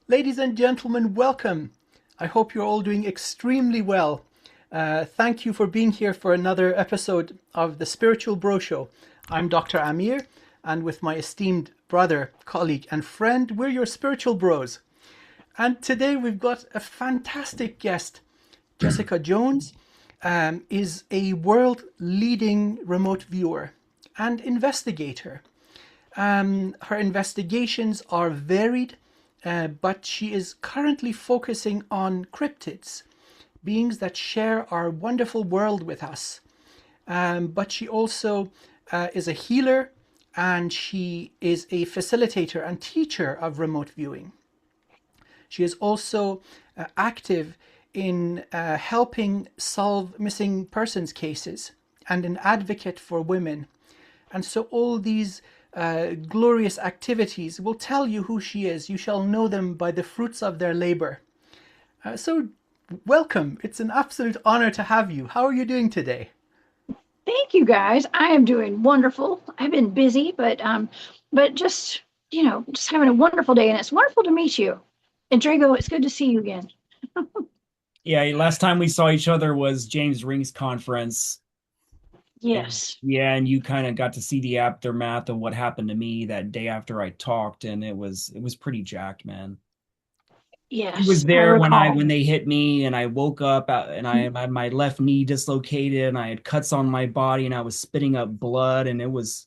Ladies and gentlemen, welcome. I hope you're all doing extremely well. Thank you for being here for another episode of the Spiritual Bro Show. I'm Dr. Amir, and with my esteemed brother, colleague, and friend, we're your spiritual bros. And today we've got a fantastic guest. Jessica Jones is a world leading remote viewer and investigator. Her investigations are varied, but she is currently focusing on cryptids, beings that share our wonderful world with us. But she also is a healer, and she is a facilitator and teacher of remote viewing. She is also active in helping solve missing persons cases and an advocate for women. And so all these glorious activities will tell you who she is. You shall know them by the fruits of their labor. So welcome. It's an absolute honor to have you. How are you doing today? Thank you guys. I am doing wonderful. I've been busy, but just just having a wonderful day, and it's wonderful to meet you. And Drago, it's good to see you again. Yeah, last time we saw each other was James Ring's conference. And Yes, yeah, and you kind of got to see the aftermath of what happened to me that day after I talked, and it was pretty jacked, man. He was yes, I there when I recall. when they hit me, and I woke up and I had my left knee dislocated, and I had cuts on my body, and I was spitting up blood, and it was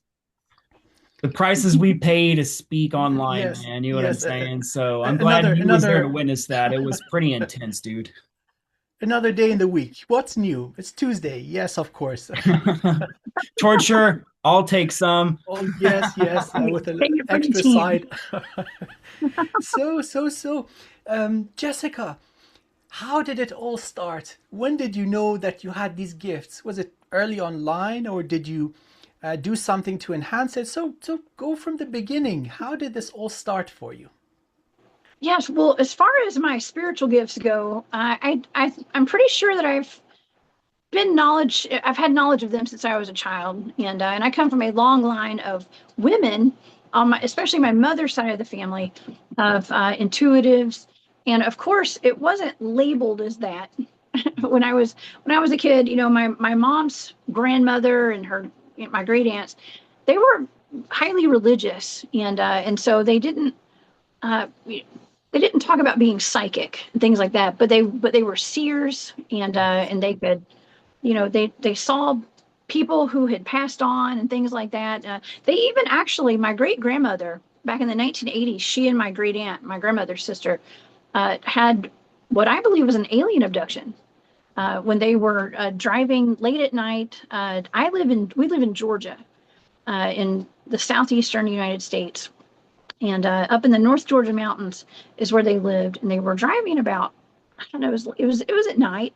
the prices we pay to speak online, Yes, man. You know what I'm yes. saying? So I'm glad Another he was there to another witness that. It was pretty intense, dude. another day in the week. What's new? It's Tuesday. Yes, of course. Torture, I'll take some. Oh yes, yes, Hey, with an take it for the extra team. side. So, Jessica, how did it all start? When did you know that you had these gifts? Was it early online, or did you do something to enhance it? So go from the beginning. How did this all start for you? Yes, well, as far as my spiritual gifts go, I'm pretty sure that I've had knowledge of them since I was a child, and I come from a long line of women, especially my mother's side of the family, of intuitives, and of course, it wasn't labeled as that when I was a kid. My mom's grandmother and my great aunts, they were highly religious, and so uh, they didn't talk about being psychic and things like that, but they were seers, and they could they saw people who had passed on and things like that. They even actually, my great grandmother back in the 1980s, she and my great aunt, my grandmother's sister, had what I believe was an alien abduction when they were driving late at night. We live in Georgia, in the southeastern United States, and up in the North Georgia mountains is where they lived, and they were driving about, I don't know, it was at night,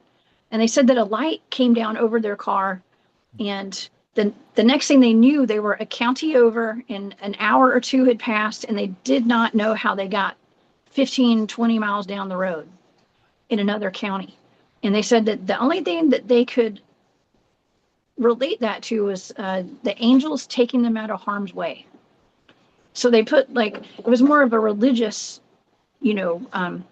and they said that a light came down over their car, and the next thing they knew, they were a county over, and an hour or two had passed, and they did not know how they got 15, 20 miles down the road in another county. And they said that the only thing that they could relate that to was the angels taking them out of harm's way. So they put, like, it was more of a religious, you know, um,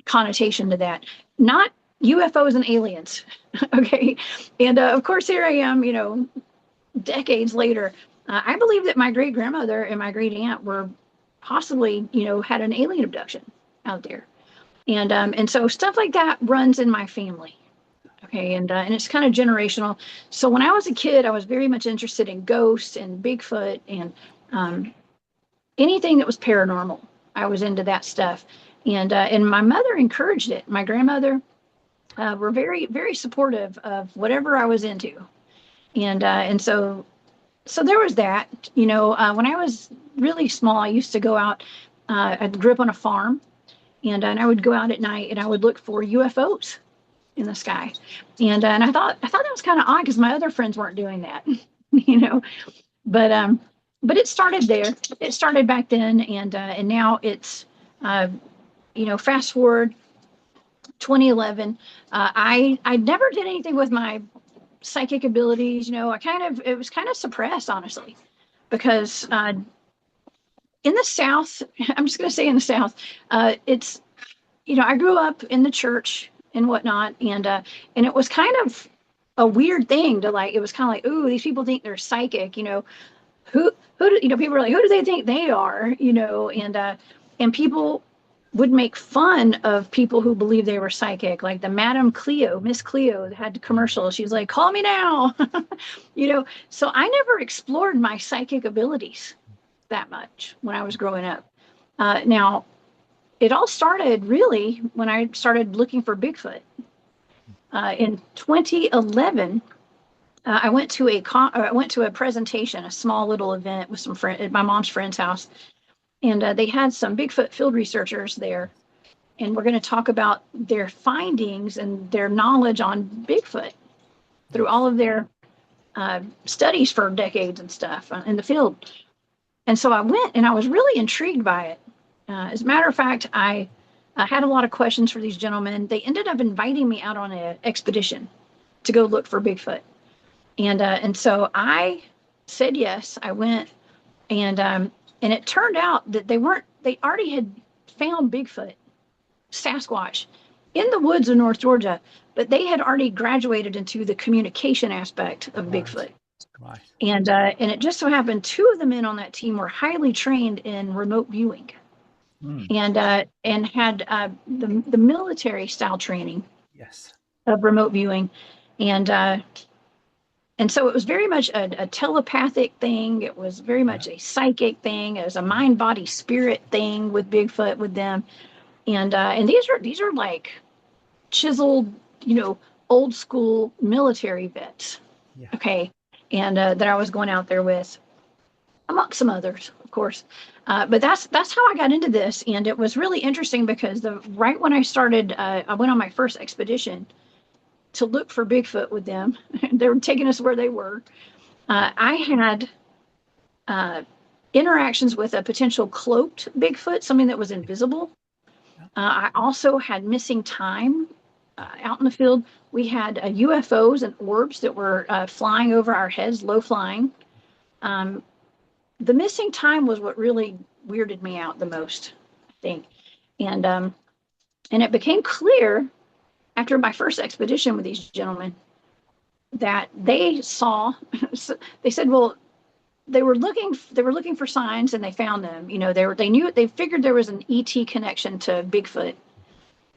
connotation to that, not UFOs and aliens. Okay. And of course, here I am, decades later. I believe that my great grandmother and my great aunt were possibly, had an alien abduction out there. And so stuff like that runs in my family. Okay. And it's kind of generational. So when I was a kid, I was very much interested in ghosts and Bigfoot and um, anything that was paranormal. I was into that stuff. And my mother encouraged it. My grandmother were very, very supportive of whatever I was into. And so there was that. When I was really small, I used to go out. I grew up on a farm, and I would go out at night and I would look for UFOs in the sky. And I thought that was kind of odd because my other friends weren't doing that, you know. But but it started there. It started back then, and now it's uh, fast forward 2011. I never did anything with my psychic abilities. It was kind of suppressed, honestly, because in the South, I'm just going to say in the South, it's, I grew up in the church and whatnot, and it was kind of a weird thing to like. It was kind of like, ooh, these people think they're psychic. People are like, who do they think they are? And people would make fun of people who believe they were psychic, like the Madame Cleo, Miss Cleo had commercials. She was like, call me now. So I never explored my psychic abilities that much when I was growing up. Now, it all started really when I started looking for Bigfoot. In 2011, I went to a presentation, a small little event with some friend at my mom's friend's house, and they had some Bigfoot field researchers there, and we're going to talk about their findings and their knowledge on Bigfoot through all of their studies for decades and stuff in the field. And so I went, and I was really intrigued by it. As a matter of fact, I had a lot of questions for these gentlemen. They ended up inviting me out on an expedition to go look for Bigfoot. And so I said yes. I went, and it turned out that they already had found Bigfoot, Sasquatch, in the woods of North Georgia, but they had already graduated into the communication aspect of Bigfoot. Right. And it just so happened 2 of the men on that team were highly trained in remote viewing, and had the military style training of remote viewing, and so it was very much a telepathic thing. It was very much a psychic thing. It was a mind, body, spirit thing with Bigfoot with them, and these are like chiseled, old school military vets. Yeah. Okay. And that I was going out there with, amongst some others, of course. But that's how I got into this, and it was really interesting because right when I started, I went on my first expedition to look for Bigfoot with them. They were taking us where they were. I had interactions with a potential cloaked Bigfoot, something that was invisible. I also had missing time out in the field. We had UFOs and orbs that were flying over our heads, low flying. The missing time was what really weirded me out the most, I think. And it became clear after my first expedition with these gentlemen that they saw, they said, well, they were looking for signs and they found them. They figured there was an ET connection to Bigfoot.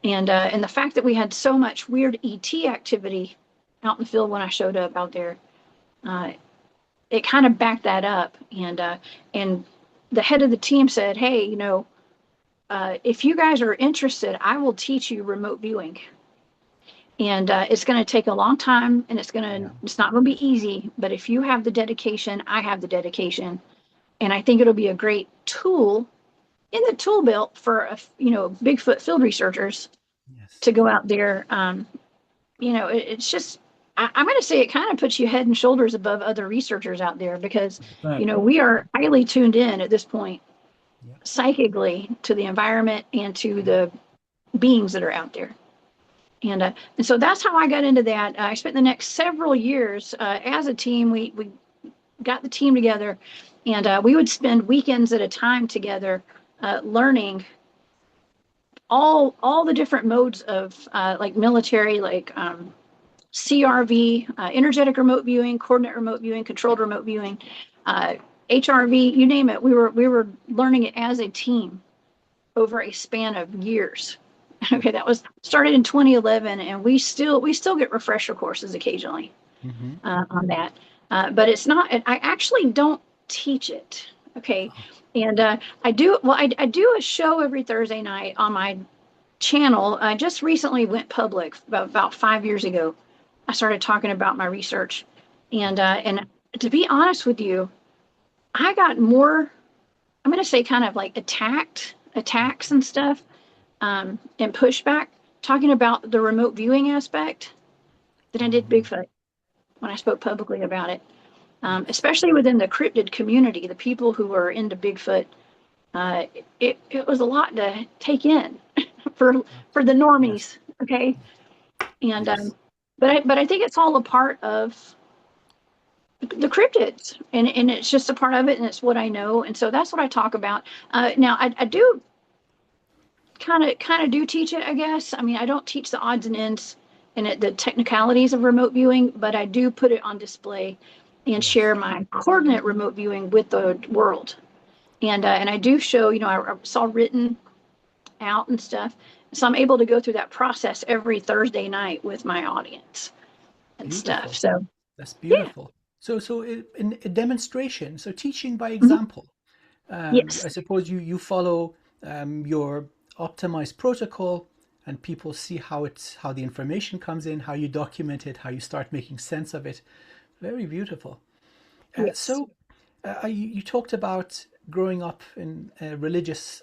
And the fact that we had so much weird ET activity out in the field when I showed up out there, it kind of backed that up. And the head of the team said, hey, if you guys are interested, I will teach you remote viewing. And it's going to take a long time, and it's not going to be easy. But if you have the dedication, I have the dedication, and I think it'll be a great tool in the tool belt for Bigfoot field researchers to go out there. It's just I'm going to say it kind of puts you head and shoulders above other researchers out there because we are highly tuned in at this point psychically to the environment and to the beings that are out there. And so that's how I got into that. I spent the next several years as a team. We got the team together, and we would spend weekends at a time together learning all the different modes of like military, like CRV, energetic remote viewing, coordinate remote viewing, controlled remote viewing, HRV, you name it. We were learning it as a team over a span of years. Okay, that was started in 2011, and we still get refresher courses occasionally on that. But it's not. I actually don't teach it. Okay, and I do a show every Thursday night on my channel. I just recently went public about 5 years ago. I started talking about my research, and to be honest with you, I got more. I'm going to say kind of like attacks and stuff. And pushback talking about the remote viewing aspect than I did Bigfoot when I spoke publicly about it, especially within the cryptid community, the people who are into Bigfoot. It was a lot to take in for the normies. Okay. And, but I think it's all a part of the cryptids, and it's just a part of it, and it's what I know, and so that's what I talk about. Now I do kind of do teach it, I guess. I mean, I don't teach the odds and ends and the technicalities of remote viewing, but I do put it on display and Yes. share my coordinate remote viewing with the world. And I do show, I saw written out and stuff. So I'm able to go through that process every Thursday night with my audience and stuff. Beautiful. So That's yeah, beautiful. So in a demonstration, so teaching by mhm, example. I yes, suppose you follow your optimized protocol, and people see how the information comes in, how you document it, how you start making sense of it. Very beautiful. yes. So you talked about growing up in a religious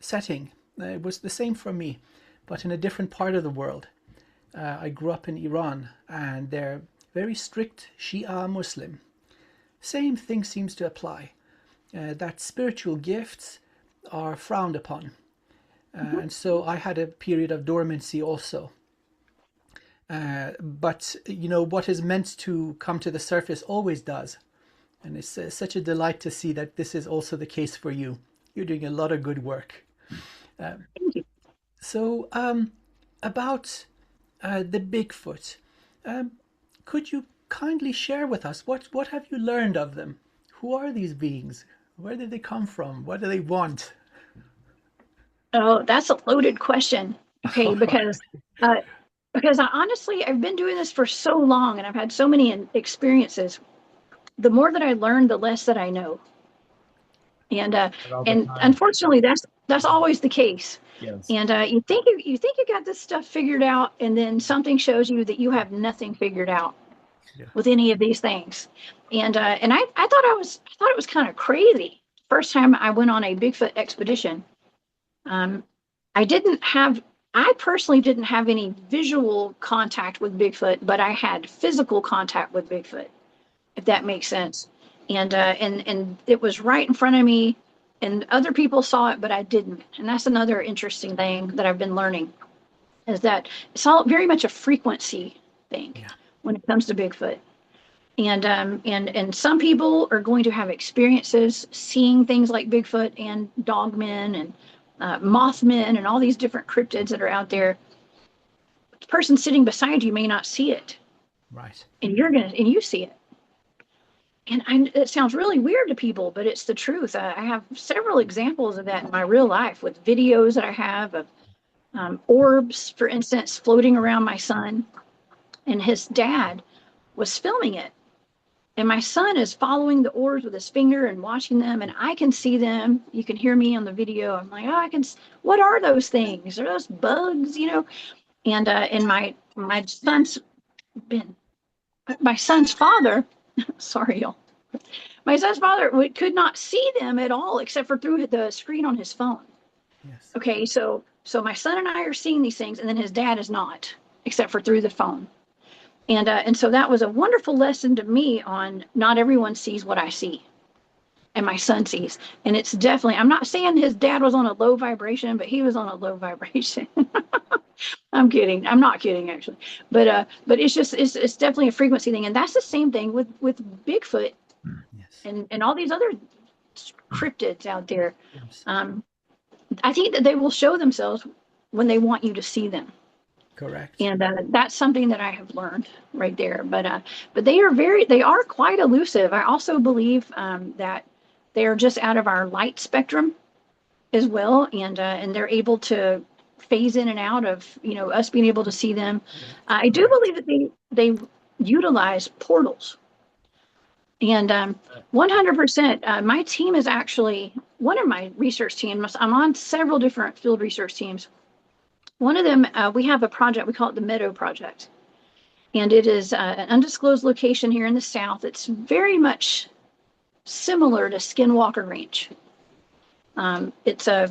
setting. It was the same for me, but in a different part of the world. I grew up in Iran, and they're very strict Shia Muslim. Same thing seems to apply. That spiritual gifts are frowned upon. Mhm. And so I had a period of dormancy also. But what is meant to come to the surface always does. And it's such a delight to see that this is also the case for you. You're doing a lot of good work. Thank you. So about the Bigfoot, um, could you kindly share with us what have you learned of them? Who are these beings? Where did they come from? What do they want? Oh, that's a loaded question. Okay, uh, because I honestly I've been doing this for so long and I've had so many experiences. The more that I learn, the less that I know. And uh, All the and time. unfortunately, that's always the case. Yes. And you think you got this stuff figured out, and then something shows you that you have nothing figured out Yeah. with any of these things. And I thought it was kind of crazy. First time I went on a Bigfoot expedition, um, I didn't have I personally didn't have any visual contact with Bigfoot, but I had physical contact with Bigfoot, if that makes sense. And it was right in front of me, and other people saw it, but I didn't. And that's another interesting thing that I've been learning is that it's all very much a frequency thing Yeah. when it comes to Bigfoot. And some people are going to have experiences seeing things like Bigfoot and Dogmen and Mothmen and all these different cryptids that are out there. The person sitting beside you may not see it, Right. and you see it. And it sounds really weird to people, but it's the truth. I have several examples of that in my real life with videos that I have of orbs, for instance, floating around my son, and his dad was filming it. And my son is following the orbs with his finger and watching them, and I can see them. You can hear me on the video. I'm like, oh, what are those things? Are those bugs? And been, my son's father, sorry, y'all. My son's father could not see them at all except for through the screen on his phone. Yes. Okay, so my son and I are seeing these things, and then his dad is not, except for through the phone. And so that was a wonderful lesson to me on not everyone sees what I see and my son sees. And it's definitely, I'm not saying his dad was on a low vibration, but he was on a low vibration. I'm kidding. I'm not kidding actually. But it's definitely a frequency thing. And that's the same thing with Bigfoot Yes. and all these other cryptids out there. Yes. Um, I think that they will show themselves when they want you to see them. Correct. And that's something that I have learned right there. But they are quite elusive. I also believe that they are just out of our light spectrum as well, and they're able to phase in and out of us being able to see them. I do Correct. believe that they utilize portals, and 100%. My team is actually one of my research teams. I'm on several different field research teams. One of them, we have a project, we call it the Meadow Project. And it is an undisclosed location here in the South. It's very much similar to Skinwalker Ranch. Um, it's a,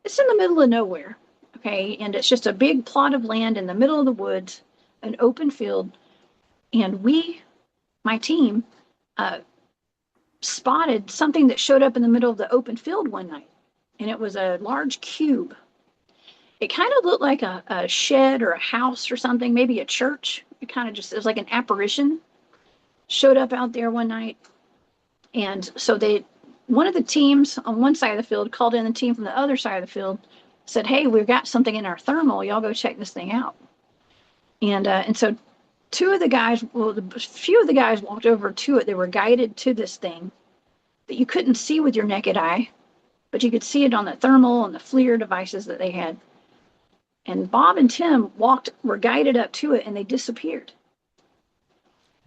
it's in the middle of nowhere, okay? And it's just a big plot of land in the middle of the woods, an open field. And my team, uh, spotted something that showed up in the middle of the open field one night. And it was a large cube. It kind of looked like a shed or a house or something, maybe a church. It was like an apparition. showed up out there one night. And so one of the teams on one side of the field called in the team from the other side of the field, said, "Hey, we've got something in our thermal. Y'all go check this thing out." And so two of the guys, well, a few of the guys walked over to it. They were guided to this thing that you couldn't see with your naked eye, but you could see it on the thermal and the FLIR devices that they had. And Bob and Tim were guided up to it, and they disappeared.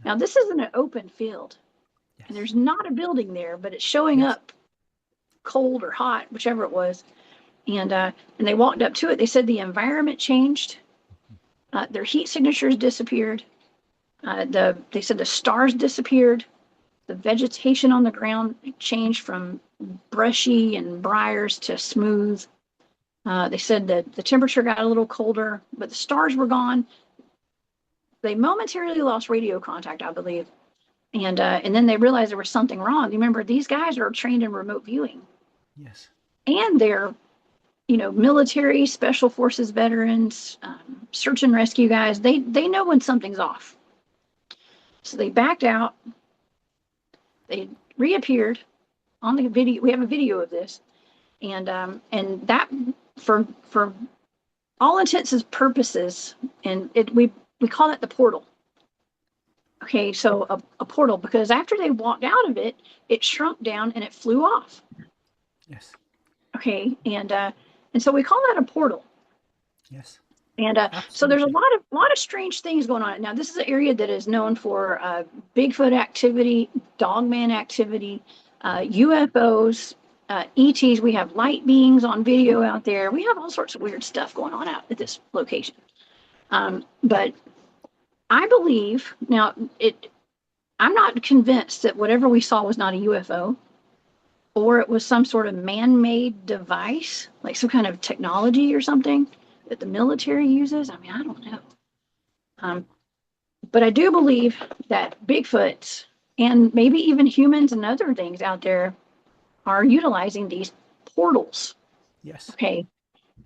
Now, this isn't an open field, Yes. and there's not a building there, but it's showing Yes. up cold or hot, whichever it was. And they walked up to it. They said the environment changed. Their heat signatures disappeared. They said the stars disappeared. The vegetation on the ground changed from brushy and briars to smooth. They said that the temperature got a little colder, but the stars were gone. They momentarily lost radio contact, I believe. And then they realized there was something wrong. You remember, these guys are trained in remote viewing. Yes. And they're, military, special forces veterans, search and rescue guys. They know when something's off. So they backed out. They reappeared on the video. We have a video of this. And that, for all intents and purposes, and we call that the portal. Okay, so a portal, because after they walked out of it, it shrunk down and it flew off. Yes. Okay, and so we call that a portal. Yes. And so there's a lot of strange things going on. Now, this is an area that is known for Bigfoot activity, Dogman activity, UFOs, ETs. We have light beings on video out there. We have all sorts of weird stuff going on out at this location. But I believe now I'm not convinced that whatever we saw was not a UFO, or it was some sort of man-made device, like some kind of technology or something that the military uses. I mean, I don't know. But I do believe that Bigfoots and maybe even humans and other things out there are utilizing these portals. Yes. Okay.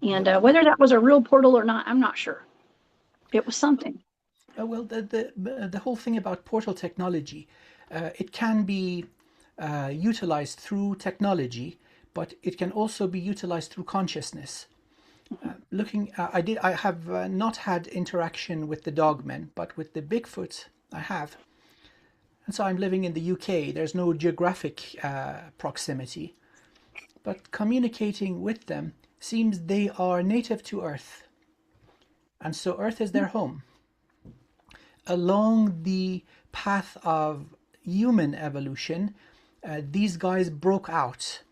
And whether that was a real portal or not, I'm not sure. It was something. Well, the whole thing about portal technology, it can be utilized through technology, but it can also be utilized through consciousness. I have not had interaction with the dogmen, but with the Bigfoot I have. And so I'm living in the UK. There's no geographic proximity, but communicating with them seems they are native to Earth. And so Earth is their home. Along the path of human evolution, these guys broke out.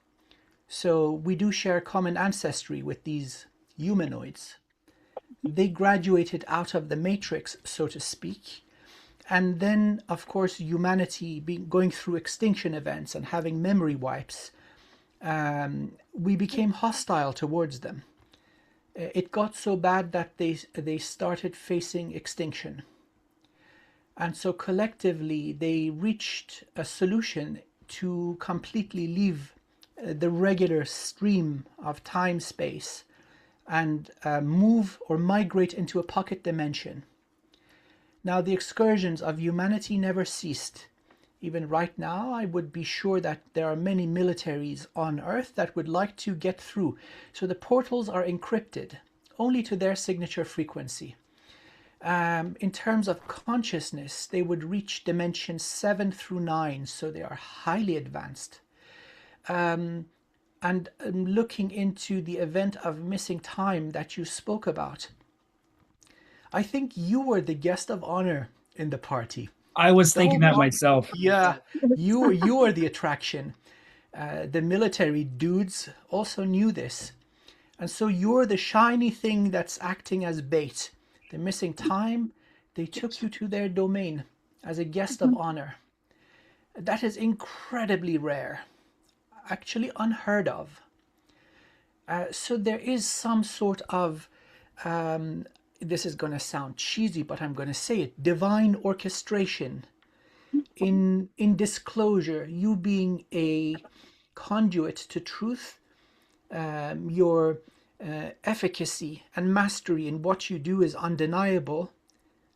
So we do share common ancestry with these humanoids. They graduated out of the matrix, so to speak. And then, of course, humanity going through extinction events and having memory wipes, we became hostile towards them. It got so bad that they started facing extinction. And so collectively, they reached a solution to completely leave the regular stream of time-space and move or migrate into a pocket dimension. Now, the excursions of humanity never ceased. Even right now, I would be sure that there are many militaries on Earth that would like to get through. So the portals are encrypted only to their signature frequency. In terms of consciousness, they would reach dimensions 7 through 9, so they are highly advanced. And looking into the event of missing time that you spoke about, I think you were the guest of honor in the party. I was thinking that myself. Yeah, you were the attraction. The military dudes also knew this. And so you're the shiny thing that's acting as bait. The missing time, they took you to their domain as a guest of honor. That is incredibly rare, actually unheard of. So there is some sort of, this is going to sound cheesy, but I'm going to say it, divine orchestration in disclosure, you being a conduit to truth, your efficacy and mastery in what you do is undeniable,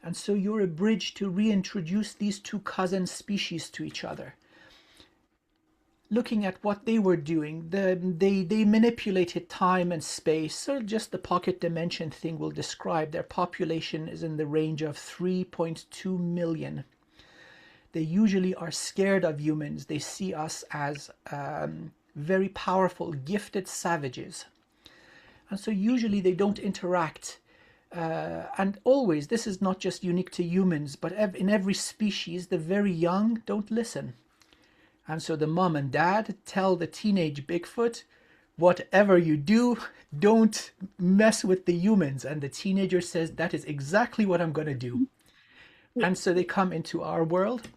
And so you're a bridge to reintroduce these two cousin species to each other. Looking at what they were doing, they manipulated time and space. So just the pocket dimension thing will describe their population is in the range of 3.2 million. They usually are scared of humans. They see us as very powerful, gifted savages. And so usually they don't interact. And always, this is not just unique to humans, but in every species, the very young don't listen. And so the mom and dad tell the teenage Bigfoot, whatever you do, don't mess with the humans. And the teenager says, that is exactly what I'm going to do. And so they come into our world.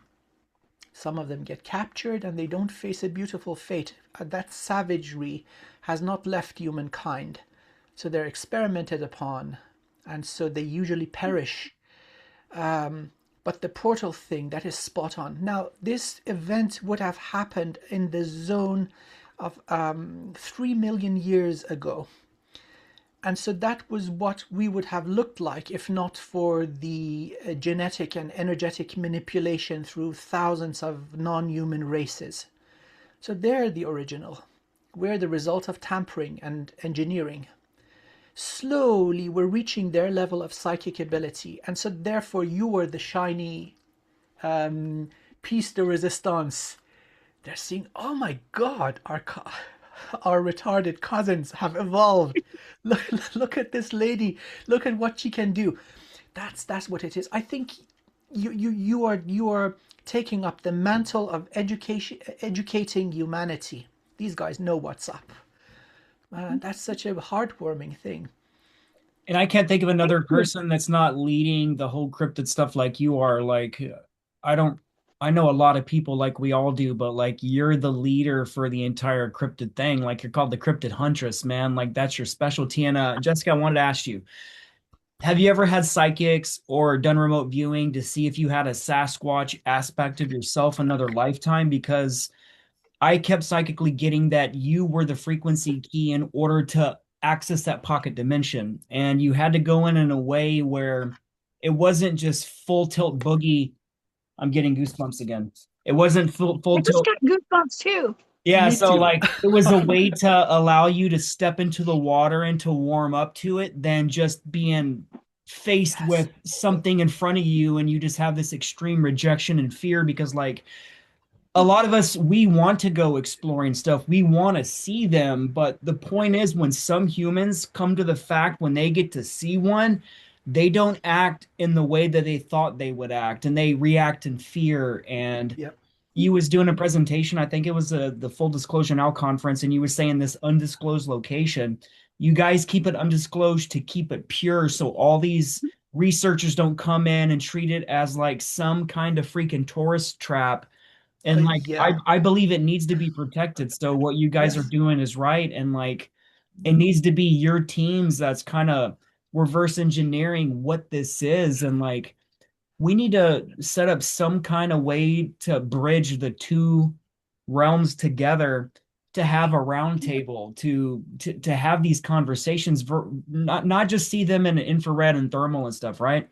Some of them get captured and they don't face a beautiful fate. That savagery has not left humankind. So they're experimented upon. And so they usually perish. But the portal thing, that is spot on. Now, this event would have happened in the zone of 3 million years ago. And so that was what we would have looked like if not for the genetic and energetic manipulation through thousands of non-human races. So they're the original. We're the result of tampering and engineering. Slowly we're reaching their level of psychic ability, and so therefore you were the shiny piece de resistance. They're seeing, oh my god, our retarded cousins have evolved. Look at this lady, look at what she can do. That's what it is. I think you are taking up the mantle of educating humanity. These guys know what's up. That's such a heartwarming thing. And I can't think of another person that's not leading the whole cryptid stuff like you are. Like, I don't, I know a lot of people like we all do, but like you're the leader for the entire cryptid thing. Like you're called the Cryptid Huntress, man. Like that's your specialty. And Jessica, I wanted to ask you, have you ever had psychics or done remote viewing to see if you had a Sasquatch aspect of yourself another lifetime? Because I kept psychically getting that you were the frequency key in order to access that pocket dimension. And you had to go in a way where it wasn't just full tilt boogie. I'm getting goosebumps again. It wasn't full I just tilt. got goosebumps too. Yeah, Me so too. like it was a way to allow you to step into the water and to warm up to it than just being faced Yes. with something in front of you and you just have this extreme rejection and fear because like a lot of us we want to go exploring stuff, we want to see them, but the point is when some humans come to the fact when they get to see one, they don't act in the way that they thought they would act and they react in fear. And Yep. you was doing a presentation, I think it was the Full Disclosure Now conference, and you were saying this undisclosed location, you guys keep it undisclosed to keep it pure so all these researchers don't come in and treat it as like some kind of freaking tourist trap. And like Yeah. I believe it needs to be protected. So what you guys are Yes. doing is right. And like it needs to be your teams that's kind of reverse engineering what this is. And like we need to set up some kind of way to bridge the two realms together to have a round table to have these conversations not just see them in infrared and thermal and stuff, right?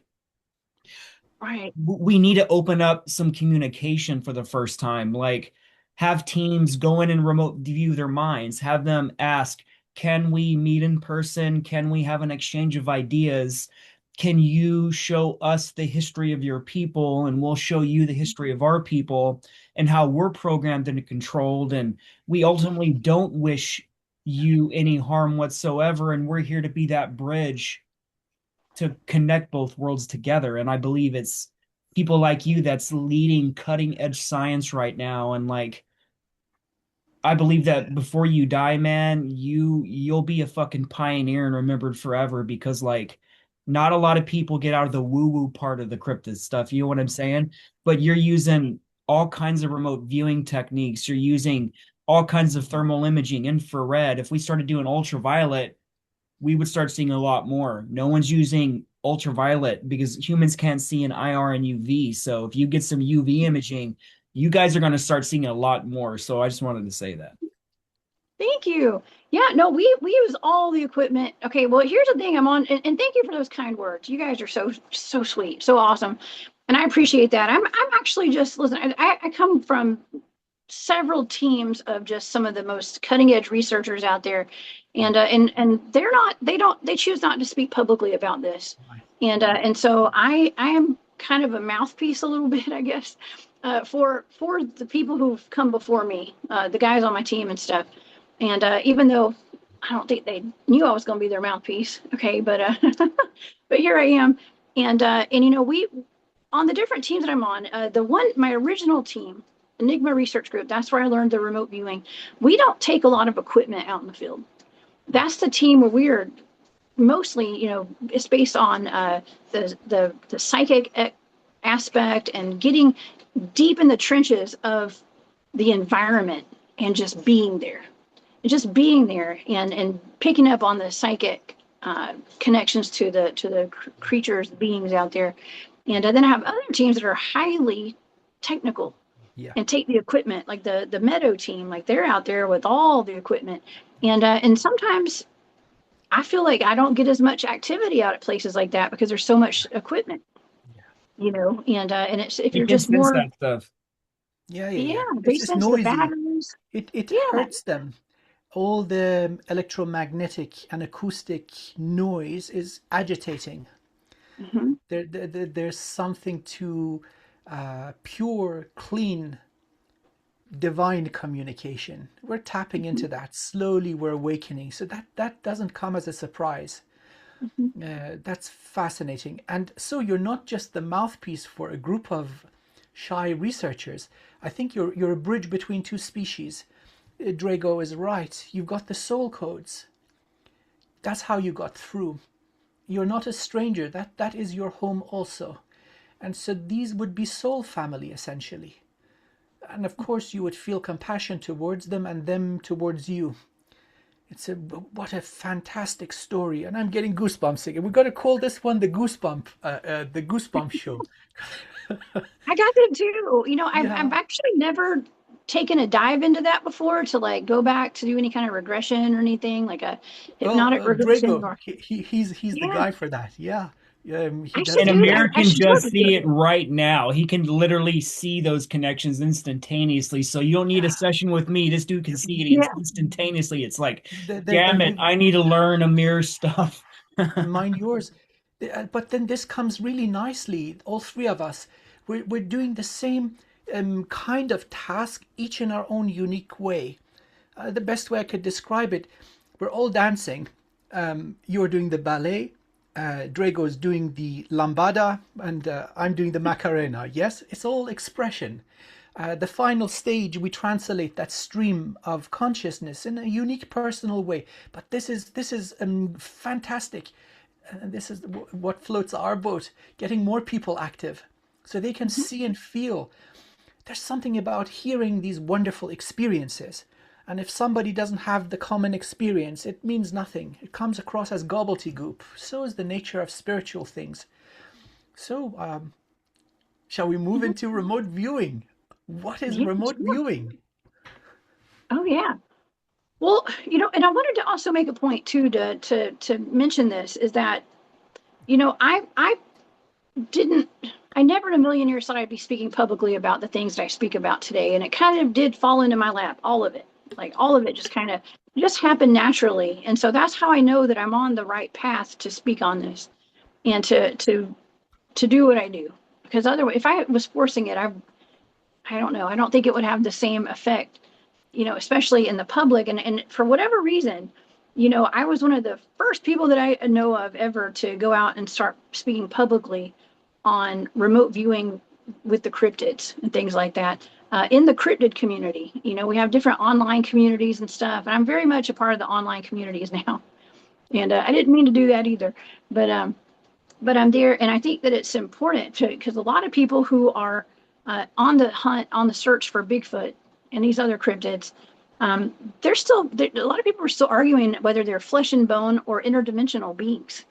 Right. We need to open up some communication for the first time. Like, have teams go in and remote view their minds, have them ask, can we meet in person? Can we have an exchange of ideas? Can you show us the history of your people and we'll show you the history of our people and how we're programmed and controlled? And we ultimately don't wish you any harm whatsoever. And we're here to be that bridge to connect both worlds together. And I believe it's people like you that's leading cutting edge science right now. And like, I believe that before you die, man, you'll be a fucking pioneer and remembered forever because like not a lot of people get out of the woo-woo part of the cryptid stuff. You know what I'm saying? But you're using all kinds of remote viewing techniques. You're using all kinds of thermal imaging, infrared. If we started doing ultraviolet, we would start seeing a lot more. No one's using ultraviolet because humans can't see in IR and UV. So if you get some UV imaging, you guys are going to start seeing a lot more. So I just wanted to say that. Thank you. Yeah, no, we use all the equipment. Okay, well, here's the thing I'm on, and thank you for those kind words. You guys are so sweet, so awesome, and I appreciate that. I'm actually just listen. I come from several teams of just some of the most cutting edge researchers out there, and they choose not to speak publicly about this, and so I am kind of a mouthpiece a little bit, I guess, for the people who've come before me, the guys on my team and stuff. And even though I don't think they knew I was going to be their mouthpiece, okay, but but here I am, and you know, we on the different teams that I'm on, my original team, Enigma Research Group, that's where I learned the remote viewing. We don't take a lot of equipment out in the field. That's the team where we are mostly, you know, it's based on the psychic aspect and getting deep in the trenches of the environment and just being there. And picking up on the psychic connections to the creatures, beings out there. And then I have other teams that are highly technical and take the equipment, like the Meadow team, like they're out there with all the equipment. And sometimes I feel like I don't get as much activity out at places like that because there's so much equipment, you know, and it's, if you're just more, that stuff. they It's sense noisy. the batteries. It hurts them. All the electromagnetic and acoustic noise is agitating. Mm-hmm. There's something to pure, clean, divine communication. We're tapping into that. Slowly we're awakening. So that doesn't come as a surprise. That's fascinating. And so you're not just the mouthpiece for a group of shy researchers. I think you're a bridge between two species. Drago is right. You've got the soul codes. That's how you got through. You're not a stranger. That is your home also. And so these would be soul family, essentially. And of course, you would feel compassion towards them and them towards you. What a fantastic story. And I'm getting goosebumps again. We've got to call this one the Goosebump Show. I got that too. You know, I've actually never taken a dive into that before to like go back to do any kind of regression or anything like a hypnotic regression. Drago, he's the guy for that. Yeah. He does. And Amir can just see it right now. He can literally see those connections instantaneously. So you don't need a session with me. This dude can see it instantaneously. It's like, damn it, I need to learn Amir stuff. Mind yours. But then this comes really nicely. All three of us, we're doing the same kind of task, each in our own unique way. The best way I could describe it, we're all dancing. You're doing the ballet. Drago is doing the lambada, and I'm doing the Macarena. Yes, it's all expression. The final stage, we translate that stream of consciousness in a unique, personal way. But this is fantastic. This is what floats our boat, getting more people active so they can see and feel. There's something about hearing these wonderful experiences. And if somebody doesn't have the common experience, it means nothing. It comes across as gobbledygook. So is the nature of spiritual things. So, shall we move into remote viewing? What is remote viewing? Oh, yeah. Well, you know, and I wanted to also make a point too to mention this is that, you know, I never in a million years thought I'd be speaking publicly about the things that I speak about today. And it kind of did fall into my lap, all of it. Like all of it just kind of just happened naturally. And so that's how I know that I'm on the right path to speak on this and to do what I do. Because otherwise, if I was forcing it, I don't know. I don't think it would have the same effect, you know, especially in the public. And for whatever reason, you know, I was one of the first people that I know of ever to go out and start speaking publicly on remote viewing with the cryptids and things like that. In the cryptid community, you know, we have different online communities and stuff, and I'm very much a part of the online communities now. And I didn't mean to do that either, but I'm there, and I think that it's important because a lot of people who are on the hunt, on the search for Bigfoot and these other cryptids, a lot of people are still arguing whether they're flesh and bone or interdimensional beings.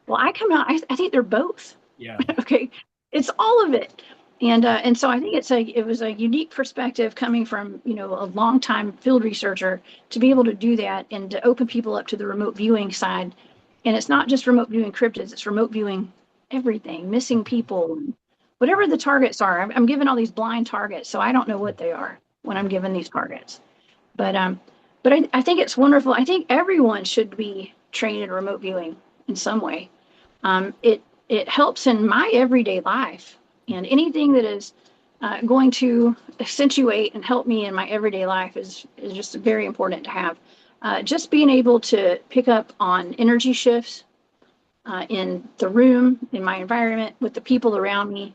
Well, I come out, I think they're both. Yeah. Okay. It's all of it. And so I think it was a unique perspective coming from, a longtime field researcher to be able to do that and to open people up to the remote viewing side. And it's not just remote viewing cryptids, it's remote viewing everything, missing people, whatever the targets are. I'm given all these blind targets, so I don't know what they are when I'm given these targets. But I think it's wonderful. I think everyone should be trained in remote viewing in some way. It helps in my everyday life, and anything that is going to accentuate and help me in my everyday life is just very important to have. Just being able to pick up on energy shifts in the room, in my environment, with the people around me.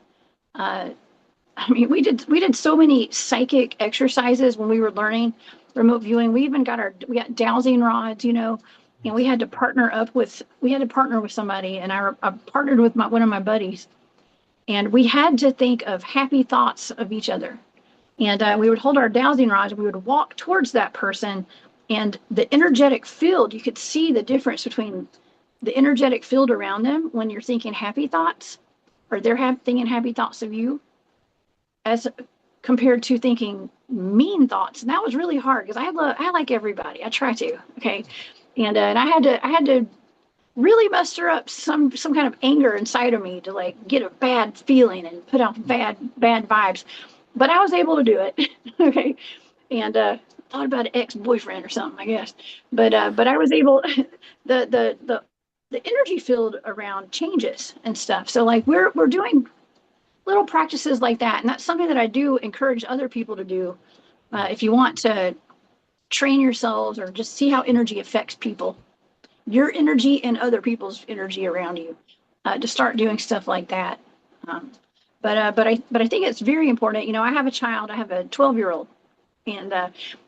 I mean, we did so many psychic exercises when we were learning remote viewing. We got dowsing rods, and we had to partner with somebody, and I partnered with one of my buddies, and we had to think of happy thoughts of each other. And we would hold our dowsing rods, and we would walk towards that person, and the energetic field, you could see the difference between the energetic field around them when you're thinking happy thoughts, or they're thinking happy thoughts of you, as compared to thinking mean thoughts. And that was really hard because I like everybody. I try to, okay. And I had to really muster up some kind of anger inside of me to like get a bad feeling and put out bad vibes. But I was able to do it. Okay. And thought about an ex-boyfriend or something, I guess. But I was able the energy field around changes and stuff. So like we're doing little practices like that, and that's something that I do encourage other people to do. If you want to train yourselves or just see how energy affects people, your energy and other people's energy around you, to start doing stuff like that. But I think it's very important. I have a child. I have a 12-year-old, and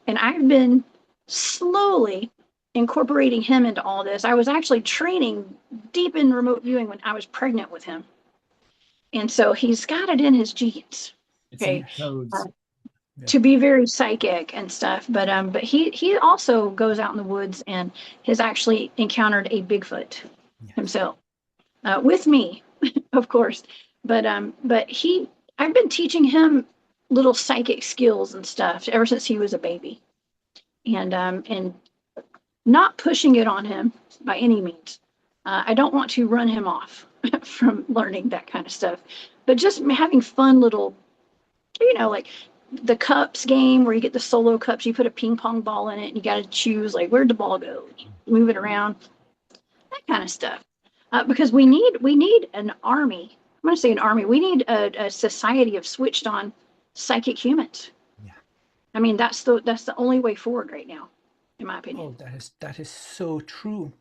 I've been slowly incorporating him into all this. I was actually training deep in remote viewing when I was pregnant with him. And so he's got it in his genes, okay, to be very psychic and stuff. But he also goes out in the woods and has actually encountered a Bigfoot himself, with me, of course. But I've been teaching him little psychic skills and stuff ever since he was a baby, and not pushing it on him by any means. I don't want to run him off from learning that kind of stuff, but just having fun little, like the cups game where you get the solo cups, you put a ping pong ball in it and you got to choose like where'd the ball go, move it around, that kind of stuff. Because we need an army. I'm going to say an army. We need a society of switched on psychic humans. Yeah. I mean, that's the only way forward right now, in my opinion. Oh, that is so true.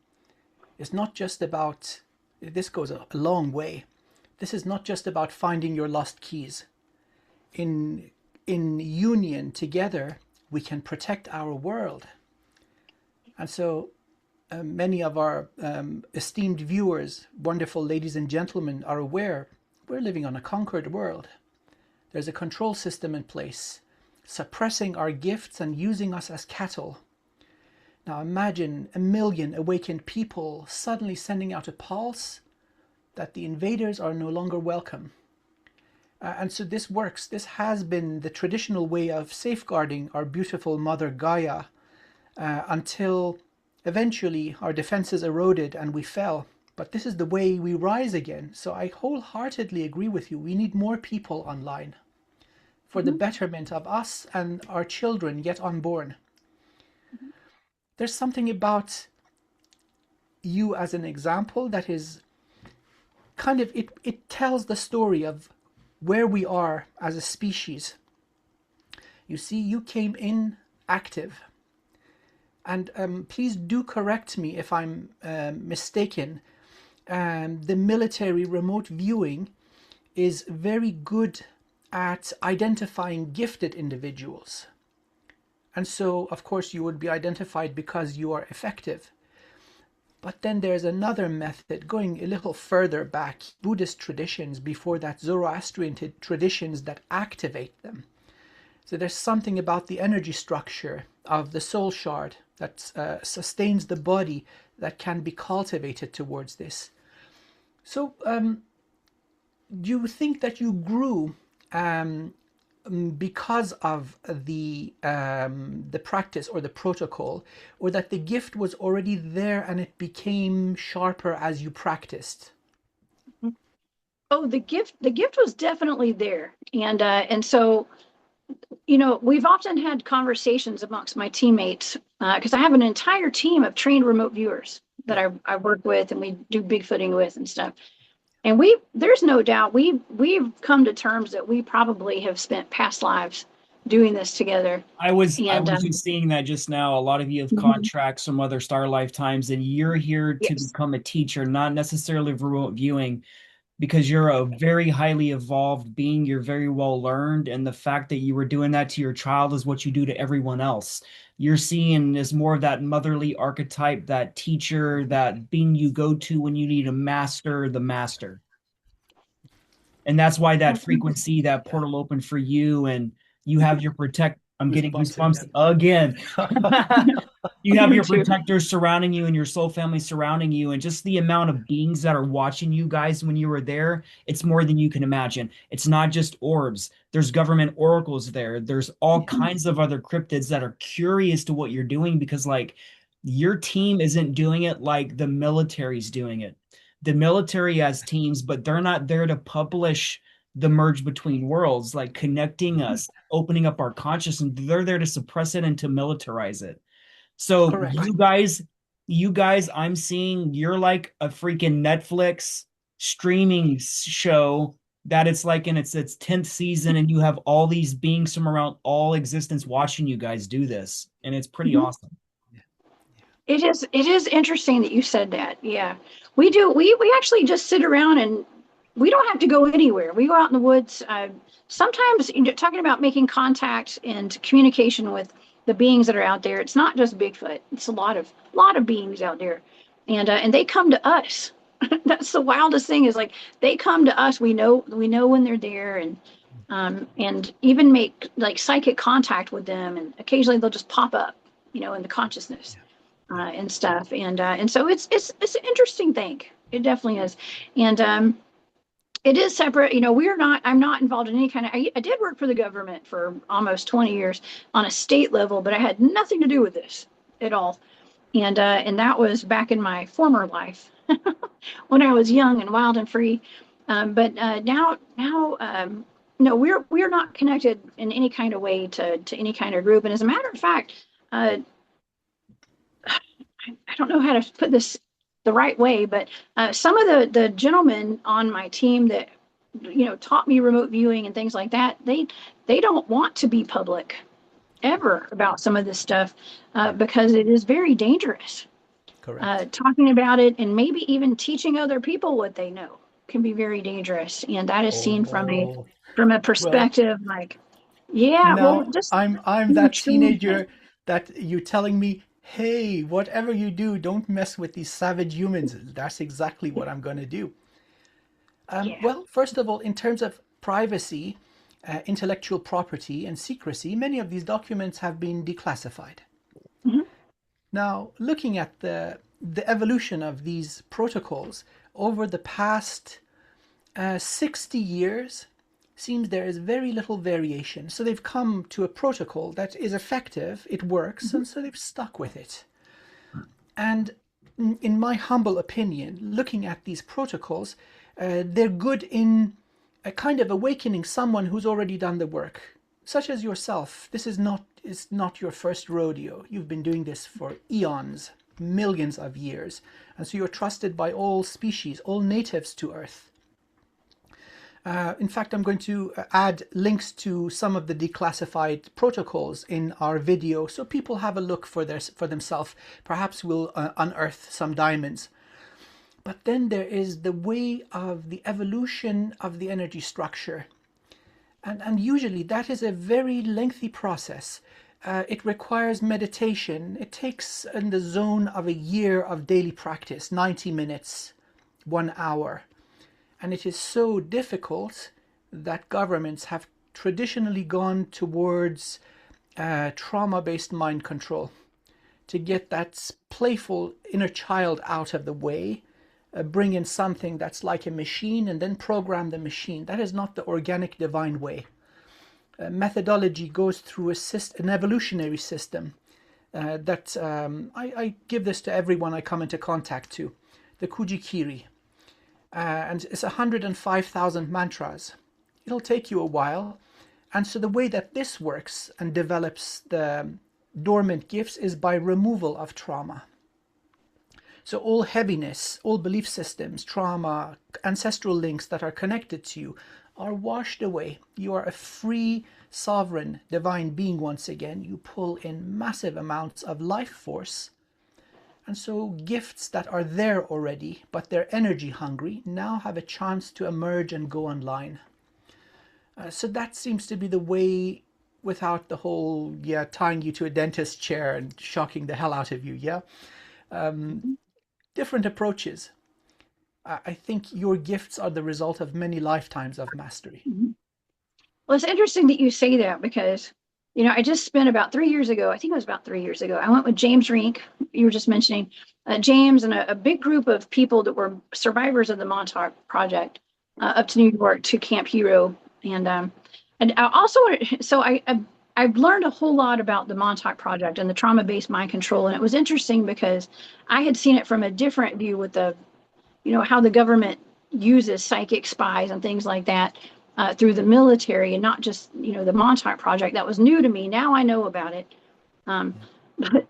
It's not just about, this goes a long way. This is not just about finding your lost keys. In union together, we can protect our world. And so many of our esteemed viewers, wonderful ladies and gentlemen, are aware we're living on a conquered world. There's a control system in place, suppressing our gifts and using us as cattle. Now imagine 1 million awakened people suddenly sending out a pulse that the invaders are no longer welcome. And so this works. This has been the traditional way of safeguarding our beautiful mother Gaia, until eventually our defenses eroded and we fell. But this is the way we rise again. So I wholeheartedly agree with you. We need more people online for the betterment of us and our children yet unborn. There's something about you as an example that is kind of, it tells the story of where we are as a species. You see, you came in active. And please do correct me if I'm mistaken. The military remote viewing is very good at identifying gifted individuals. And so, of course, you would be identified because you are effective. But then there's another method going a little further back, Buddhist traditions before that, Zoroastrian traditions that activate them. So there's something about the energy structure of the soul shard that sustains the body that can be cultivated towards this. So do you think that you grew um, because of the practice or the protocol, or that the gift was already there and it became sharper as you practiced? Oh, the gift was definitely there. And so, we've often had conversations amongst my teammates, because I have an entire team of trained remote viewers that Yeah, I work with and we do bigfooting with and stuff. And there's no doubt we've come to terms that we probably have spent past lives doing this together. I And was just seeing that just now. A lot of you have Mhm. contracts from other star lifetimes, and you're here to Yes. become a teacher, not necessarily for remote viewing, because you're a very highly evolved being. You're very well learned, and the fact that you were doing that to your child is what you do to everyone else. You're seeing as more of that motherly archetype, that teacher, that being you go to when you need a master, the master. And that's why that frequency, that yeah. portal opened for you, and you have your protect. I'm getting Goosebumps goosebumps again. again. You have Me your too. protectors surrounding you and your soul family surrounding you, and just the amount of beings that are watching you guys when you were there, it's more than you can imagine. It's not just orbs. There's government oracles there. There's all kinds of other cryptids that are curious to what you're doing, because like your team isn't doing it like the military's doing it. The military has teams, but they're not there to publish the merge between worlds, like connecting us, opening up our consciousness. They're there to suppress it and to militarize it. So Correct. you guys, I'm seeing you're like a freaking Netflix streaming show that it's like in its 10th season, and you have all these beings from around all existence watching you guys do this, and it's pretty Mhm. awesome. It is interesting that you said that. Yeah. We do. We actually just sit around and we don't have to go anywhere. We go out in the woods. Sometimes, talking about making contact and communication with the beings that are out there. It's not just Bigfoot. It's a lot of beings out there, and they come to us. That's the wildest thing, is like they come to us. We know when they're there, and even make like psychic contact with them, and occasionally they'll just pop up, in the consciousness, Yeah, yeah. and stuff. And so it's an interesting thing. It definitely is. And it is separate. I'm not involved in any kind of, I did work for the government for almost 20 years on a state level, but I had nothing to do with this at all. And that was back in my former life when I was young and wild and free. But now, no, we're not connected in any kind of way to any kind of group. And as a matter of fact, uh, I don't know how to put this the right way, but some of the gentlemen on my team that taught me remote viewing and things like that, they don't want to be public ever about some of this stuff, Yeah, because it is very dangerous. correct. Talking about it and maybe even teaching other people what they know can be very dangerous, and that is seen from a Oh, well, perspective like, yeah, well, now just I'm being that trained. teenager that you telling me, hey, whatever you do, don't mess with these savage humans. That's exactly what I'm going to do. Yeah. Well, first of all, in terms of privacy, intellectual property, and secrecy, many of these documents have been declassified. Mhm. Now, looking at the evolution of these protocols over the past 60 years, seems there is very little variation. So they've come to a protocol that is effective, it works, and so they've stuck with it. And in my humble opinion, looking at these protocols, they're good in a kind of awakening someone who's already done the work, such as yourself. This is not your first rodeo. You've been doing this for eons, millions of years, and so you're trusted by all species, all natives to Earth. In fact, I'm going to add links to some of the declassified protocols in our video so people have a look for themselves. Perhaps we'll unearth some diamonds. But then there is the way of the evolution of the energy structure. And usually that is a very lengthy process. It requires meditation. It takes in the zone of a year of daily practice, 90 minutes, 1 hour. And it is so difficult that governments have traditionally gone towards trauma-based mind control to get that playful inner child out of the way, bring in something that's like a machine and then program the machine. That is not the organic divine way. Methodology goes through an evolutionary system that I give this to everyone I come into contact to, the Kujikiri. And it's 105,000 mantras. It'll take you a while. And so the way that this works and develops the dormant gifts is by removal of trauma. So all heaviness, all belief systems, trauma, ancestral links that are connected to you are washed away. You are a free, sovereign, divine being once again. You pull in massive amounts of life force. And so gifts that are there already, but they're energy hungry, now have a chance to emerge and go online. So that seems to be the way, without the whole, tying you to a dentist chair and shocking the hell out of you, different approaches. I think your gifts are the result of many lifetimes of mastery. Well, it's interesting that you say that because, I just spent about 3 years ago, I think it was about 3 years ago, I went with James Rink, you were just mentioning, James and a big group of people that were survivors of the Montauk Project up to New York to Camp Hero. And I also, I've learned a whole lot about the Montauk Project and the trauma-based mind control. And it was interesting because I had seen it from a different view with how the government uses psychic spies and things like that through the military and not just, the Montauk Project. That was new to me. Now I know about it. But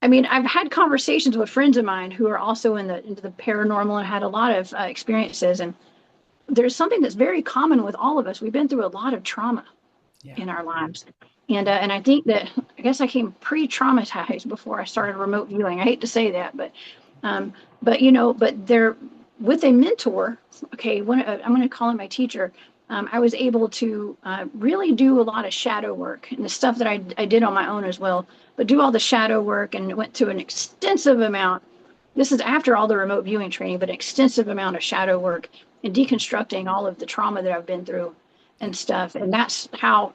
I mean, I've had conversations with friends of mine who are also into the paranormal and had a lot of experiences. And there's something that's very common with all of us. We've been through a lot of trauma in our lives. And I think that, I guess I came pre-traumatized before I started remote viewing. I hate to say that, but they're with a mentor. Okay, I'm going to call him my teacher. I was able to really do a lot of shadow work and the stuff that I did on my own as well, but do all the shadow work and went to an extensive amount. This is after all the remote viewing training, but an extensive amount of shadow work and deconstructing all of the trauma that I've been through and stuff. And that's the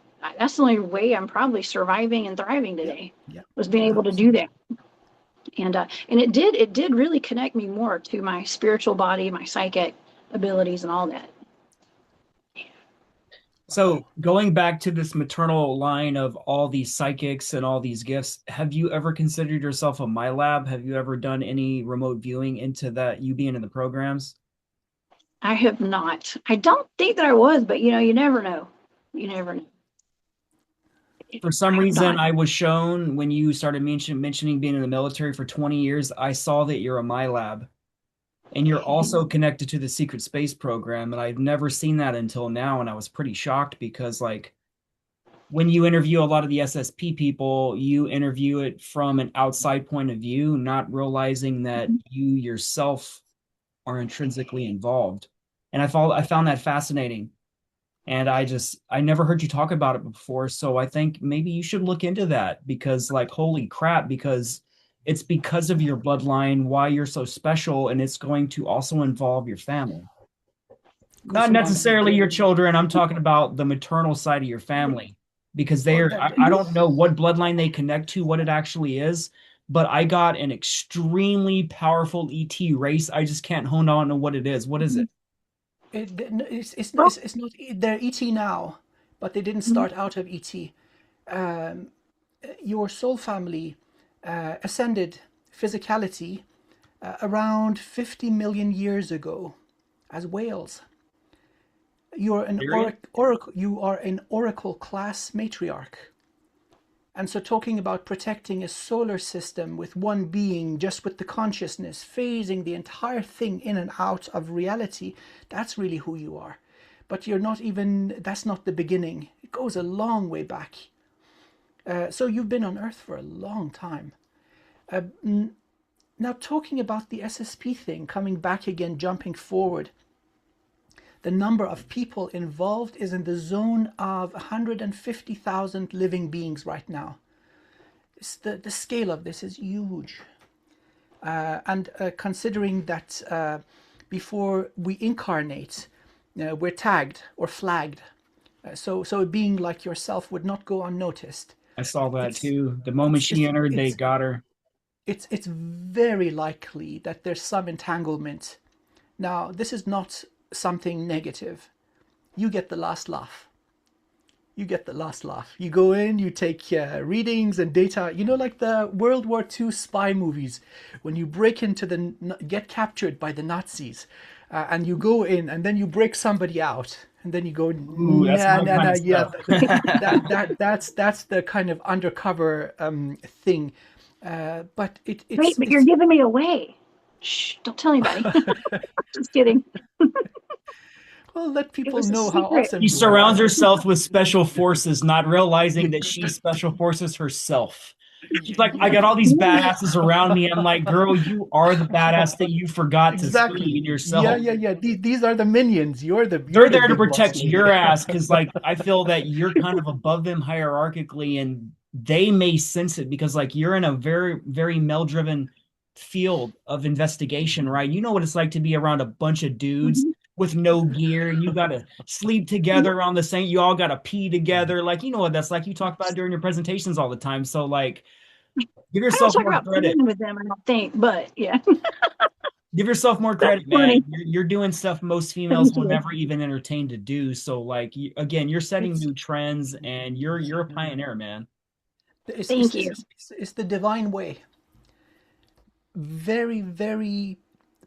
only way I'm probably surviving and thriving today, was being able to do that. And it did really connect me more to my spiritual body, my psychic abilities and all that. So going back to this maternal line of all these psychics and all these gifts, have you ever considered yourself a MyLab? Have you ever done any remote viewing into that, you being in the programs? I have not. I don't think that I was, but you never know. You never know. For some reason, I was shown when you started mentioning being in the military for 20 years, I saw that you're a MyLab. And you're also connected to the secret space program. And I've never seen that until now. And I was pretty shocked because, like, when you interview a lot of the SSP people, you interview it from an outside point of view, not realizing that you yourself are intrinsically involved. And I found that fascinating. And I never heard you talk about it before. So I think maybe you should look into that because, like, holy crap, because it's because of your bloodline, why you're so special, and it's going to also involve your family. Not necessarily your children. I'm talking about the maternal side of your family because I don't know what bloodline they connect to, what it actually is, but I got an extremely powerful ET race. I just can't hone on to what it is. What is it? It's not, they're ET now, but they didn't start out of ET. Your soul family ascended physicality around 50 million years ago as whales. You are an oracle class matriarch. And so talking about protecting a solar system with one being, just with the consciousness, phasing the entire thing in and out of reality, that's really who you are. But that's not the beginning. It goes a long way back. So you've been on Earth for a long time. Now talking about the SSP thing, coming back again, jumping forward, the number of people involved is in the zone of 150,000 living beings right now. The scale of this is huge. And considering that before we incarnate, we're tagged or flagged. So a being like yourself would not go unnoticed. I saw that too. The moment she entered, they got her. It's very likely that there's some entanglement Now, this is not something negative. You get the last laugh. You get the last laugh. You go in, you take readings and data, like the World War II spy movies, when you break into get captured by the Nazis, and you go in and then you break somebody out. And then you go, Ooh, that's nah, my nah, kind nah, of yeah, stuff. that's the kind of undercover thing. But Wait, but you're it's giving me away. Shh, don't tell anybody. Just kidding. well, let It people was a know how secret. awesome She you are. surrounds herself with special forces, not realizing that she's special forces herself. She's like, I got all these badasses around me. I'm like, girl, you are the badass that you forgot to see Exactly. in Yeah, yourself. yeah, yeah. These are the minions. They're You're the there to big boss protect your lady. ass because, like, I feel that you're kind of above them hierarchically, and they may sense it because, like, you're in a very, very male-driven field of investigation, right? You know what it's like to be around a bunch of dudes Mhm. with no gear, and you got to sleep together on the same. You all got to pee together, like you know what that's like. You talk about it during your presentations all the time. So, like, give I don't yourself talk more about credit. peeing with them, I don't think, but yeah, Give yourself more that's credit, man. funny. You're doing stuff most females Thank will you. never even entertain to do. So like again, you're setting It's new trends and you're a pioneer, man. Thank you. it's the divine way. Very, very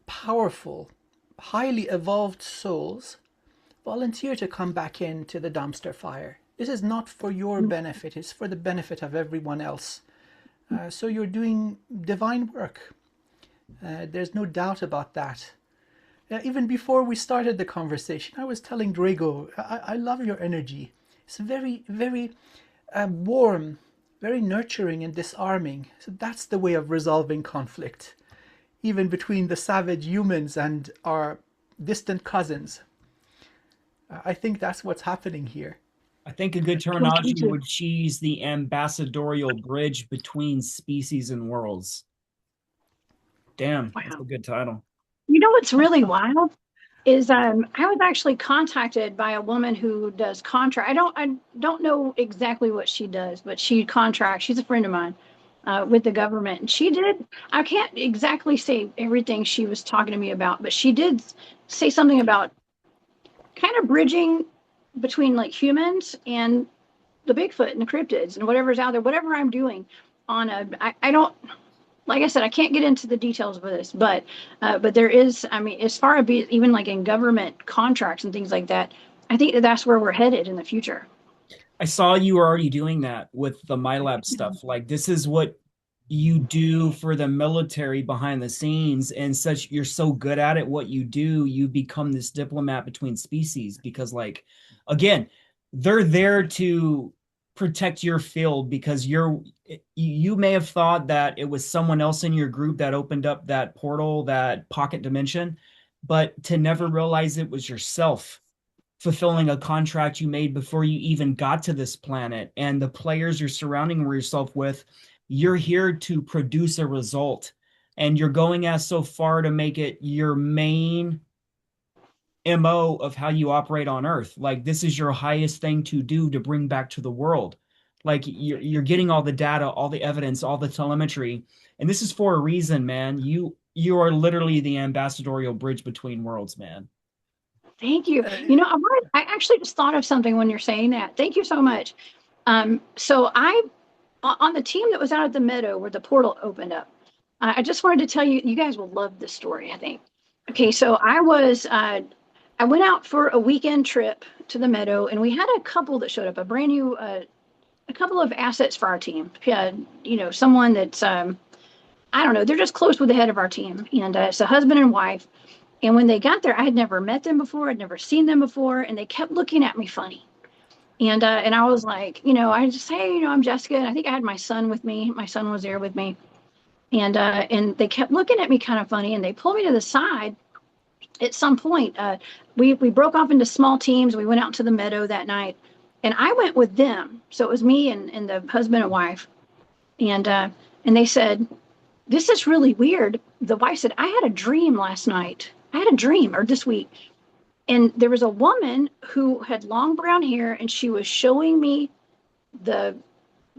powerful, highly evolved souls volunteer to come back into the dumpster fire. This is not for your benefit, it's for the benefit of everyone else. So you're doing divine work. There's no doubt about that. Even before we started the conversation, I was telling Drago, I love your energy. It's very, very warm, very nurturing and disarming. So that's the way of resolving conflict, even between the savage humans and our distant cousins. I think that's what's happening here. I think a good Well, thank terminology you. would choose the ambassadorial bridge between species and worlds. Damn, that's a Wow. good title. You know what's really wild is I was actually contacted by a woman who does contract. I don't know exactly what she does, but she contracts. She's a friend of mine with the government, and she did. I can't exactly say everything she was talking to me about, but she did say something about kind of bridging between like humans and the Bigfoot and the cryptids and whatever's out there, whatever I'm doing on a, I don't, like I said, I can't get into the details of this, but there is, I mean, as far as even like in government contracts and things like that, I think that that's where we're headed in the future. I saw you were already doing that with the MyLab stuff. Like this is what you do for the military behind the scenes and such you're so good at it what you do, you become this diplomat between species because like again, they're there to protect your field because you may have thought that it was someone else in your group that opened up that portal, that pocket dimension, but to never realize it was yourself fulfilling a contract you made before you even got to this planet and the players you're surrounding yourself with, you're here to produce a result and you're going as so far to make it your main MO of how you operate on Earth. Like this is your highest thing to do to bring back to the world. Like you're getting all the data, all the evidence, all the telemetry, and this is for a reason, man. You are literally the ambassadorial bridge between worlds, man. Thank you. Uh, You know, I actually just thought of something when you're saying that. Thank you so much. So on the team that was out at the meadow where the portal opened up, I just wanted to tell you, you guys will love this story, I think. Okay, so I went out for a weekend trip to the meadow, and we had a couple that showed up, a brand new, a couple of assets for our team. You know, someone that's, I don't know, they're just close with the head of our team, and it's a husband and wife. And when they got there, I had never met them before, I'd never seen them before, and they kept looking at me funny. And I was like, you know, I just, hey, you know, I'm Jessica, and I think I had my son with me. My son was there with me, and they kept looking at me kind of funny, and they pulled me to the side at some point. We broke off into small teams. We went out to the meadow that night, and I went with them. So it was me and the husband and wife, and they said, "This is really weird." The wife said, "I had a dream last night. I had a dream, or this week, and there was a woman who had long brown hair, and she was showing me the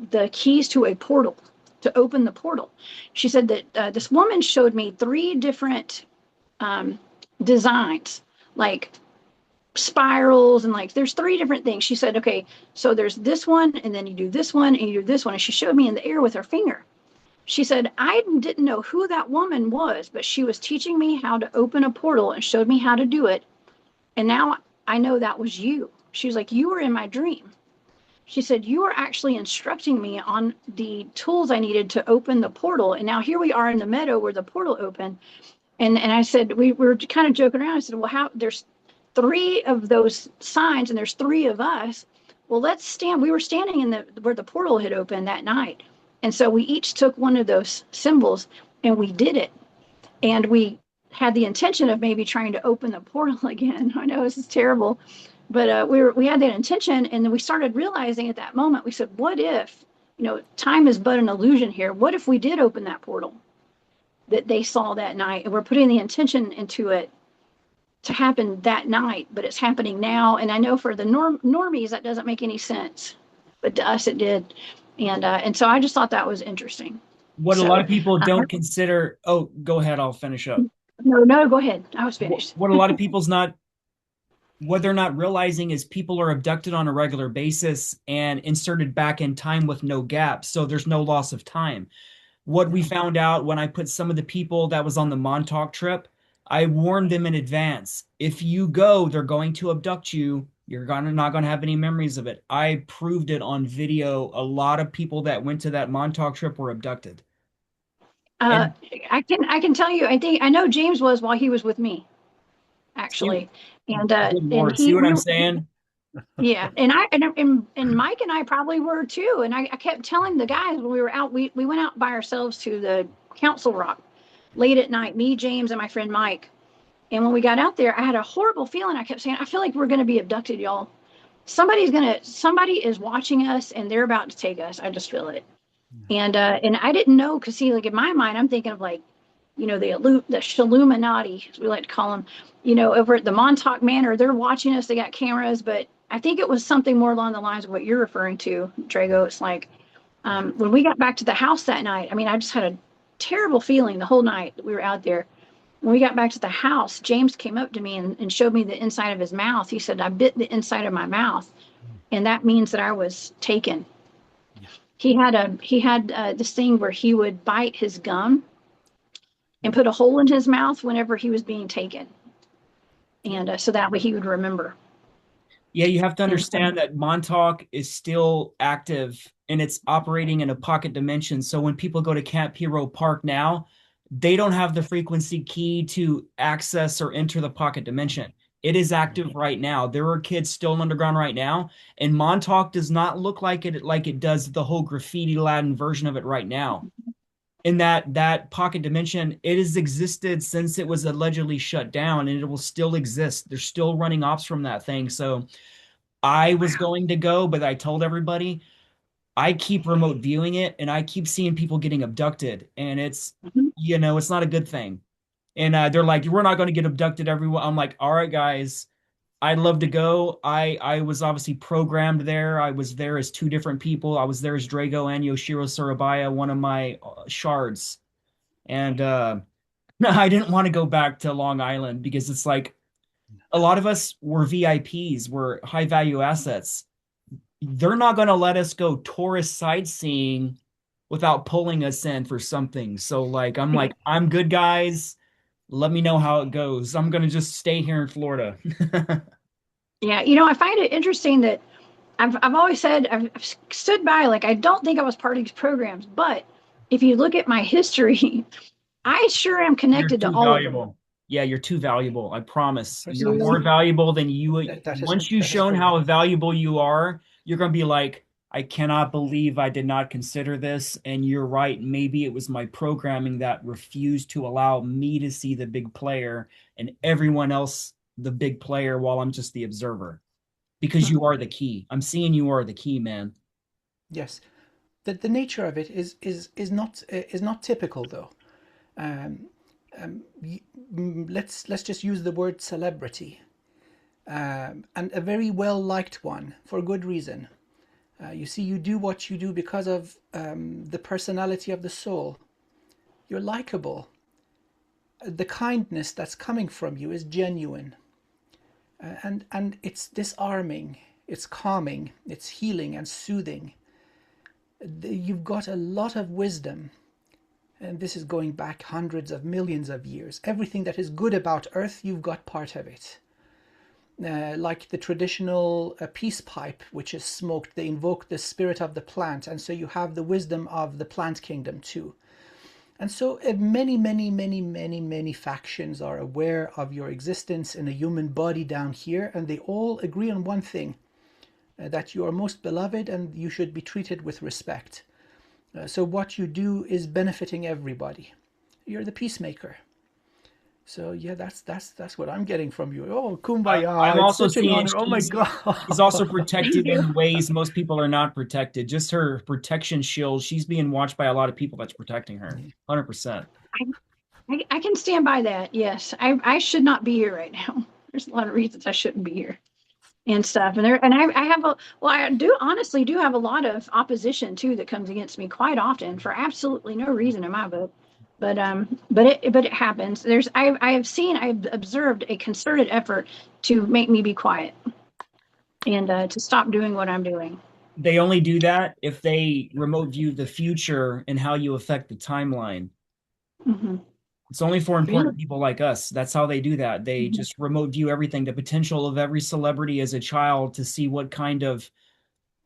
the keys to a portal to open the portal." She said that this woman showed me three different um, designs, like spirals, and like there's three different things. She said, okay, so there's this one, and then you do this one, and you do this one. And she showed me in the air with her finger. She said, I didn't know who that woman was, but she was teaching me how to open a portal and showed me how to do it. And now I know that was you. She was like, you were in my dream. She said, you were actually instructing me on the tools I needed to open the portal. And now here we are in the meadow where the portal opened. And I said, we were kind of joking around. I said, well, how there's three of those signs and there's three of us. Well, let's stand. We were standing in the where the portal had opened that night. And so we each took one of those symbols and we did it. And we had the intention of maybe trying to open the portal again. I know this is terrible, but we had that intention. And then we started realizing at that moment, we said, what if, time is but an illusion here. What if we did open that portal that they saw that night? And we're putting the intention into it to happen that night, but it's happening now. And I know for the normies, that doesn't make any sense, but to us it did. And so I just thought that was interesting. What a lot of people don't consider. Oh, go ahead. I'll finish up. No, go ahead. I was finished. What a lot of what they're not realizing is people are abducted on a regular basis and inserted back in time with no gap. So there's no loss of time. What we found out when I put some of the people that was on the Montauk trip, I warned them in advance. If you go, they're going to abduct you. You're not going to have any memories of it. I proved it on video. A lot of people that went to that Montauk trip were abducted. I can tell you, I know James was while he was with me, actually. And see what I'm saying? Yeah, and Mike and I probably were too. And I kept telling the guys when we were out, we went out by ourselves to the Council Rock late at night, me, James, and my friend Mike. And when we got out there, I had a horrible feeling. I kept saying, I feel like we're going to be abducted, y'all. Somebody is watching us and they're about to take us. I just feel it. And I didn't know, because see, like in my mind, I'm thinking of like, the Illuminati, as we like to call them, over at the Montauk Manor, they're watching us. They got cameras, but I think it was something more along the lines of what you're referring to, Drago. It's like when we got back to the house that night, I mean, I just had a terrible feeling the whole night that we were out there. When we got back to the house, James came up to me and showed me the inside of his mouth. He said, I bit the inside of my mouth, and that means that I was taken. He had this thing where he would bite his gum and put a hole in his mouth whenever he was being taken. And so that way he would remember. Yeah, you have to understand that Montauk is still active and it's operating in a pocket dimension. So when people go to Camp Hero Park now, they don't have the frequency key to access or enter the pocket dimension. It is active right now. There are kids still underground right now, and Montauk does not look like it does the whole graffiti Latin version of it right now. In that pocket dimension, it has existed since it was allegedly shut down, and it will still exist. They're still running ops from that thing. So I was going to go, but I told everybody I keep remote viewing it, and I keep seeing people getting abducted, and it's not a good thing. And they're like, we're not going to get abducted, everyone. I'm like, all right, guys, I'd love to go. I was obviously programmed there. I was there as two different people. I was there as Drago and Yoshiro Surabaya, one of my shards. And I didn't want to go back to Long Island because it's like a lot of us were VIPs, were high value assets. They're not going to let us go tourist sightseeing without pulling us in for something. So I'm good, guys. Let me know how it goes. I'm going to just stay here in Florida. Yeah, I find it interesting that I've always said, I've stood by, like, I don't think I was part of these programs, but if you look at my history, I sure am connected to all of them. Yeah, you're too valuable. I promise. You're more valuable than you. Once you've shown how valuable you are, you're going to be like, I cannot believe I did not consider this. And you're right. Maybe it was my programming that refused to allow me to see the big player and everyone else the big player while I'm just the observer. Because you are the key. I'm seeing you are the key, man. Yes. The nature of it is not typical, though. Let's just use the word celebrity, and a very well liked one for good reason. You see, you do what you do because of the personality of the soul. You're likable. the kindness that's coming from you is genuine. And it's disarming, it's calming, it's healing and soothing. You've got a lot of wisdom, and this is going back hundreds of millions of years. Everything that is good about Earth, you've got part of it. Like the traditional peace pipe, which is smoked, they invoke the spirit of the plant, and so you have the wisdom of the plant kingdom too. And so many factions are aware of your existence in a human body down here, and they all agree on one thing, that you are most beloved and you should be treated with respect. So what you do is benefiting everybody. You're the peacemaker. So yeah, that's what I'm getting from you. Oh, kumbaya! I'm It's also such an seeing honor. Oh my God! she's also Thank protected you. in ways most people are not protected. Just her protection shield. She's being watched by a lot of people that's protecting her. 100%. I can stand by that. Yes, I should not be here right now. There's a lot of reasons I shouldn't be here and stuff. And I have I do honestly do have a lot of opposition too that comes against me quite often for absolutely no reason in my book. But it happens. I've observed a concerted effort to make me be quiet and to stop doing what I'm doing. They only do that if they remote view the future and how you affect the timeline. Mm-hmm. It's only for Really? important people like us. That's how they do that. They Mm-hmm. just remote view everything, the potential of every celebrity as a child to see what kind of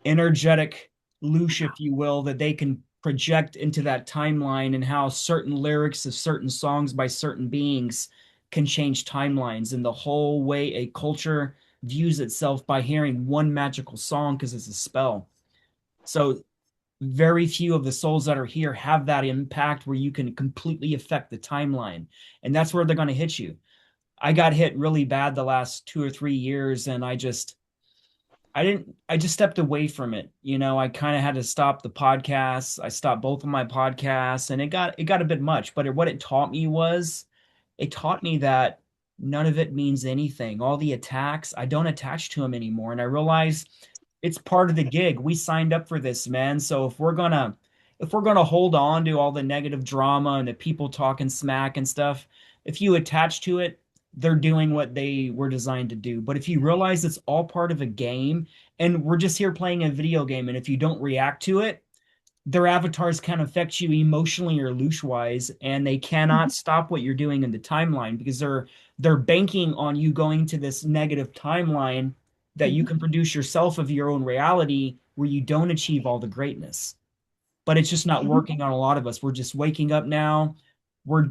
energetic loosh, if you will, that they can project into that timeline and how certain lyrics of certain songs by certain beings can change timelines and the whole way a culture views itself by hearing one magical song because it's a spell. So very few of the souls that are here have that impact where you can completely affect the timeline. And that's where they're going to hit you. I got hit really bad the last 2 or 3 years, and I just stepped away from it. I kind of had to stop the podcasts. I stopped both of my podcasts, and it got a bit much. But what it taught me was it taught me that none of it means anything. All the attacks, I don't attach to them anymore. And I realized it's part of the gig. We signed up for this, man. So if we're gonna hold on to all the negative drama and the people talking smack and stuff, if you attach to it, they're doing what they were designed to do. But if you realize it's all part of a game and we're just here playing a video game, and if you don't react to it, their avatars can affect you emotionally or loosh wise, and they cannot stop what you're doing in the timeline because they're banking on you going to this negative timeline that you can produce yourself of your own reality where you don't achieve all the greatness. But it's just not working on a lot of us. We're just waking up now.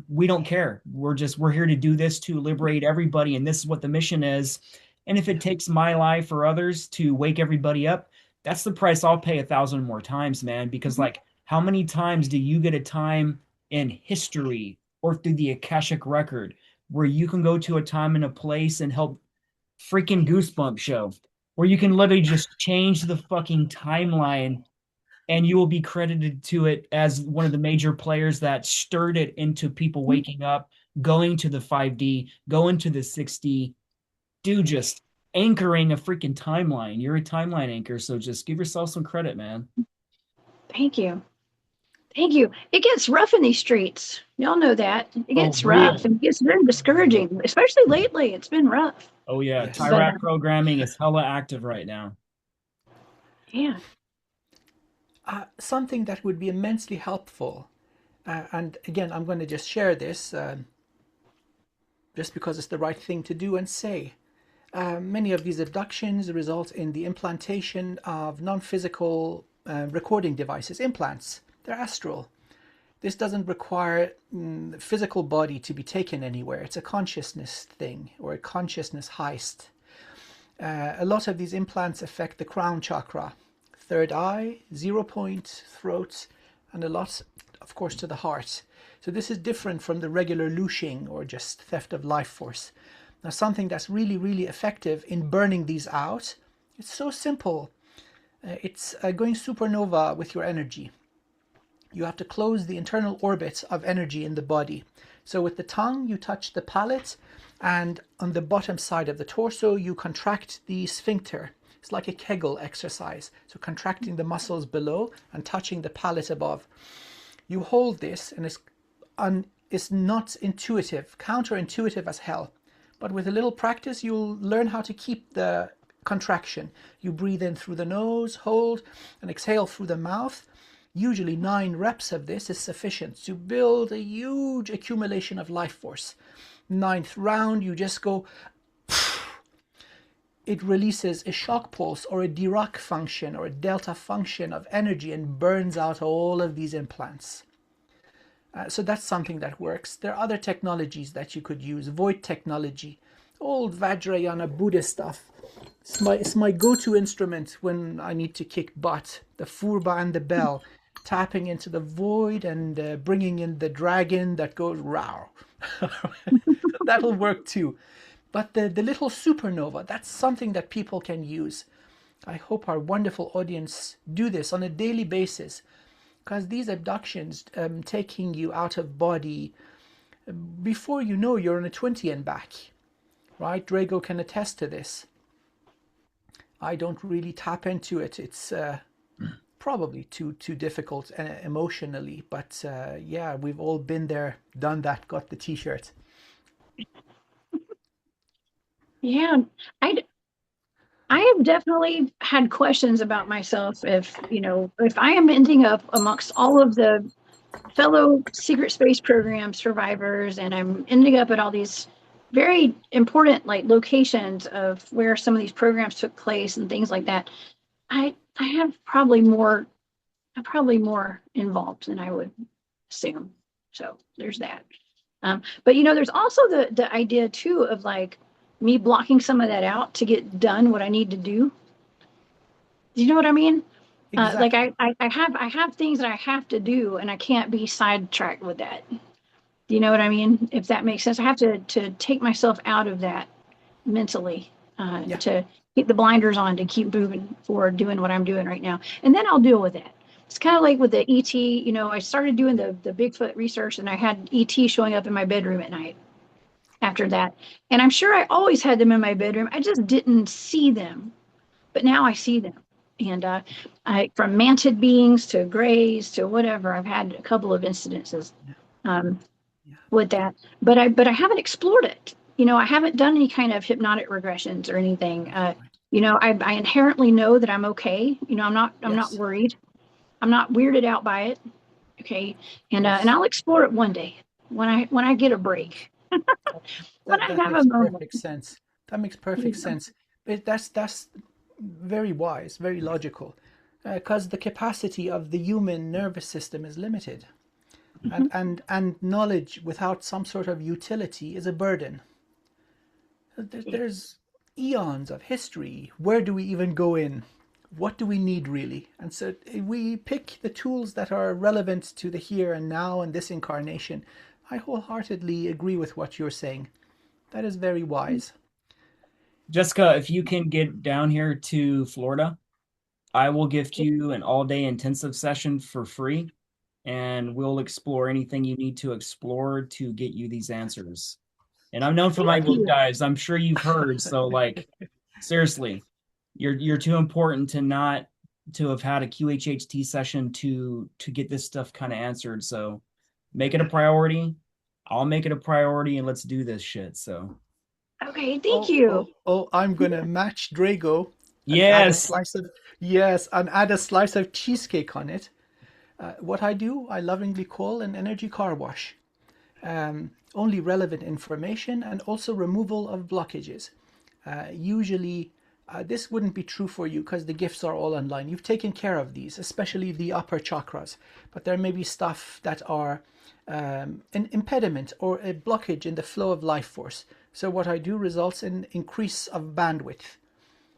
We don't care. We're here to do this to liberate everybody, and this is what the mission is. And if it takes my life or others to wake everybody up, that's the price I'll pay 1,000 more times, man. Because like, how many times do you get a time in history or through the Akashic record where you can go to a time and a place and help freaking Goosebump show, where you can literally just change the fucking timeline and you will be credited to it as one of the major players that stirred it into people waking up, going to the 5D, going to the 6D, dude, just anchoring a freaking timeline. You're a timeline anchor, so just give yourself some credit, man. Thank you. Thank you. It gets rough in these streets. Y'all know that. It gets rough and it gets very discouraging, especially lately. It's been rough. Oh yeah, Yes. Tyrak programming is hella active right now. Yeah. Something that would be immensely helpful, and again, I'm going to just share this just because it's the right thing to do and say. Many of these abductions result in the implantation of non-physical recording devices, implants. They're astral. This doesn't require the physical body to be taken anywhere. It's a consciousness thing or a consciousness heist. A lot of these implants affect the crown chakra, third eye, 0 point, throat, and a lot, of course, to the heart. So this is different from the regular looshing or just theft of life force. Now, something that's really effective in burning these out, it's so simple. It's going supernova with your energy. You have to close the internal orbit of energy in the body. So with the tongue, you touch the palate, and on the bottom side of the torso, you contract the sphincter. It's like a Kegel exercise. So contracting the muscles below and touching the palate above. You hold this, and it's is not intuitive, counterintuitive as hell. But with a little practice, you'll learn how to keep the contraction. You breathe in through the nose, hold, and exhale through the mouth. Usually 9 reps of this is sufficient to build a huge accumulation of life force. 9th round, you just go, it releases a shock pulse or a Dirac function or a delta function of energy and burns out all of these implants. So that's something that works. There are other technologies that you could use. Void technology, old Vajrayana Buddhist stuff. It's my go-to instrument when I need to kick butt. The furba and the bell, tapping into the void and bringing in the dragon that goes row. That'll work too. But the little supernova, that's something that people can use. I hope our wonderful audience do this on a daily basis, because these abductions, taking you out of body, before you know, you're on a 20 and back, right? Drago can attest to this. I don't really tap into it. It's probably too difficult emotionally, but yeah, we've all been there, done that, got the t-shirt. Yeah, I have definitely had questions about myself if I am ending up amongst all of the fellow secret space program survivors, and I'm ending up at all these very important locations of where some of these programs took place and things like that. I have probably more involved than I would assume. So there's that. But there's also the idea too of me blocking some of that out to get done what I need to do. Do you know what I mean? Exactly. I have things that I have to do, and I can't be sidetracked with that. Do you know what I mean? If that makes sense, I have to take myself out of that mentally, Yeah. to keep the blinders on, to keep moving forward, doing what I'm doing right now, and then I'll deal with that. It's kind of like with the ET. I started doing the Bigfoot research, and I had ET showing up in my bedroom at night after that. And I'm sure I always had them in my bedroom. I just didn't see them, but now I see them. And from mantid beings to grays to whatever, I've had a couple of incidences with that. But I haven't explored it. I haven't done any kind of hypnotic regressions or anything. I inherently know that I'm okay. I'm not worried. I'm not weirded out by it. Okay, and I'll explore it one day when I get a break. When I That have a makes moment. perfect sense. That makes perfect sense. That's very wise, very logical, because the capacity of the human nervous system is limited, and knowledge without some sort of utility is a burden. There's eons of history. Where do we even go in? What do we need really? And so we pick the tools that are relevant to the here and now and this incarnation. I wholeheartedly agree with what you're saying. That is very wise. Jessica, if you can get down here to Florida, I will gift you an all-day intensive session for free, and we'll explore anything you need to explore to get you these answers. And I'm known for my Thank deep you. dives. I'm sure you've heard. So, seriously, you're too important to have had a QHHT session to get this stuff kind of answered. So, make it a priority. I'll make it a priority, and let's do this shit. So. Okay, thank you. I'm gonna match Drago and add a Yes. slice of cheesecake on it. What I do, I lovingly call an energy car wash. Only relevant information and also removal of blockages. Usually, this wouldn't be true for you because the gifts are all online. You've taken care of these, especially the upper chakras, but there may be stuff that are an impediment or a blockage in the flow of life force. So what I do results in increase of bandwidth.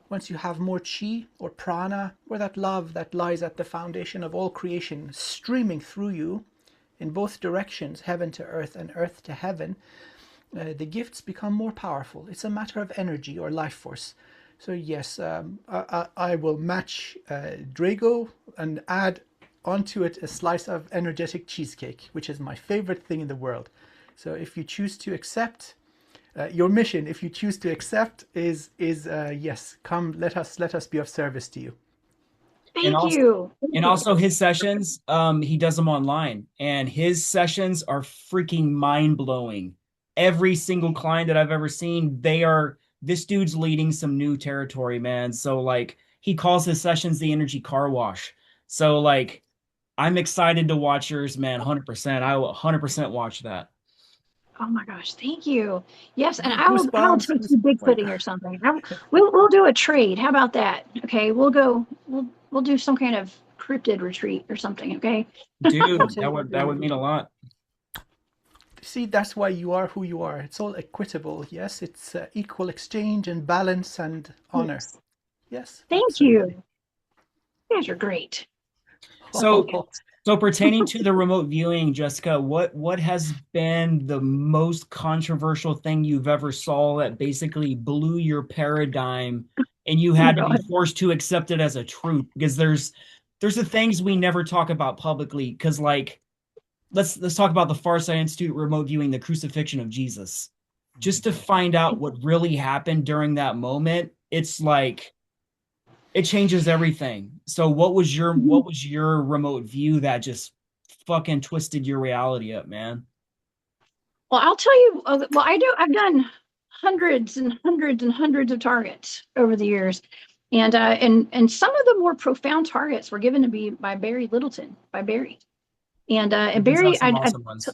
Once you have more chi or prana, or that love that lies at the foundation of all creation streaming through you in both directions, heaven to earth and earth to heaven, the gifts become more powerful. It's a matter of energy or life force. So yes, I will match Drago and add onto it a slice of energetic cheesecake, which is my favorite thing in the world. So if you choose to accept, your mission, if you choose to accept, is yes, come, let us be of service to you. And Thank also, you. and also his sessions, he does them online, and his sessions are freaking mind-blowing. Every single client that I've ever seen, this dude's leading some new territory, man. So like he calls his sessions the energy car wash. So like I'm excited to watch yours, man, 100%. I will 100% watch that. Oh my gosh, thank you. Yes, and I'll Goosebumps, take you like, Bigfooting or something. We'll do a trade. How about that? Okay, we'll do some kind of cryptid retreat or something. Okay. Dude, that would mean a lot. see, that's why you are who you are. It's all equitable. Yes, it's equal exchange and balance and honor. Yes. Yes, Thank absolutely. you. You guys are great. So Oh, So pertaining to the remote viewing, Jessica, what has been the most controversial thing you've ever saw that basically blew your paradigm and you Oh had to be God. forced to accept it as a truth? Because there's the things we never talk about publicly. Because like let's talk about the Farsight Institute remote viewing the crucifixion of Jesus. Just to find out what really happened during that moment, it's like it changes everything. So what was your remote view that just fucking twisted your reality up, man? Well, I'll tell you. Well, I've done hundreds and hundreds and hundreds of targets over the years, and some of the more profound targets were given to me by Barry Littleton, by Barry, and He's got Barry. some awesome ones.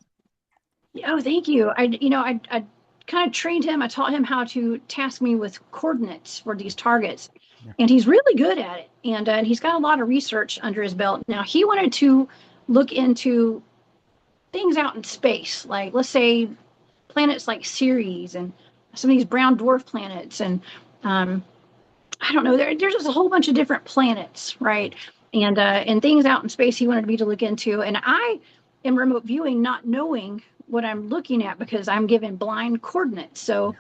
Oh, thank you. I kind of trained him. I taught him how to task me with coordinates for these targets, yeah. and he's really good at it. And he's got a lot of research under his belt. Now he wanted to look into things out in space, like let's say planets like Ceres and some of these brown dwarf planets, and um, I don't know. There's just a whole bunch of different planets, right? And things out in space he wanted me to look into, and I am remote viewing, not knowing what I'm looking at because I'm given blind coordinates. So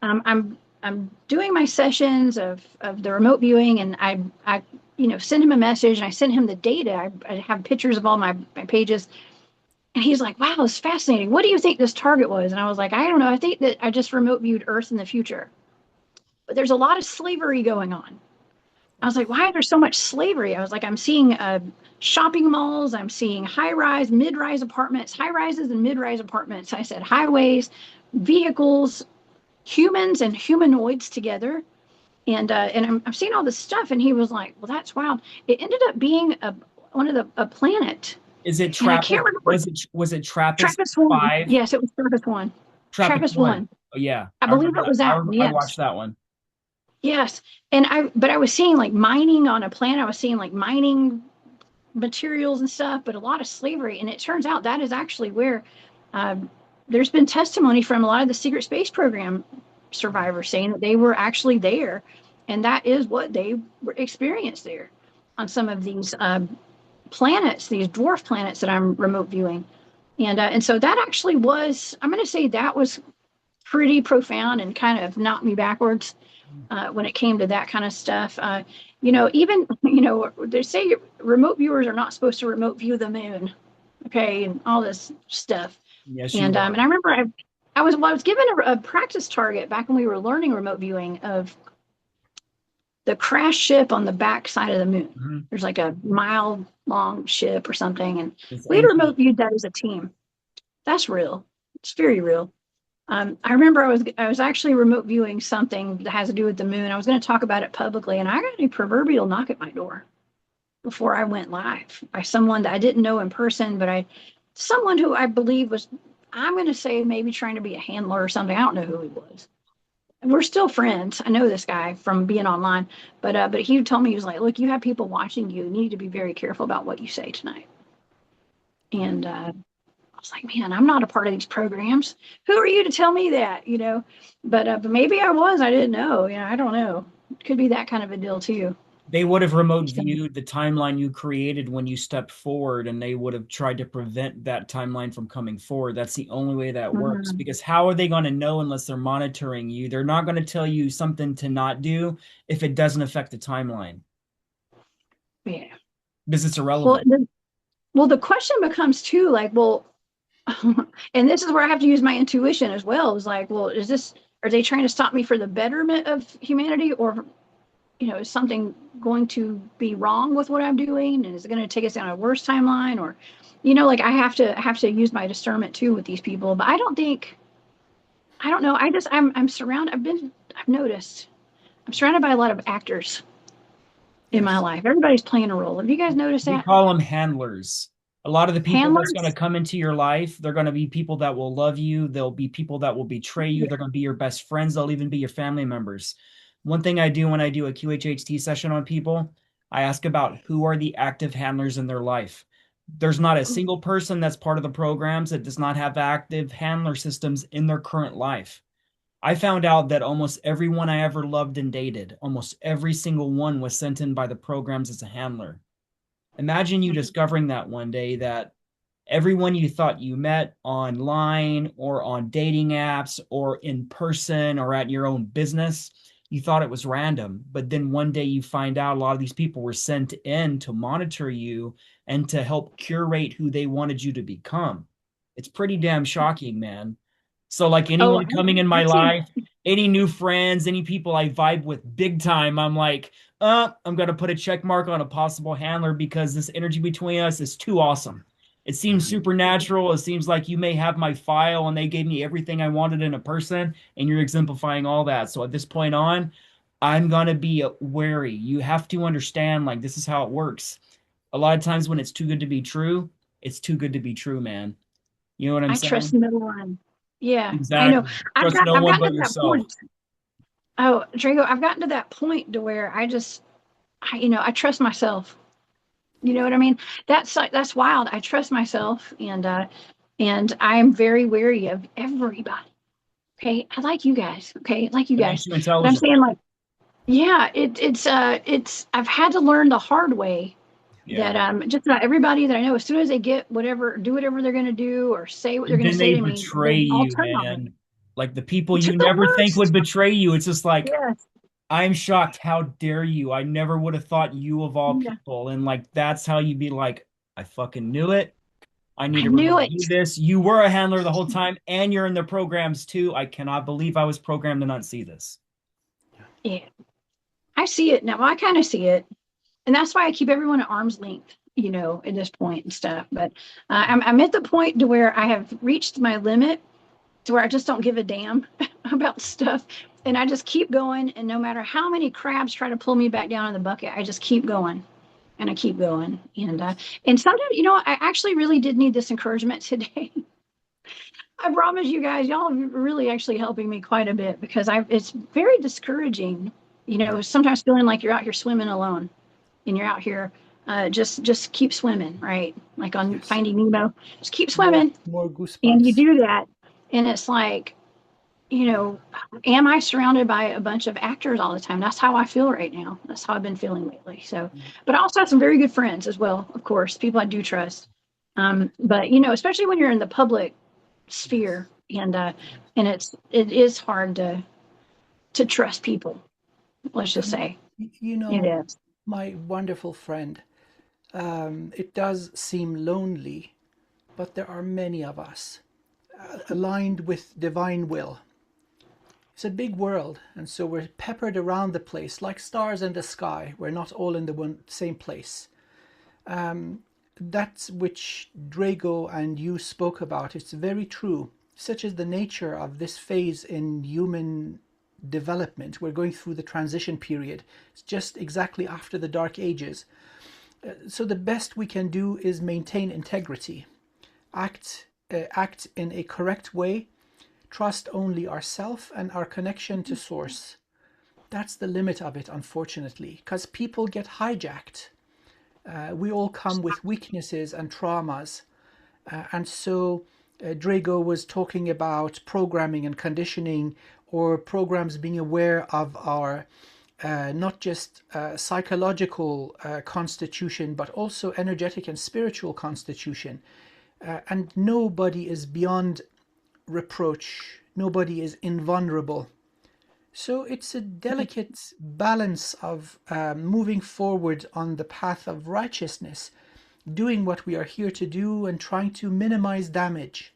I'm doing my sessions of the remote viewing, and I send him a message, and I send him the data. I have pictures of all my pages, and he's like, wow, it's fascinating. What do you think this target was? And I was like, I don't know. I think that I just remote viewed Earth in the future. But there's a lot of slavery going on. I was like, why is there so much slavery? I was like, I'm seeing shopping malls. I'm seeing high rise, mid rise apartments, high rises and mid rise apartments. I said, highways, vehicles, humans and humanoids together. And I'm seeing all this stuff. And he was like, well, that's wild. It ended up being a planet. Is it And I Trappist? can't remember. Was it Trappist Trappist one. 5? Yes, it was Trappist one. Trappist Trappist 1. one. Oh yeah. I I believe remember it that. was that. I Yes. watched that one. Yes. But I was seeing like mining on a planet. I was seeing like mining materials and stuff, but a lot of slavery. And it turns out that is actually where uh, there's been testimony from a lot of the secret space program survivors saying that they were actually there. And that is what they experienced there on some of these planets, these dwarf planets that I'm remote viewing. And so that actually was, I'm going to say that was pretty profound and kind of knocked me backwards when it came to that kind of stuff. Even, they say remote viewers are not supposed to remote view the moon, okay, and all this stuff. Yes, And you um, are. and I remember I was given a practice target back when we were learning remote viewing of the crash ship on the back side of the moon. Mhm. There's like a mile long ship or something, and It's we had ancient. remote viewed that as a team. That's real. It's very real. I remember I was actually remote viewing something that has to do with the moon. I was going to talk about it publicly, and I got a proverbial knock at my door before I went live by someone that I didn't know in person, but someone who I believe was, I'm going to say maybe trying to be a handler or something. I don't know who he was. And we're still friends. I know this guy from being online, but he told me, he was like, look, you have people watching you. You need to be very careful about what you say tonight. And I was like, man, I'm not a part of these programs. Who are you to tell me that? But maybe I was. I didn't know. I don't know. It could be that kind of a deal too. They would have remote So, viewed the timeline you created when you stepped forward, and they would have tried to prevent that timeline from coming forward. That's the only way that works. mhm. Because how are they going to know unless they're monitoring you? They're not going to tell you something to not do if it doesn't affect the timeline Yeah. because it's Well, irrelevant. the question becomes too, like, well, and this is where I have to use my intuition as well. Is like, well, are they trying to stop me for the betterment of humanity, or is something going to be wrong with what I'm doing? And is it going to take us down a worse timeline? Or, like I have to use my discernment too with these people. But I don't know. I'm surrounded. I've noticed I'm surrounded by a lot of actors in my Yes. life. Everybody's playing a role. Have you guys noticed We that? call them handlers. A lot of the people that's going to Handlers? come into your life, they're going to be people that will love you. There'll be people that will betray you. Yeah. They're going to be your best friends. They'll even be your family members. One thing I do when I do a QHHT session on people, I ask about who are the active handlers in their life. There's not a single person that's part of the programs that does not have active handler systems in their current life. I found out that almost everyone I ever loved and dated, almost every single one was sent in by the programs as a handler. Imagine you discovering that one day that everyone you thought you met online or on dating apps or in person or at your own business, you thought it was random. But then one day you find out a lot of these people were sent in to monitor you and to help curate who they wanted you to become. It's pretty damn shocking, man. So, like Oh, anyone coming in my I've seen. life, any new friends, any people I vibe with big time, I'm like, I'm going to put a check mark on a possible handler because this energy between us is too awesome. It seems supernatural. It seems like you may have my file and they gave me everything I wanted in a person, and you're exemplifying all that. So at this point on, I'm going to be wary. You have to understand, like, this is how it works. A lot of times when it's too good to be true, it's too good to be true, man. You know what I'm I trust saying? no one. Yeah, I know. Exactly. Trust no I've one gotten but to that yourself. point. Oh, Drago, I've gotten to that point to where I trust myself. You know what I mean? That's wild. I trust myself, and I'm very wary of everybody. Okay, I like you guys. Okay, I like you It makes guys, you but I'm intelligent. saying like, yeah, it's I've had to learn the hard way Yeah. that just not everybody that I know, as soon as they get whatever, do whatever they're going to do or say what they're And going to then say they to me, betray then I'll you, turn on them. man. Like the people To you the never think would worst. betray you. It's just like, Yes. I'm shocked. How dare you? I never would have thought you of all Yeah. people. And like, that's how you'd be like, I fucking knew it. I need I to knew remove it. you this. You were a handler the whole time, and you're in the programs too. I cannot believe I was programmed to not see this. Yeah. I see it now. I kind of see it. And that's why I keep everyone at arm's length, at this point and stuff. But I'm at the point to where I have reached my limit to where I just don't give a damn about stuff. And I just keep going. And no matter how many crabs try to pull me back down in the bucket, I just keep going and I keep going. And sometimes, I actually really did need this encouragement today. I promise you guys, y'all are really actually helping me quite a bit because it's very discouraging, sometimes feeling like you're out here swimming alone and you're out here just keep swimming, right? Like on Yes. Finding Nemo, just keep More swimming. more And you goosebumps. do that. And it's like, am I surrounded by a bunch of actors all the time? That's how I feel right now. That's how I've been feeling lately. So, but I also have some very good friends as well, of course, people I do trust. But especially when you're in the public Yes. sphere and it is hard to trust people. Let's just And say you it know, is. my wonderful friend, it does seem lonely, but there are many of us aligned with divine will. It's a big world, and so we're peppered around the place like stars in the sky. We're not all in the same place. That's which Drago and you spoke about. It's very true. Such is the nature of this phase in human development. We're going through the transition period. It's just exactly after the Dark Ages. So the best we can do is maintain integrity, act in a correct way, trust only ourself and our connection to source. That's the limit of it, unfortunately, because people get hijacked. We all come with weaknesses and traumas. And so Drago was talking about programming and conditioning, or programs being aware of our not just psychological constitution, but also energetic and spiritual constitution. And nobody is beyond reproach, nobody is invulnerable. So it's a delicate balance of moving forward on the path of righteousness, doing what we are here to do and trying to minimize damage.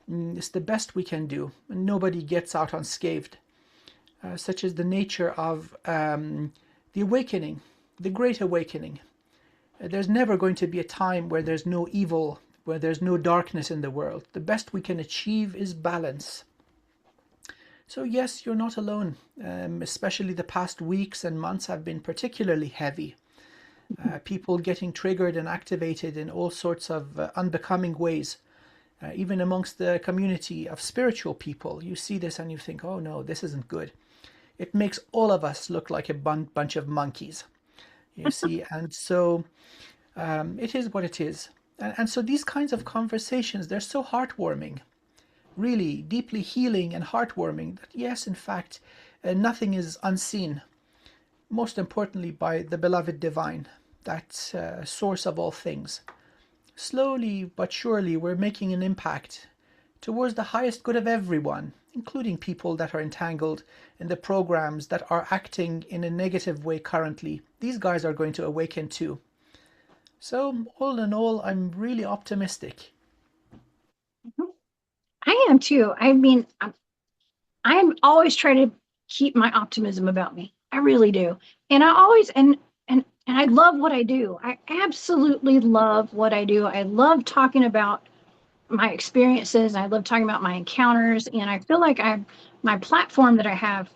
It's the best we can do, and nobody gets out unscathed. Such is the nature of The awakening, the great awakening. There's never going to be a time where there's no evil, where there's no darkness in the world. The best we can achieve is balance. So yes, you're not alone. Especially the past weeks and months have been particularly heavy. People getting triggered and activated in all sorts of unbecoming ways. Even amongst the community of spiritual people, you see this and you think, oh no, this isn't good. It makes all of us look like a bunch of monkeys, you see. And so it is what it is. And so these kinds of conversations, they're so heartwarming, really deeply healing and heartwarming, that yes, in fact, nothing is unseen. Most importantly, by the beloved divine, that source of all things. Slowly but surely, we're making an impact towards the highest good of everyone, including people that are entangled in the programs that are acting in a negative way currently. These guys are going to awaken too. So, all in all, I'm really optimistic. I am too. I mean, I'm always trying to keep my optimism about me. I really do. And I always, and I love what I do. I absolutely love what I do. I love talking about my experiences. I love talking about my encounters. And I feel like my platform that I have,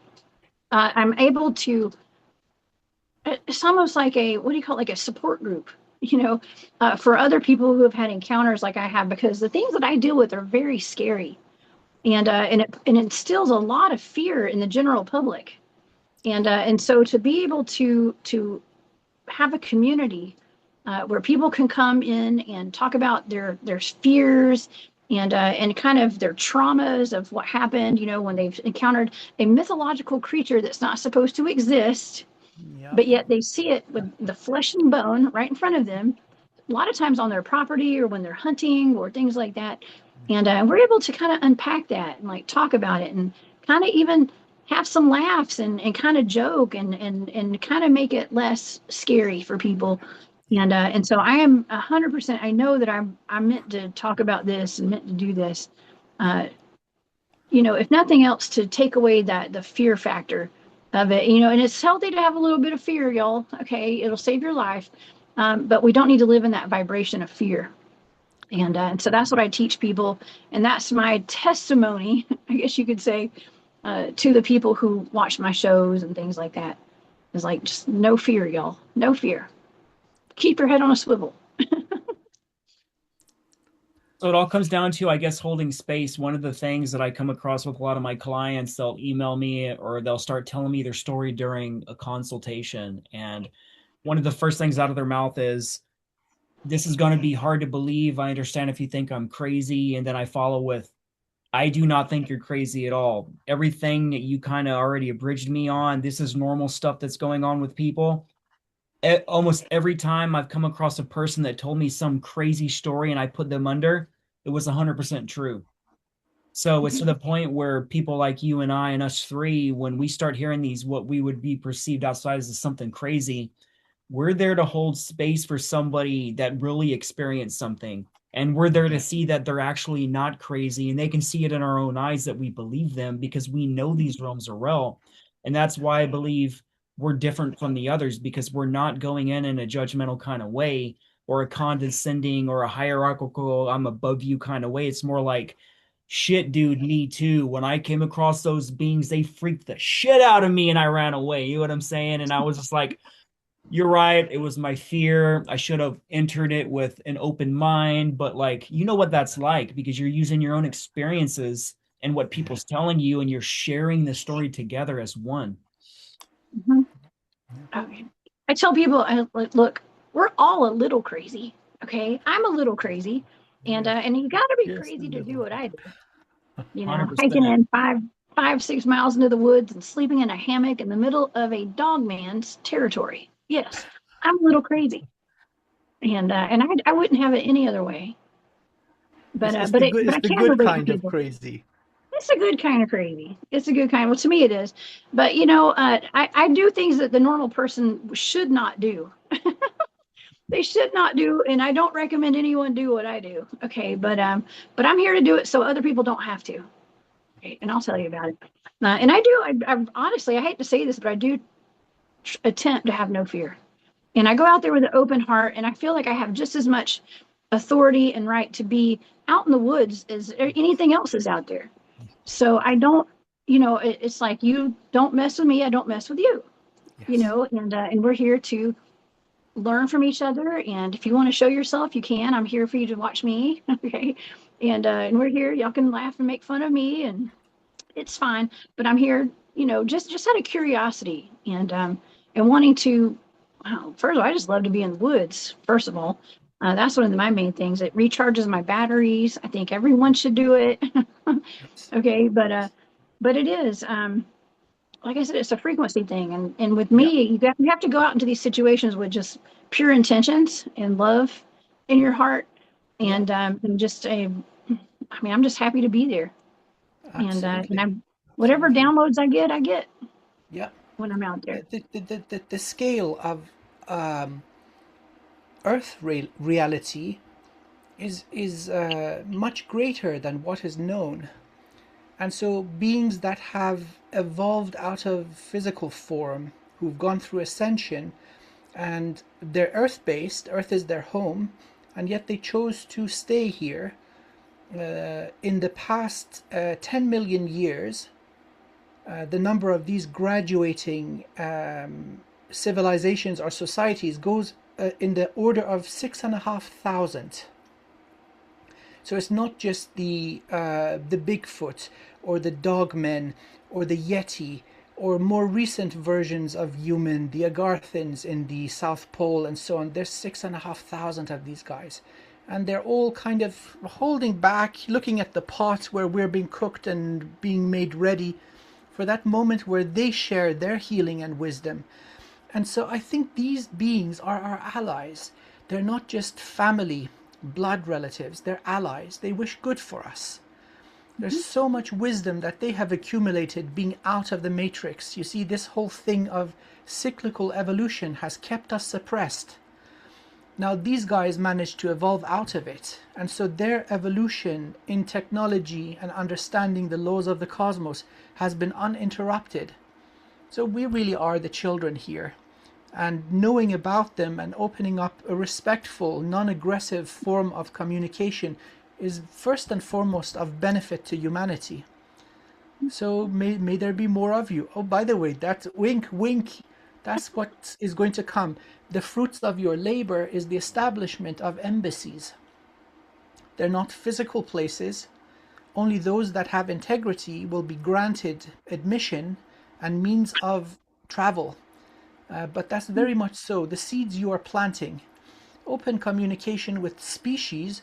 I'm able to, it's almost like what do you call it? Like a support group, for other people who have had encounters like I have, because the things that I deal with are very scary. And it instills a lot of fear in the general public. And so to be able to have a community where people can come in and talk about their fears and kind of their traumas of what happened, when they've encountered a mythological creature that's not supposed to exist, Yeah. but yet they see it with the flesh and bone right in front of them, a lot of times on their property or when they're hunting or things like that. And we're able to kind of unpack that and like talk about it and kind of even have some laughs and kind of joke and kind of make it less scary for people. And so I am 100%. I know that I'm meant to talk about this and meant to do this. If nothing else, to take away the fear factor of it. And it's healthy to have a little bit of fear, y'all. Okay, it'll save your life, but we don't need to live in that vibration of fear. And so that's what I teach people, and that's my testimony, I guess you could say, to the people who watch my shows and things like that. It's like, just no fear, y'all. No fear. Keep your head on a swivel. So it all comes down to, I guess, holding space. One of the things that I come across with a lot of my clients, they'll email me or they'll start telling me their story during a consultation. And one of the first things out of their mouth is, this is going to be hard to believe. I understand if you think I'm crazy. And then I follow with, I do not think you're crazy at all. Everything that you kind of already abridged me on, this is normal stuff that's going on with people. Almost every time I've come across a person that told me some crazy story and I put them under, it was 100% true. So it's to the point where people like you and I and us three, when we start hearing these, what we would be perceived outside as something crazy, we're there to hold space for somebody that really experienced something. And we're there to see that they're actually not crazy, and they can see it in our own eyes that we believe them because we know these realms are real. And that's why I believe we're different from the others, because we're not going in a judgmental kind of way or a condescending or a hierarchical, I'm above you kind of way. It's more like, shit, dude, me too. When I came across those beings, they freaked the shit out of me and I ran away. You know what I'm saying? And I was just like, you're right. It was my fear. I should have entered it with an open mind, but like, you know what that's like, because you're using your own experiences and what people's telling you, and you're sharing the story together as one. Mm-hmm. Okay. I tell people, look, we're all a little crazy. Okay, I'm a little crazy, and you got to be crazy to do what I do. 100%. Hiking in 5-6 miles into the woods and sleeping in a hammock in the middle of a dogman's territory. Yes, I'm a little crazy, and I wouldn't have it any other way. But It's but the I good can relate to kind of people. crazy. It's a good kind of crazy. It's a good kind. Well, to me, it is. But I do things that the normal person should not do. They should not do, and I don't recommend anyone do what I do. Okay, but I'm here to do it so other people don't have to. Okay, and I'll tell you about it. And I honestly, I hate to say this, but I do attempt to have no fear. And I go out there with an open heart, and I feel like I have just as much authority and right to be out in the woods as anything else is out there. So I don't, it's like, you don't mess with me, I don't mess with you, Yes. and we're here to learn from each other. And if you want to show yourself, you can. I'm here for you to watch me. Okay. And we're here. Y'all can laugh and make fun of me, and it's fine. But I'm here, just out of curiosity and wanting to. Wow, first of all, I just love to be in the woods. First of all, that's one of my main things. It recharges my batteries. I think everyone should do it. Yes. Okay, but it is. Like I said, it's a frequency thing. And with Yeah. me, you have to go out into these situations with just pure intentions and love in your heart. Yeah. And just I'm just happy to be there. And Absolutely. I'm whatever Absolutely. downloads I get Yeah. when I'm out there. The scale of um, Earth reality is much greater than what is known. And so beings that have evolved out of physical form, who've gone through ascension, and they're earth based, earth is their home, and yet they chose to stay here. In the past 10 million years, the number of these graduating civilizations or societies goes in the order of 6,500. So it's not just the Bigfoot or the Dogmen or the Yeti or more recent versions of human, the Agarthans in the South Pole and so on. There's 6,500 of these guys. And they're all kind of holding back, looking at the pot where we're being cooked and being made ready for that moment where they share their healing and wisdom. And so I think these beings are our allies. They're not just family, blood relatives, they're allies. They wish good for us. There's so much wisdom that they have accumulated being out of the matrix. You see, this whole thing of cyclical evolution has kept us suppressed. Now, these guys managed to evolve out of it, and so their evolution in technology and understanding the laws of the cosmos has been uninterrupted. So we really are the children here. And knowing about them and opening up a respectful, non-aggressive form of communication is first and foremost of benefit to humanity. So may there be more of you. Oh, by the way, that's wink, wink. That's what is going to come. The fruits of your labor is the establishment of embassies. They're not physical places. Only those that have integrity will be granted admission and means of travel. But that's very much so. The seeds you are planting, open communication with species,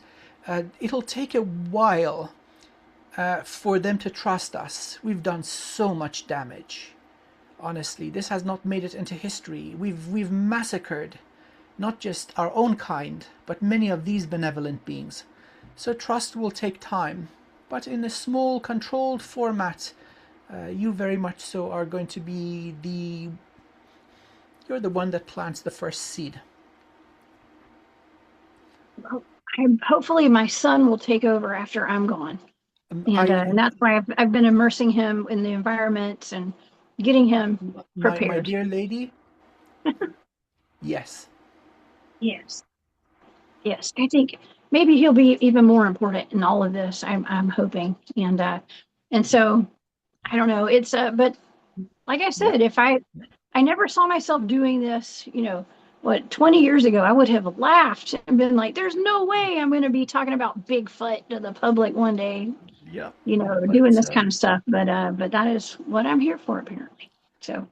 it'll take a while for them to trust us. We've done so much damage. Honestly, this has not made it into history. We've massacred not just our own kind, but many of these benevolent beings. So trust will take time, but in a small, controlled format, you very much so are going to be you're the one that plants the first seed. Well, hopefully my son will take over after I'm gone. And I that's why I've been immersing him in the environment and getting him my prepared. dear lady, yes. Yes. Yes. I think maybe he'll be even more important in all of this. I'm hoping. And so I don't know. It's but like I Yeah. said, if I never saw myself doing this, 20 years ago, I would have laughed and been like, there's no way I'm going to be talking about Bigfoot to the public one day, Yeah. doing But this kind of stuff. But that is what I'm here for, apparently. So,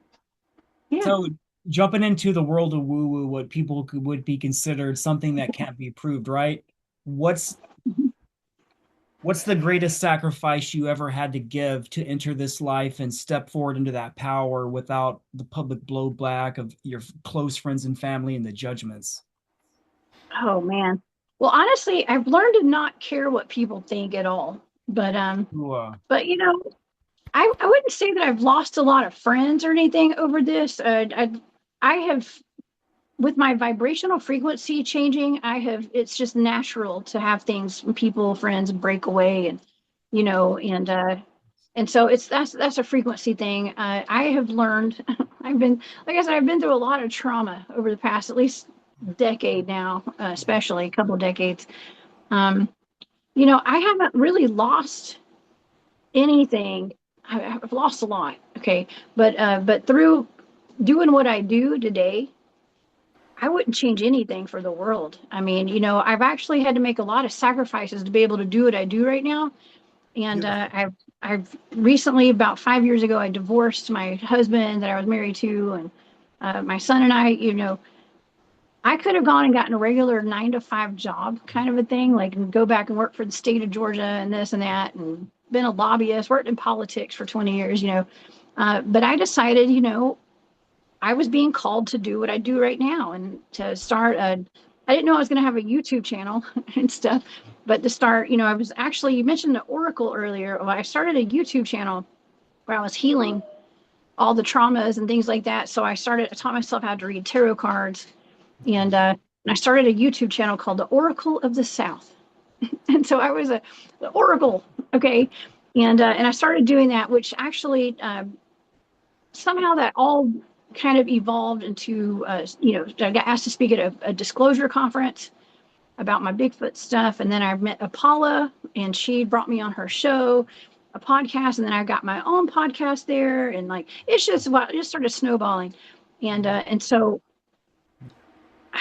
yeah. So jumping into the world of woo-woo, what people would be considered something that can't be proved, right? What's what's the greatest sacrifice you ever had to give to enter this life and step forward into that power without the public blowback of your close friends and family and the judgments? Oh, man. Well, honestly, I've learned to not care what people think at all. But, um, Ooh, but I wouldn't say that I've lost a lot of friends or anything over this. I have, with my vibrational frequency changing, it's just natural to have things, people, friends break away, and, you know, and And so that's a frequency thing. I have learned, like I said, I've been through a lot of trauma over the past at least decade now, especially a couple of decades. Um, I haven't really lost anything. I've lost a lot. Okay. But through doing what I do today, I wouldn't change anything for the world. I mean, I've actually had to make a lot of sacrifices to be able to do what I do right now. And Beautiful. I've recently, about 5 years ago, I divorced my husband that I was married to, and my son and I could have gone and gotten a regular 9 to 5 job kind of a thing, like go back and work for the state of Georgia and this and that, and been a lobbyist, worked in politics for 20 years, but I decided, I was being called to do what I do right now and to start I didn't know I was going to have a YouTube channel and stuff, but to start, I was actually, you mentioned the Oracle earlier. Well, I started a YouTube channel where I was healing all the traumas and thI taught myself how to read tarot cards. And I started a YouTube channel called the Oracle of the South. And so I was the Oracle. Okay. And I started doing that, which actually, somehow that all kind of evolved into, I got asked to speak at a disclosure conference about my Bigfoot stuff. And then I met Paula, and she brought me on her show, a podcast. And then I got my own podcast there. And like, it just started snowballing. And so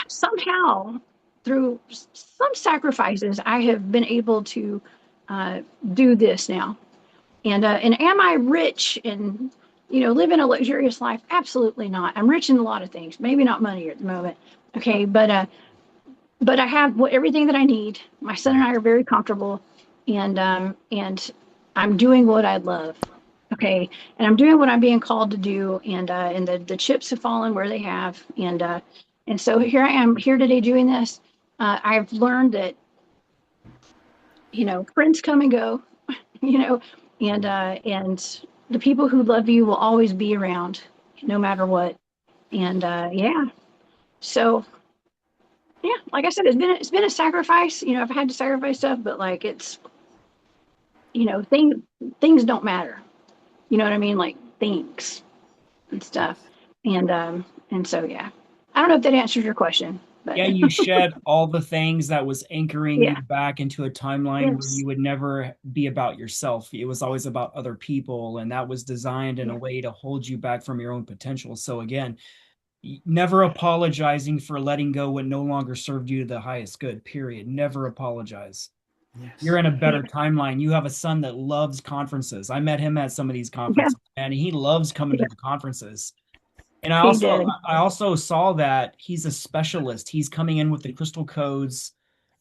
somehow through some sacrifices, I have been able to do this now. And am I rich and living a luxurious life? Absolutely not. I'm rich in a lot of things, maybe not money at the moment. Okay, but I have everything that I need. My son and I are very comfortable, and I'm doing what I love. Okay, and I'm doing what I'm being called to do, and the chips have fallen where they have, and so here I am here today doing this. I've learned that friends come and go, you know, and the people who love you will always be around, no matter what. And yeah, so yeah, like I said, it's been a sacrifice. I've had to sacrifice stuff, but like it's things don't matter. You know what I mean? Like things and stuff. Yes. And so yeah, I don't know if that answers your question, but Yeah, you shed all the things that was anchoring you yeah, back into a timeline where yes, you would never be about yourself. It was always about other people, and that was designed in a yeah, way to hold you back from your own potential. So again, never apologizing for letting go what no longer served you to the highest good, period. Never apologize. You're Yes. in a yeah, better timeline. You have a son that loves conferences. I met him at some of these yeah, conferences, and he loves coming to yeah. the conferences. And I He also did. I also saw that he's a specialist. He's coming in with the crystal codes.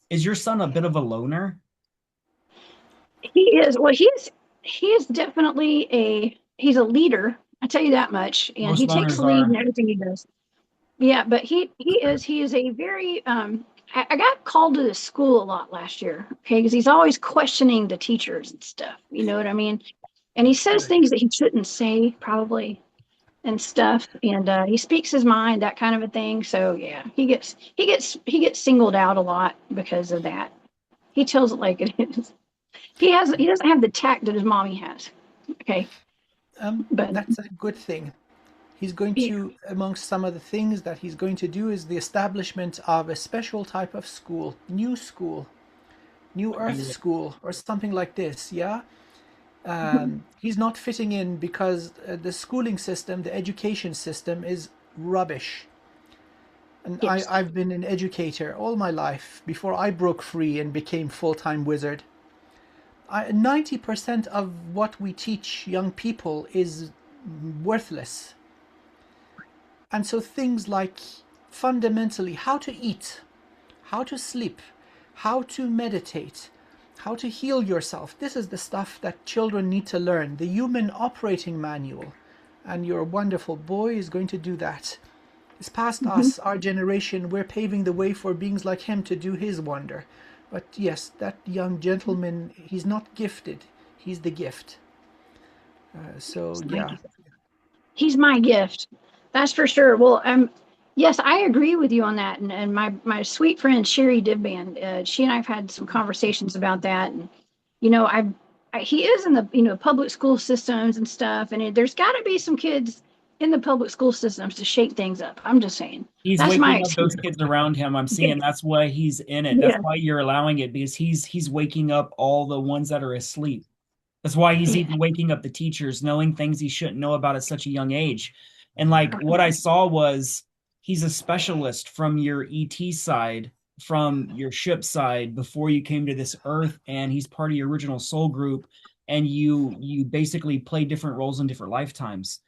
Is your son a bit of a loner? He is. Well, he is definitely he's a leader. I tell you that much, and Most he takes loners the lead in are. everything he does. Yeah, but he is a very I got called to the school a lot last year, okay, because he's always questioning the teachers and stuff. You know what I mean? And he says things that he shouldn't say, probably, and stuff. And he speaks his mind, that kind of a thing. So yeah, he gets singled out a lot because of that. He tells it like it is. He doesn't have the tact that his mommy has. Okay, but That's a good thing. He's going yeah, to, amongst some of the things that he's going to do, is the establishment of a special type of school, New Earth school, or something like this. Yeah, he's not fitting in because the schooling system, the education system, is rubbish. And yes, I've been an educator all my life before I broke free and became full-time wizard. 90% of what we teach young people is worthless. And so things like fundamentally how to eat, how to sleep, how to meditate, how to heal yourself. This is the stuff that children need to learn. The human operating manual. And your wonderful boy is going to do that. It's past hmm, us, our generation. We're paving the way for beings like him to do his wonder. But yes, that young gentleman, he's not gifted. He's the gift. So, yeah. he's my gift. That's for sure. Well, yes, I agree with you on that. And my sweet friend Sherry Dibban, she and I've had some conversations about that. And you know, he is in the public school systems and stuff, and there's got to be some kids in the public school systems to shake things up. I'm just saying. He's That's my waking up those experience. kids around him. I'm seeing that's why he's in it. That's Yeah. why you're allowing it, because he's waking up all the ones that are asleep. That's why he's Yeah. even waking up the teachers, knowing things he shouldn't know about at such a young age. And like what I saw was he's a specialist from your ET side, from your ship side before you came to this earth, and he's part of your original soul group, and you basically play different roles in different lifetimes.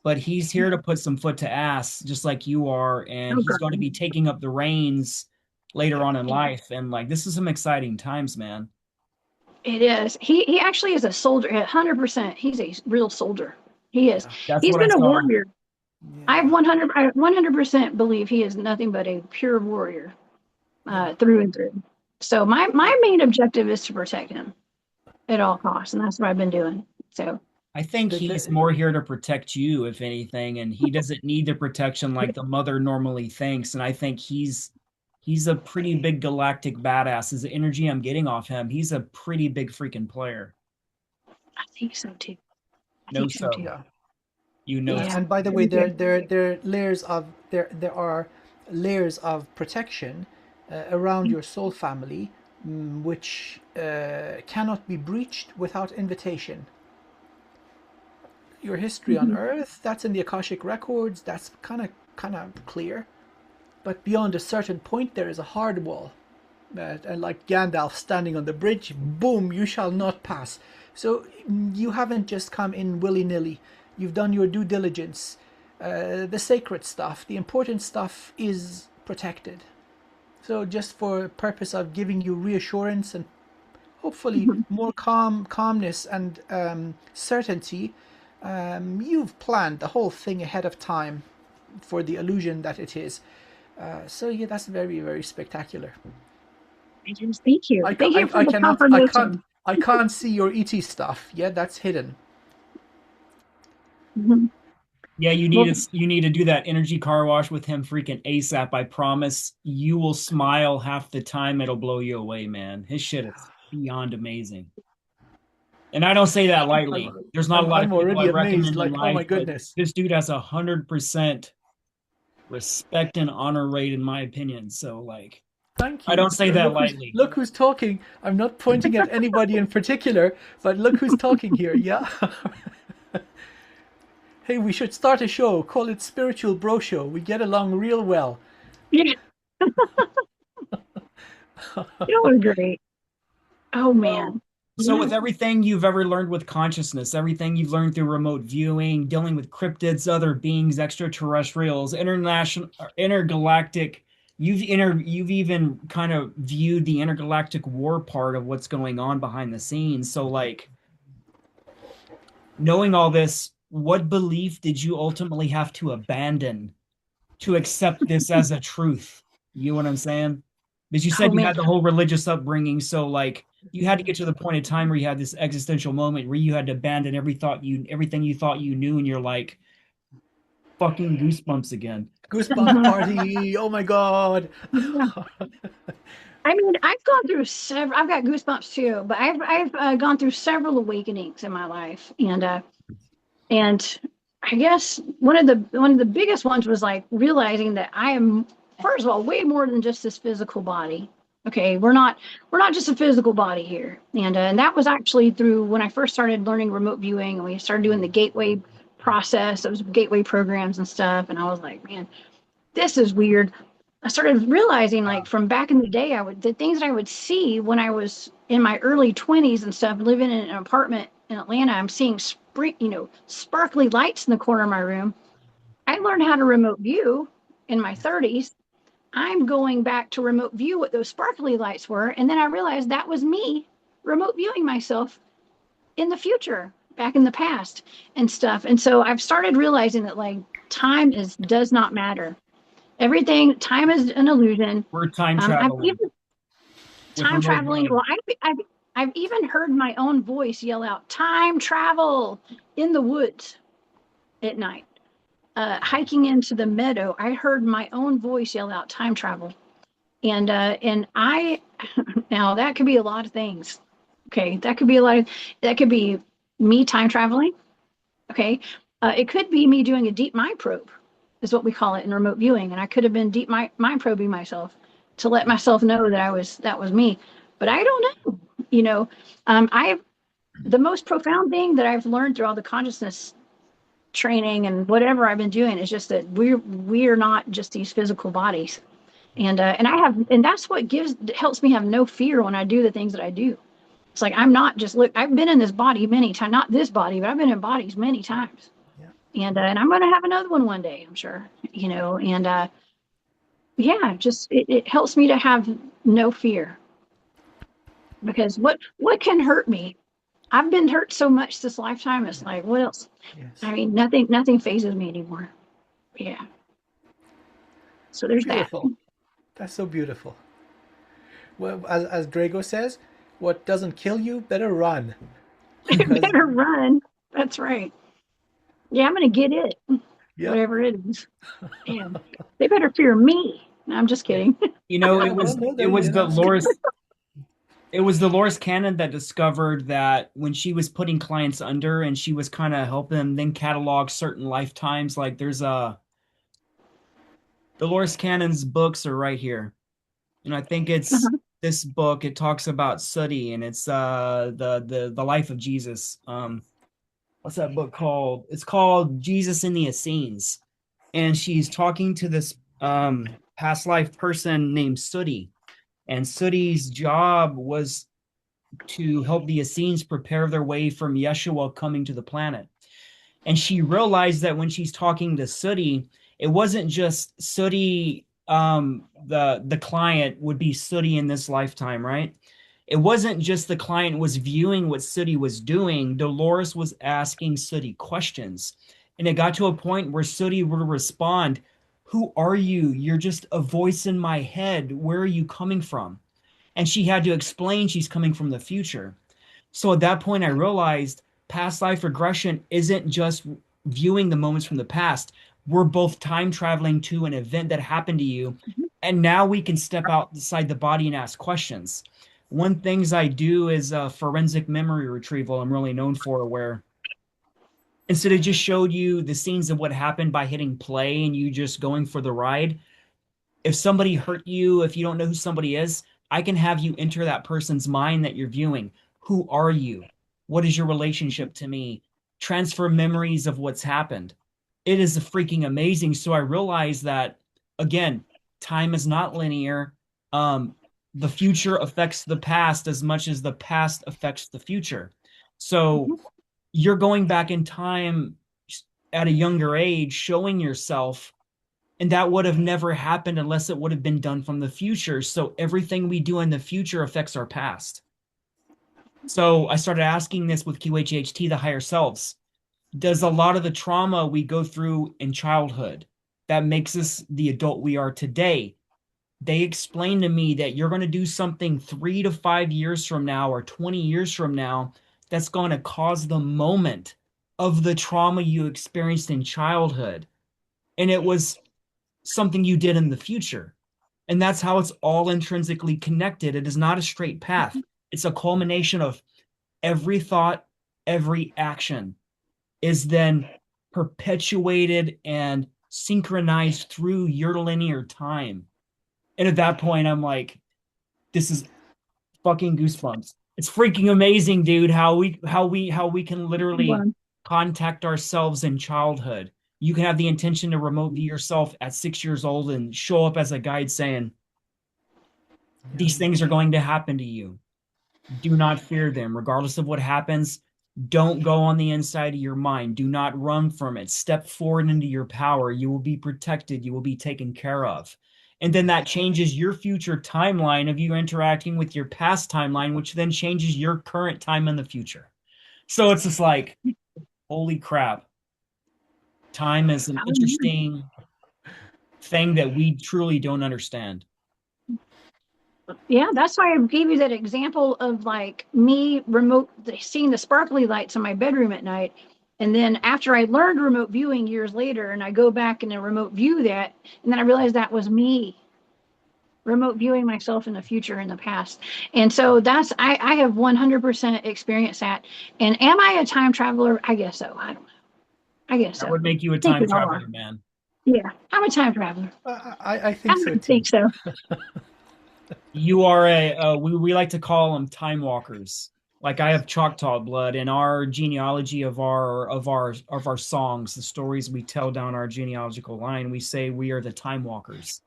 But he's here to put some foot to ass, just like you are, and Oh, he's going to God. be taking up the reins later on in life. And like this is some exciting times, man. It is. He actually is a soldier. 100%. He's a real soldier. He is. That's He's what I been a saw. warrior. I Yeah. 100% believe he is nothing but a pure warrior, through and through. So my main objective is to protect him at all costs, and that's what I've been doing. So I think he's more here to protect you, if anything, and he doesn't need the protection like the mother normally thinks. And I think he's a pretty big galactic badass. Is the energy I'm getting off him? He's a pretty big freaking player. I think so too. I No, think so so too. Yeah. you know, Yeah. And by the way, there are layers of there are layers of protection around your soul family, which cannot be breached without invitation. Your history on Mhm. Earth, that's in the Akashic records. That's kind of clear. But beyond a certain point, there is a hard wall. And like Gandalf standing on the bridge, boom, you shall not pass. So you haven't just come in willy-nilly. You've done your due diligence. The sacred stuff, the important stuff is protected. So just for purpose of giving you reassurance and hopefully Mhm. more calmness and certainty, you've planned the whole thing ahead of time for the illusion that it is. So yeah, that's very, very spectacular. Thank you. I, Thank you for I the cannot, confirmation. I can't see your ET stuff. Yeah, that's hidden. Mhm. yeah, Well, you need to do that energy car wash with him freaking ASAP. I promise you will smile half the time. It'll blow you away, man. His shit is beyond amazing. And I don't say that I'm, lightly. There's not a lot I'm of people I already amazed. recommend in Like, oh life, my but goodness. this dude has 100% respect and honor rate, in my opinion. So, like, Thank I you. don't say that lightly. Look who's talking. I'm not pointing at anybody in particular, but look who's talking here. Yeah. Hey, we should start a show. Call it Spiritual Bro Show. We get along real well. yeah, you was great. Oh So, man. so Yeah. with everything you've ever learned with consciousness, everything you've learned through remote viewing, dealing with cryptids, other beings, extraterrestrials, international, intergalactic, you've even kind of viewed the intergalactic war part of what's going on behind the scenes. So, like, knowing all this, what belief did you ultimately have to abandon to accept this as a truth? You know what I'm saying? Because you Oh said you man. had the whole religious upbringing, so like you had to get to the point in time where you had this existential moment where you had to abandon everything you thought you knew, and you're like fucking goosebumps again. Goosebumps Mhm. party. Oh my God. Yeah. I mean, I've gone through several. I've got goosebumps too, but I've gone through several awakenings in my life, and I guess one of the biggest ones was like realizing that I am, first of all, way more than just this physical body. Okay, we're not just a physical body here, and that was actually through when I first started learning remote viewing, and we started doing the gateway process, those gateway programs and stuff, and I was like, man, this is weird. I started realizing, like, from back in the day, the things that I would see when I was in my early 20s and stuff, living in an apartment in Atlanta. I'm seeing sparkly lights in the corner of my room. I learned how to remote view in my 30s. I'm going back to remote view what those sparkly lights were, and then I realized that was me remote viewing myself in the future, back in the past and stuff. And so I've started realizing that, like, time is does not matter. Everything, time is an illusion. We're time I've traveling even with time remote traveling. viewing. Well, I've even heard my own voice yell out "time travel" in the woods at night. Hiking into the meadow, I heard my own voice yell out "time travel," and I now that could be a lot of things. Okay, that could be a lot of, that could be me time traveling. Okay, it could be me doing a deep mind probe, is what we call it in remote viewing, and I could have been deep mind probing myself to let myself know that that was me, but I don't know. You know, I the most profound thing that I've learned through all the consciousness training and whatever I've been doing is just that we're not just these physical bodies, and I have, and that's what helps me have no fear when I do the things that I do. It's like I'm not just look. I've been in this body many times, not this body, but I've been in bodies many times, Yeah. and I'm going to have another one day, I'm sure. You know, and yeah, just it helps me to have no fear, because what can hurt me? I've been hurt so much this lifetime. It's like, what else? Yes. I mean, nothing phases me anymore. Yeah. So there's that. Beautiful. That's so beautiful. Well, as Drago says, what doesn't kill you better run. Because Better run. That's right. Yeah, I'm gonna get it, yeah, whatever it is. And they better fear me. No, I'm just yeah, kidding. You know, yeah. Well, no, it there was you know. Dolores Cannon that discovered that when she was putting clients under and she was kind of helping them then catalog certain lifetimes. Like there's a Dolores Cannon's books are right here. And I think it's Uh-huh. this book. It talks about Sooty and it's the life of Jesus. What's that book called? It's called Jesus in the Essenes. And she's talking to this past life person named Sooty. And Sooty's job was to help the Essenes prepare their way from Yeshua coming to the planet. And she realized that when she's talking to Sooty, it wasn't just Sooty, the client would be Sooty in this lifetime, right? It wasn't just the client was viewing what Sooty was doing. Dolores was asking Sooty questions. And it got to a point where Sooty would respond, "Who are you? You're just a voice in my head. Where are you coming from?" And she had to explain she's coming from the future. So at that point, I realized past life regression isn't just viewing the moments from the past. We're both time traveling to an event that happened to you. And now we can step outside the body and ask questions. One things I do is forensic memory retrieval. I'm really known for, where instead of just showed you the scenes of what happened by hitting play and you just going for the ride, if somebody hurt you, if you don't know who somebody is, I can have you enter that person's mind that you're viewing. Who are you? What is your relationship to me? Transfer memories of what's happened. It is freaking amazing. So I realized that, again, time is not linear. Um, the future affects the past as much as the past affects the future. So you're going back in time at a younger age, showing yourself, and that would have never happened unless it would have been done from the future. So everything we do in the future affects our past. So I started asking this with QHHT, the higher selves. Does a lot of the trauma we go through in childhood that makes us the adult we are today? They explained to me that you're going to do something 3 to 5 years from now or 20 years from now that's going to cause the moment of the trauma you experienced in childhood. And it was something you did in the future. And that's how it's all intrinsically connected. It is not a straight path. It's a culmination of every thought, every action is then perpetuated and synchronized through your linear time. And at that point, I'm like, this is fucking goosebumps. It's freaking amazing, dude, how we can literally Well, contact ourselves in childhood. You can have the intention to remote view yourself at 6 years old and show up as a guide saying, Yeah. these things are going to happen to you. Do not fear them. Regardless of what happens, don't go on the inside of your mind. Do not run from it. Step forward into your power. You will be protected. You will be taken care of. And then that changes your future timeline of you interacting with your past timeline, which then changes your current time in the future. So it's just like, holy crap. Time is an interesting thing that we truly don't understand. yeah, that's why I gave you that example of like me seeing the sparkly lights in my bedroom at night. And then after I learned remote viewing years later, and I go back and I remote view that, and then I realized that was me. remote viewing myself in the future, in the past. And so I have 100% experienced that. And am I a time traveler? I guess so. I don't know. I guess That so. would make you a I think time we all are. traveler, man. Yeah, I'm a time traveler. I I think so too. think so. You are we like to call them time walkers. Like I have Choctaw blood in our genealogy of our songs, the stories we tell down our genealogical line, we say we are the time walkers.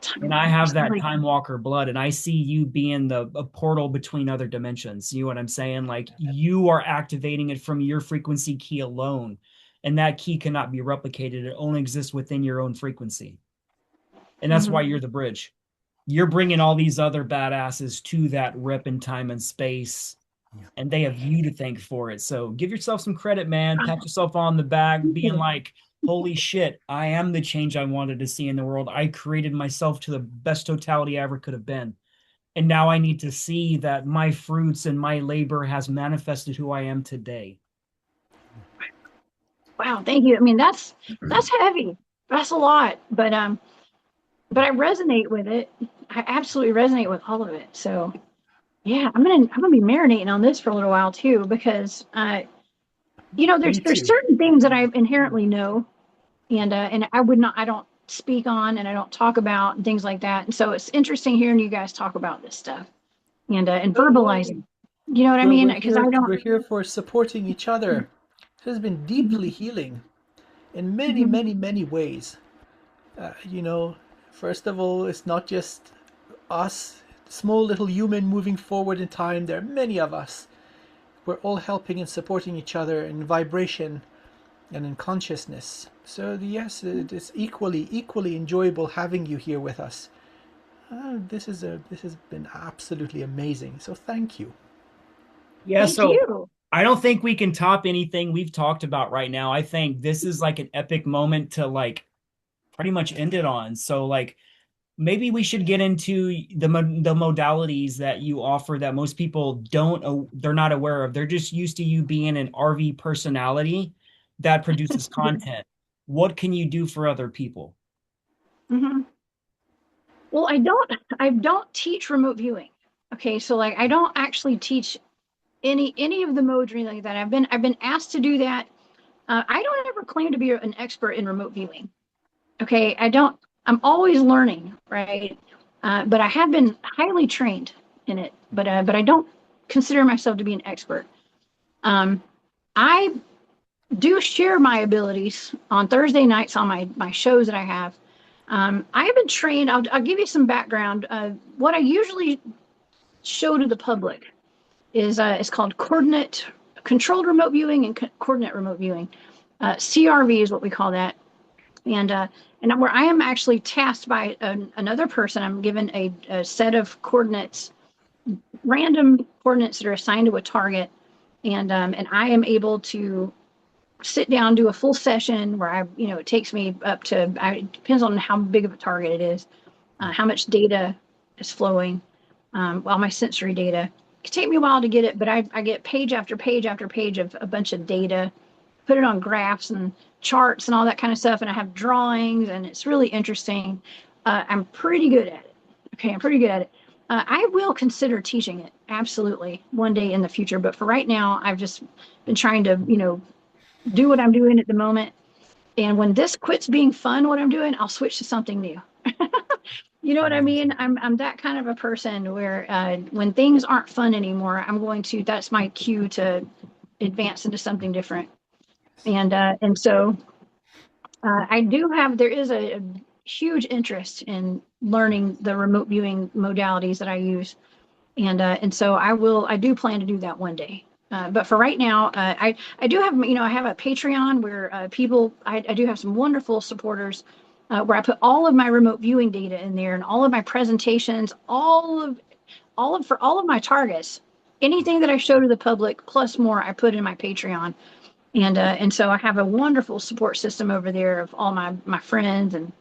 Time And I have walkers. I that like time walker blood, and I see you being a portal between other dimensions. You know what I'm saying? Like you are activating it from your frequency key alone, and that key cannot be replicated. It only exists within your own frequency. And that's why you're the bridge. You're bringing all these other badasses to that rip in time and space, and they have you to thank for it. So give yourself some credit, man. Pat yourself on the back, being like, holy shit, I am the change I wanted to see in the world. I created myself to the best totality I ever could have been. And now I need to see that my fruits and my labor has manifested who I am today. Wow, thank you. I mean, that's heavy. That's a lot, but I resonate with it. I absolutely resonate with all of it. So yeah, I'm gonna be marinating on this for a little while too, because there's certain things that I inherently know, and I don't speak on, and I don't talk about, and things like that. And so it's interesting hearing you guys talk about this stuff and verbalizing. You know what I mean? Because We're here for supporting each other. It has been deeply healing in many, many, many ways. First of all, it's not just us, small little human moving forward in time. There are many of us. We're all helping and supporting each other in vibration and in consciousness. So yes, it is equally enjoyable having you here with us. This has been absolutely amazing. So thank you. Yeah, thank you. I don't think we can top anything we've talked about right now. I think this is like an epic moment to like pretty much end it on. So like maybe we should get into the modalities that you offer that most people they're not aware of. They're just used to you being an RV personality that produces content. What can you do for other people? Well, I don't teach remote viewing. Okay, so like I don't actually teach any of the modes or anything like that. I've been asked to do that. I don't ever claim to be an expert in remote viewing. Okay, I don't. I'm always learning, right? But I have been highly trained in it. But I don't consider myself to be an expert. I do share my abilities on Thursday nights on my shows that I have. I have been trained. I'll give you some background. What I usually show to the public is it's called coordinate controlled remote viewing and coordinate remote viewing. CRV is what we call that. And where I am actually tasked by another person, I'm given a set of coordinates, random coordinates that are assigned to a target, and I am able to sit down, do a full session where it takes me up to, it depends on how big of a target it is, how much data is flowing, all my sensory data. It can take me a while to get it, but I get page after page after page of a bunch of data, put it on graphs and charts and all that kind of stuff, and I have drawings, and it's really interesting. I'm pretty good at it. Okay, I'm pretty good at it. I will consider teaching it, absolutely, one day in the future, but for right now, I've just been trying to, do what I'm doing at the moment. And when this quits being fun, what I'm doing, I'll switch to something new. You know what I mean? I'm that kind of a person where when things aren't fun anymore, that's my cue to advance into something different. And so there is a huge interest in learning the remote viewing modalities that I use. And so I do plan to do that one day. But for right now, I do have, I have a Patreon where I do have some wonderful supporters where I put all of my remote viewing data in there and all of my presentations, for all of my targets, anything that I show to the public plus more, I put in my Patreon. And so I have a wonderful support system over there of all my friends and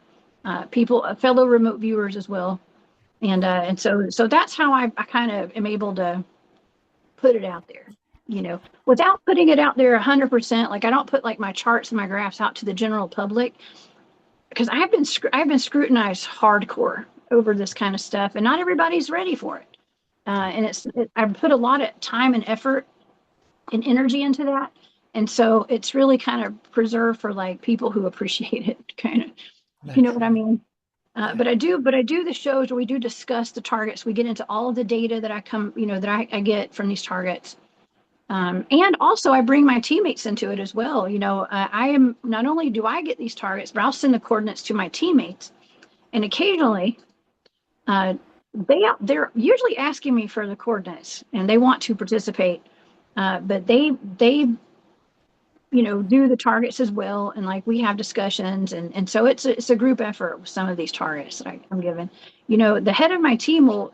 fellow remote viewers as well. And so that's how I kind of am able to put it out there, without putting it out there 100%. Like I don't put like my charts and my graphs out to the general public because I've been scrutinized hardcore over this kind of stuff, and not everybody's ready for it. And I put a lot of time and effort and energy into that. And so it's really kind of preserved for like people who appreciate it, kind of, you know what I mean? But I do the shows where we do discuss the targets. We get into all of the data that I get from these targets. And also I bring my teammates into it as well. I am, not only do I get these targets, but I'll send the coordinates to my teammates. And occasionally, they're usually asking me for the coordinates and they want to participate. But they do the targets as well, and like we have discussions, and so it's a group effort with some of these targets that I'm given. The head of my team will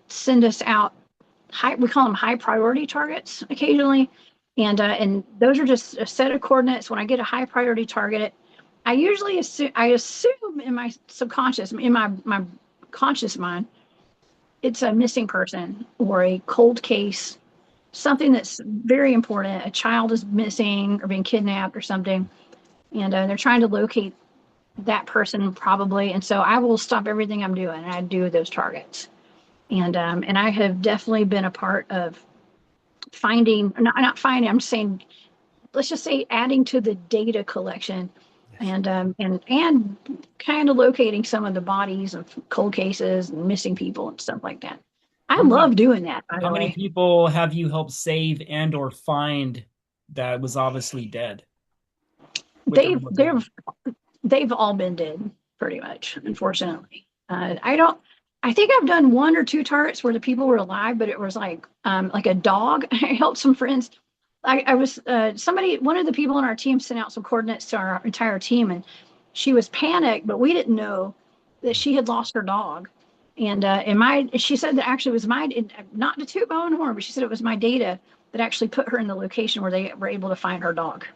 send us out we call them high priority targets occasionally, and those are just a set of coordinates. When I get a high priority target, I usually assume in my subconscious, in my conscious mind, it's a missing person or a cold case, something that's very important. A child is missing or being kidnapped or something, and they're trying to locate that person probably. And so I will stop everything I'm doing and I do those targets. And I have definitely been a part of finding, not finding, I'm saying, let's just say adding to the data collection, and kind of locating some of the bodies of cold cases and missing people and stuff like that. I love doing that, by the How many way. people have you helped save and or find that was obviously dead with the They've remote viewing? they've all been dead, pretty much, unfortunately. I think I've done one or two targets where the people were alive, but it was like a dog. I helped some friends. I was one of the people on our team sent out some coordinates to our entire team, and she was panicked, but we didn't know that she had lost her dog. And she said that actually it was not to toot my own horn, but she said it was my data that actually put her in the location where they were able to find her dog.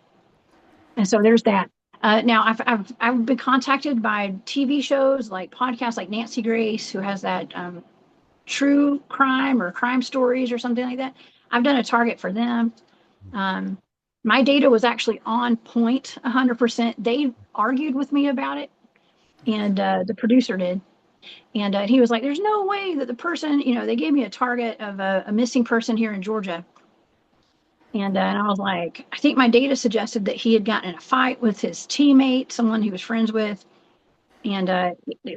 And so there's that. Now I've been contacted by TV shows, like podcasts, like Nancy Grace, who has that true crime or crime stories or something like that. I've done a target for them. My data was actually on point 100%. They argued with me about it, and the producer did. And he was like, there's no way that the person, they gave me a target of a missing person here in Georgia. And I was like, I think my data suggested that he had gotten in a fight with his teammate, someone he was friends with. And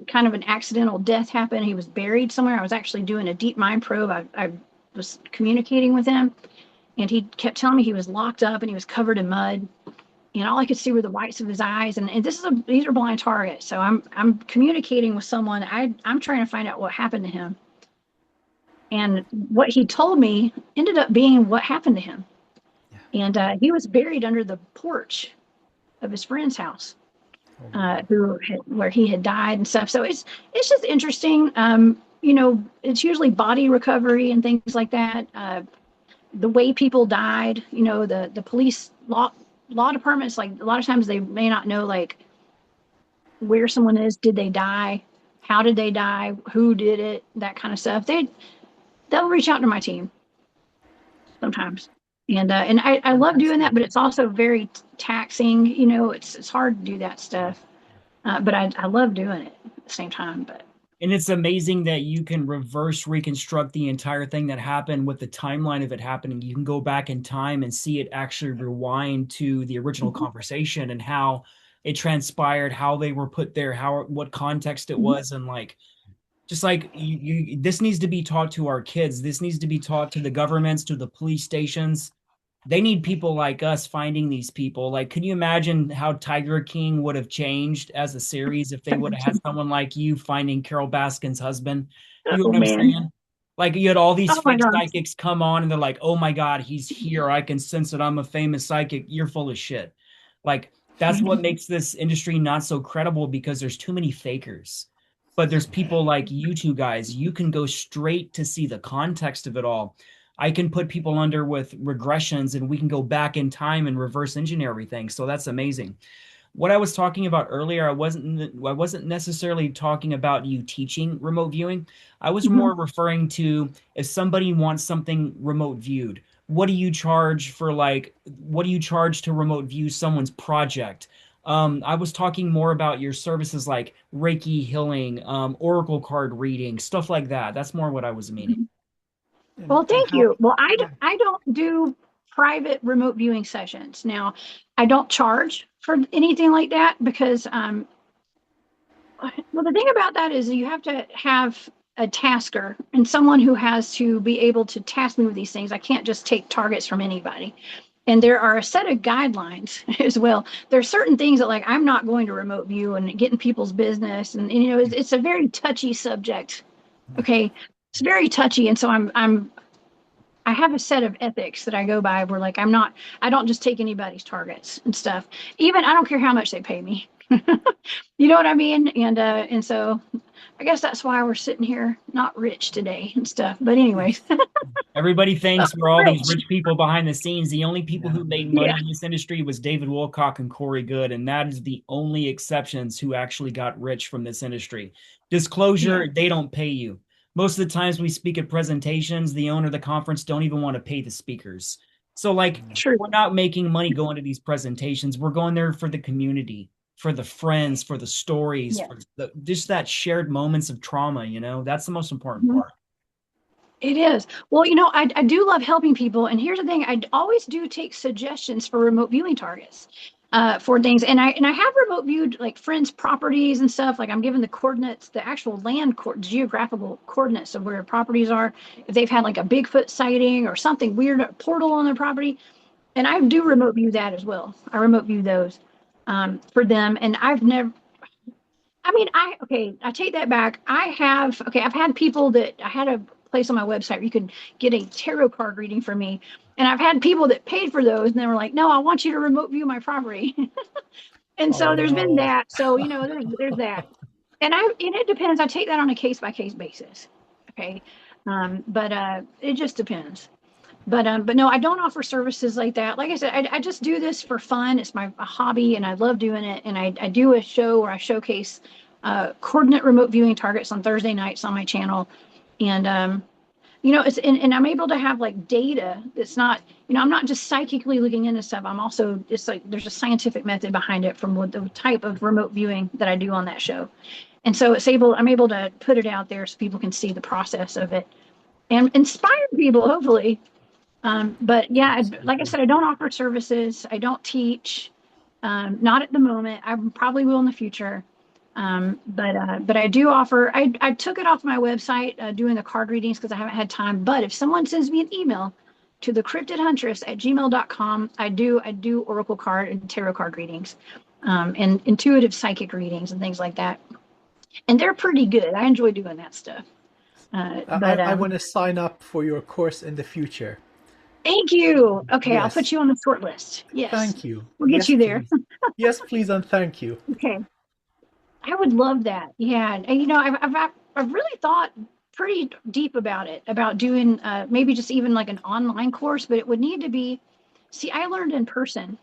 kind of an accidental death happened. He was buried somewhere. I was actually doing a deep mind probe. I was communicating with him. And he kept telling me he was locked up and he was covered in mud. And all I could see were the whites of his eyes. And these are blind targets. So I'm communicating with someone. I'm trying to find out what happened to him. And what he told me ended up being what happened to him. And he was buried under the porch of his friend's house, where he had died and stuff. So it's just interesting. It's usually body recovery and things like that. The way people died, the police law departments, like a lot of times they may not know like where someone is. Did they die? How did they die? Who did it? That kind of stuff. They'll reach out to my team sometimes. And I love doing that, but it's also very taxing. It's hard to do that stuff. But I love doing it at the same time. And it's amazing that you can reverse reconstruct the entire thing that happened with the timeline of it happening. You can go back in time and see it actually rewind to the original conversation and how it transpired, how they were put there, what context it was, and like just like this needs to be taught to our kids. This needs to be taught to the governments, to the police stations. They need people like us finding these people. Like, can you imagine how Tiger King would have changed as a series if they would have had someone like you finding Carol Baskin's husband? You know Oh what I'm man! saying? Like, you had all these Oh my fake gosh! psychics come on and they're like, oh my God, he's here. I can sense that I'm a famous psychic. You're full of shit. Like, that's what makes this industry not so credible, because there's too many fakers. But there's people like you two guys. You can go straight to see the context of it all. I can put people under with regressions and we can go back in time and reverse engineer everything. So that's amazing. What I was talking about earlier, I wasn't necessarily talking about you teaching remote viewing. I was more referring to if somebody wants something remote viewed, what do you charge to remote view someone's project? I was talking more about your services like Reiki healing, oracle card reading, stuff like that. That's more what I was meaning. Well, And thank how? you. Well, Yeah. I don't do private remote viewing sessions. Now, I don't charge for anything like that because, well, the thing about that is you have to have a tasker and someone who has to be able to task me with these things. I can't just take targets from anybody. And there are a set of guidelines as well. There are certain things that like I'm not going to remote view and get in people's business, and you know it's a very touchy subject. Okay, it's very touchy, and so I have a set of ethics that I go by where like I don't just take anybody's targets and stuff. Even I don't care how much they pay me. You know what I mean? And so I guess that's why we're sitting here not rich today and stuff. But anyways, Everybody thinks we're all these rich. rich people behind the scenes. The only people No, who made Yeah. money in this industry was David Wilcock and Corey Good, and that is the only exceptions who actually got rich from this industry. Yeah. Disclosure, they don't pay you. Most of the times we speak at presentations, the owner of the conference don't even want to pay the speakers. So like True. we're not making money going to these presentations. We're going there for the community, for the friends, for the stories, Yeah. for just that shared moments of trauma, you know? That's the most important Mhm. part. It is. Well, you know, I do love helping people. And here's the thing, I always do take suggestions for remote viewing targets for things. And I have remote viewed like friends' properties and stuff. Like I'm given the coordinates, the actual geographical coordinates of where properties are. If they've had like a Bigfoot sighting or something weird, a portal on their property. And I do remote view that as well. I remote view those for them. And I've never, I mean, okay, I take that back. I've had people that I had a place on my website where you could get a tarot card reading from me. And I've had people that paid for those and they were like, no, I want you to remote view my property. And oh so there's been no. that. So, you know, there's that. And it depends. I take that on a case by case basis. Okay. But it just depends. But no, I don't offer services like that. Like I said, I just do this for fun. It's my a hobby, and I love doing it. And I do a show where I showcase coordinate remote viewing targets on Thursday nights on my channel, and you know, and I'm able to have like data that's not, you know, I'm not just psychically looking into stuff. I'm also it's like there's a scientific method behind it from what the type of remote viewing that I do on that show, and so I'm able to put it out there so people can see the process of it and inspire people, hopefully. But yeah, like I Absolutely. said, I don't offer services. I don't teach. Not at the moment. I probably will in the future. But I do offer. I took it off my website doing the card readings because I haven't had time. But if someone sends me an email to the Cryptid Huntress at gmail.com, I do oracle card and tarot card readings, and intuitive psychic readings and things like that. And they're pretty good. I enjoy doing that stuff. But I want to sign up for your course in the future. Thank you. Okay, I'll put Yes. you on the short list. Yes, Thank you. we'll get Yes, you there. please. Yes, please, and thank you. Okay, I would love that. Yeah, and you know, I've really thought pretty deep about it, about doing maybe just even like an online course, but it would need to be. See, I learned in person,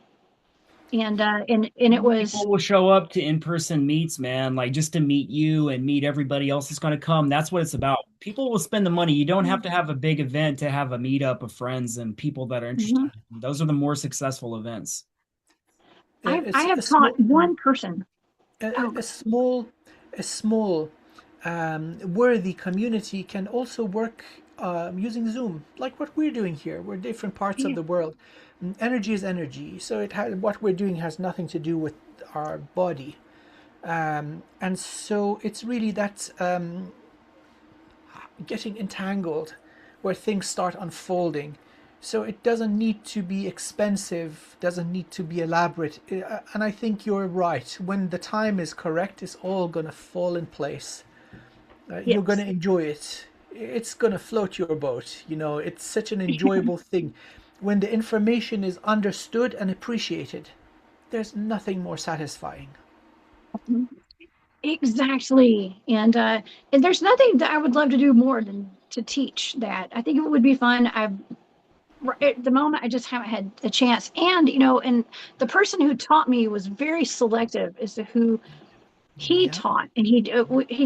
and it was. People will show up to in-person meets, man, like just to meet you and meet everybody else that's going to come. That's what it's about. People will spend the money. You don't have to have a big event to have a meetup of friends and people that are interested. Mhm. Those are the more successful events. I It's have a taught small, one person. Oh, a small, a small, worthy community can also work using Zoom, like what we're doing here. We're different parts of yeah. the world. Energy is energy, so what we're doing has nothing to do with our body, and so it's really that getting entangled where things start unfolding. So it doesn't need to be expensive, doesn't need to be elaborate. And I think you're right. When the time is correct, it's all going to fall in place. You're going Yes. to enjoy it. It's going to float your boat. You know, it's such an enjoyable thing. When the information is understood and appreciated, there's nothing more satisfying. Exactly. And there's nothing that I would love to do more than to teach that. I think it would be fun. At the moment I just haven't had the chance. And you know, and the person who taught me was very selective as to who he Yeah. taught, and he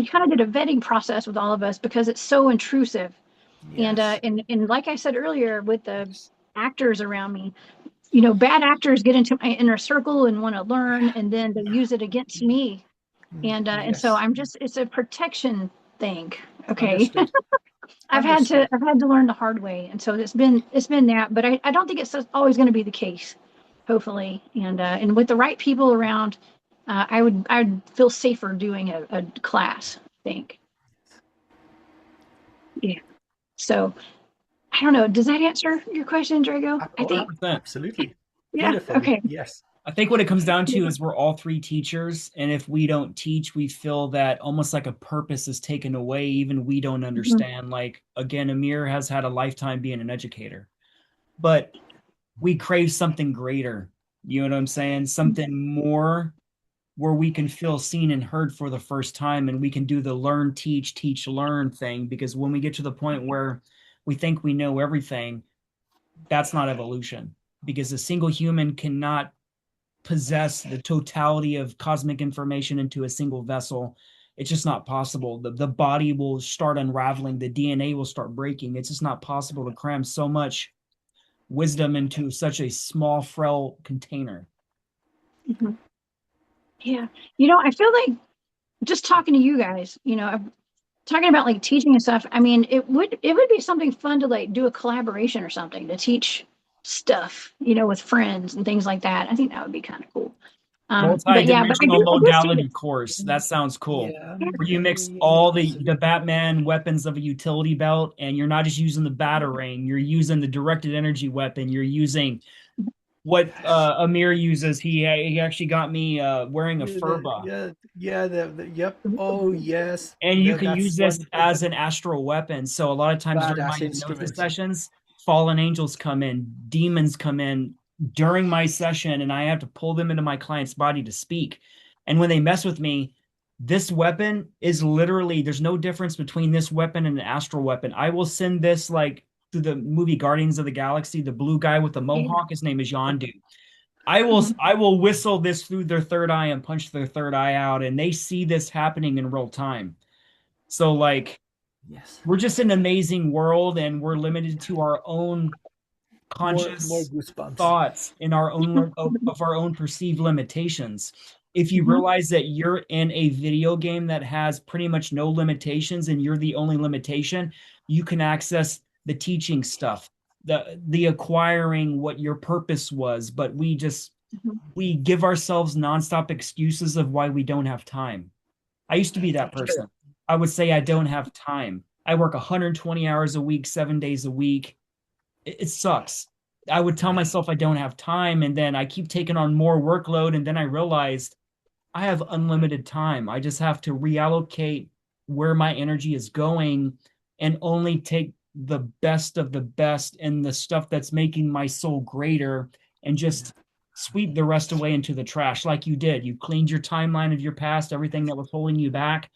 kind of did a vetting process with all of us because it's so intrusive. And Yes. and like I said earlier, with the actors around me, bad actors get into my inner circle and want to learn, and then they use it against me. And so Yes. it's a protection thing. Okay. Understood. I've had to Understood. learn the hard way. And so it's been that, but I don't think it's always going to be the case, hopefully. And with the right people around, I'd feel safer doing a class, I think. Yeah. So I don't know. Does that answer your question, Drago? I think. 100%. Absolutely. Yeah. Beautifully. Okay. Yes. I think what it comes down to is we're all three teachers, and if we don't teach, we feel that almost like a purpose is taken away. Even we don't understand. Like, again, Amir has had a lifetime being an educator, but we crave something greater. You know what I'm saying? Something more where we can feel seen and heard for the first time, and we can do the learn, teach, learn thing. Because when we get to the point where we think we know everything, that's not evolution. Because a single human cannot possess the totality of cosmic information into a single vessel. It's just not possible. The body will start unraveling, the DNA will start breaking. It's just not possible to cram so much wisdom into such a small, frail container. Mhm. Yeah. I feel like just talking to you guys, talking about like teaching and stuff. I mean, it would be something fun to like do a collaboration or something to teach stuff, with friends and things like that. I think that would be kind of cool. But yeah, but Multi-dimensional I do see modality it. course. That sounds cool. Yeah. Where you mix Yeah. all the Absolutely. Batman weapons of a utility belt, and you're not just using the batarang, you're using the directed energy weapon, you're using what Amir uses. He actually got me wearing a furba. Yeah. Yep. Oh, yes. And you can That's use this one as an astral weapon. So a lot of times during my badass hypnosis instrument. sessions, fallen angels come in, demons come in during my session, and I have to pull them into my client's body to speak. And when they mess with me, this weapon is literally, there's no difference between this weapon and an astral weapon. I will send this like through the movie Guardians of the Galaxy, the blue guy with the mohawk, his name is Yondu. I will whistle this through their third eye and punch their third eye out, and they see this happening in real time. So like Yes. we're just an amazing world, and we're limited to our own More conscious goosebumps. thoughts in our own of our own perceived limitations. If you Mhm. realize that you're in a video game that has pretty much no limitations and you're the only limitation, you can access the teaching stuff, the acquiring what your purpose was, but Mhm. we give ourselves nonstop excuses of why we don't have time. I used to be that Sure. person. I would say I don't have time. I work 120 hours a week, 7 days a week. It sucks. I would tell myself I don't have time, and then I keep taking on more workload, and then I realized I have unlimited time. I just have to reallocate where my energy is going and only take the best of the best and the stuff that's making my soul greater and just sweep the rest away into the trash like you did. You cleaned your timeline of your past, everything that was holding you back.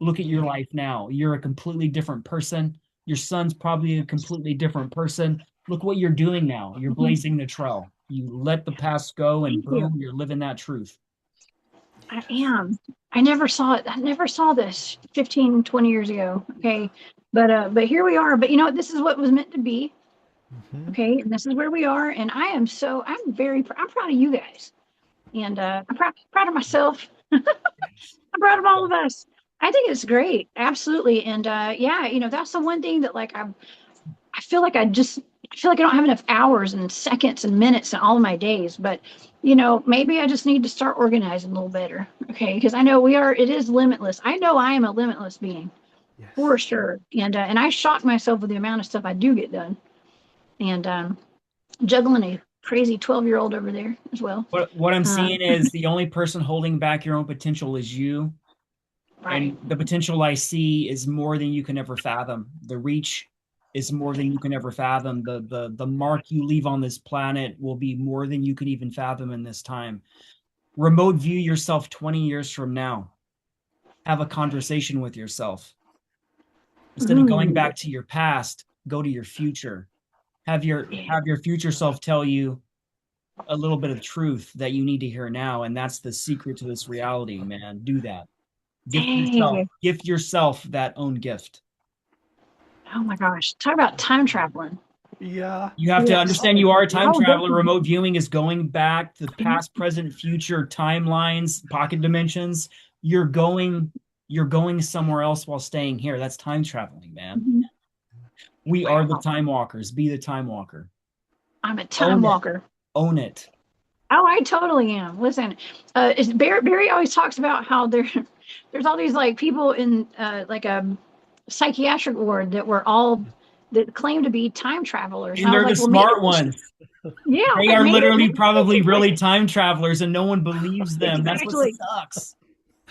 Look at your life now. You're a completely different person. Your son's probably a completely different person. Look what you're doing now. You're Mhm. blazing the trail. You let the past go, and Thank you. boom, you're living that truth. I am. I never saw it. I never saw this 15, 20 years ago. Okay. But here we are. But this is what was meant to be. Mhm. Okay. And this is where we are. And I'm proud of you guys. And I'm proud of myself. I'm proud of all of us. I think it's great. Absolutely. And yeah, that's the one thing that like I feel like I feel like I don't have enough hours and seconds and minutes in all of my days, but maybe I just need to start organizing a little better. Okay, because I know it is limitless. I know I am a limitless being Yes. for sure. And I shock myself with the amount of stuff I do get done. And juggling a crazy 12-year-old over there as well. What I'm Uh, seeing is the only person holding back your own potential is you. right. And the potential I see is more than you can ever fathom. The reach is more than you can ever fathom. The mark you leave on this planet will be more than you can even fathom in this time. Remote view yourself 20 years from now. Have a conversation with yourself. Instead of going Ooh, back to your past, go to your future. yeah. Have your future self tell you a little bit of truth that you need to hear now, and that's the secret to this reality, man. Do that. Dang. Gift yourself that own gift. Oh my gosh. Talk about time traveling. Yeah. You have to Yes. understand you are a time Oh, traveler. definitely. Remote viewing is going back to the Mhm. past, present, future timelines, pocket dimensions. You're going somewhere else while staying here. That's time traveling, man. Mhm. We are the Wow. time walkers. Be the time walker. I'm a time Own it. walker. Own it. Oh, I totally am. Listen, Barry always talks about how there's all these like people in like a psychiatric ward that claim to be time travelers. And And I was they're the like, well, maybe smart we should, ones. yeah, I was They like, are literally maybe we probably should quit. really time travelers and no one believes them. That's what Exactly. sucks.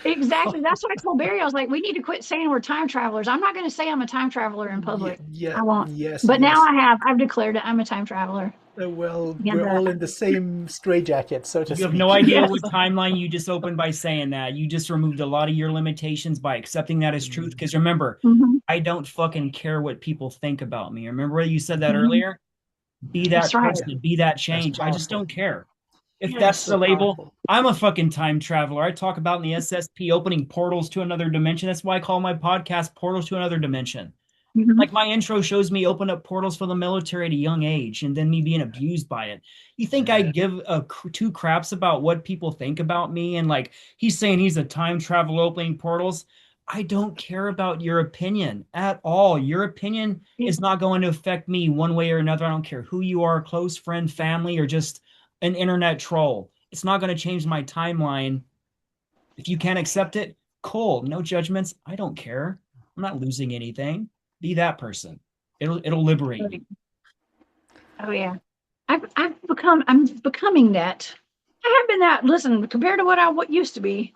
Exactly. That's what I told Barry. I was like, we need to quit saying we're time travelers. I'm not going to say I'm a time traveler in public. Yeah. I won't. Yes. But now Yes. I have. I've declared it. I'm a time traveler. Well, And we're all in the same straitjacket, so to You have no speak. idea yes. what timeline you just opened by saying that. You just removed a lot of your limitations by accepting that as truth. Because remember, Hmm. I don't fucking care what people think about me. Remember you said that Hmm. earlier? Be That's that right. Yeah, person, be that that's change. I just powerful. don't care. If That's that's Yes. so the label, powerful. I'm a fucking time traveler. I talk about in the SSP opening portals to another dimension. That's why I call my podcast Portals to Another Dimension. Hmm. Like my intro shows me open up portals for the military at a young age and then me being abused by it. You think I give two craps about what people think about me? And like he's saying he's a time travel opening portals. I don't care about your opinion at all. Your opinion is not going to affect me one way or another. I don't care who you are, close friend, family, or just an internet troll. It's not going to change my timeline. If you can't accept it, cool. No judgments. I don't care. I'm not losing anything. Be that person. It'll liberate you. Oh yeah. I'm becoming that. I have been that. Listen, compared to what used to be,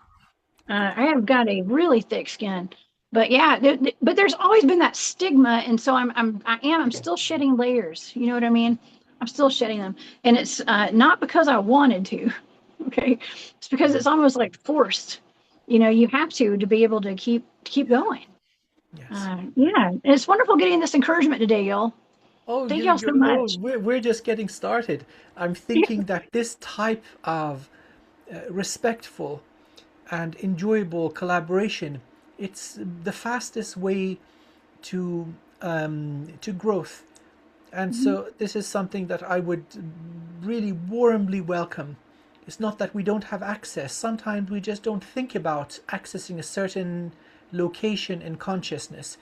I have got a really thick skin. But yeah, but there's always been that stigma, and so I'm still shedding layers. You know what I mean? I'm still shedding them, and it's not because I wanted to. Okay, it's because it's almost like forced. You know, you have to be able to keep going. Yes. Yeah, and it's wonderful getting this encouragement today, y'all. Oh, Thank y'all so much. we're just getting started. I'm thinking that this type of respectful and enjoyable collaboration, it's the fastest way to growth. And Mhm. so this is something that I would really warmly welcome. It's not that we don't have access. Sometimes we just don't think about accessing a certain location in consciousness.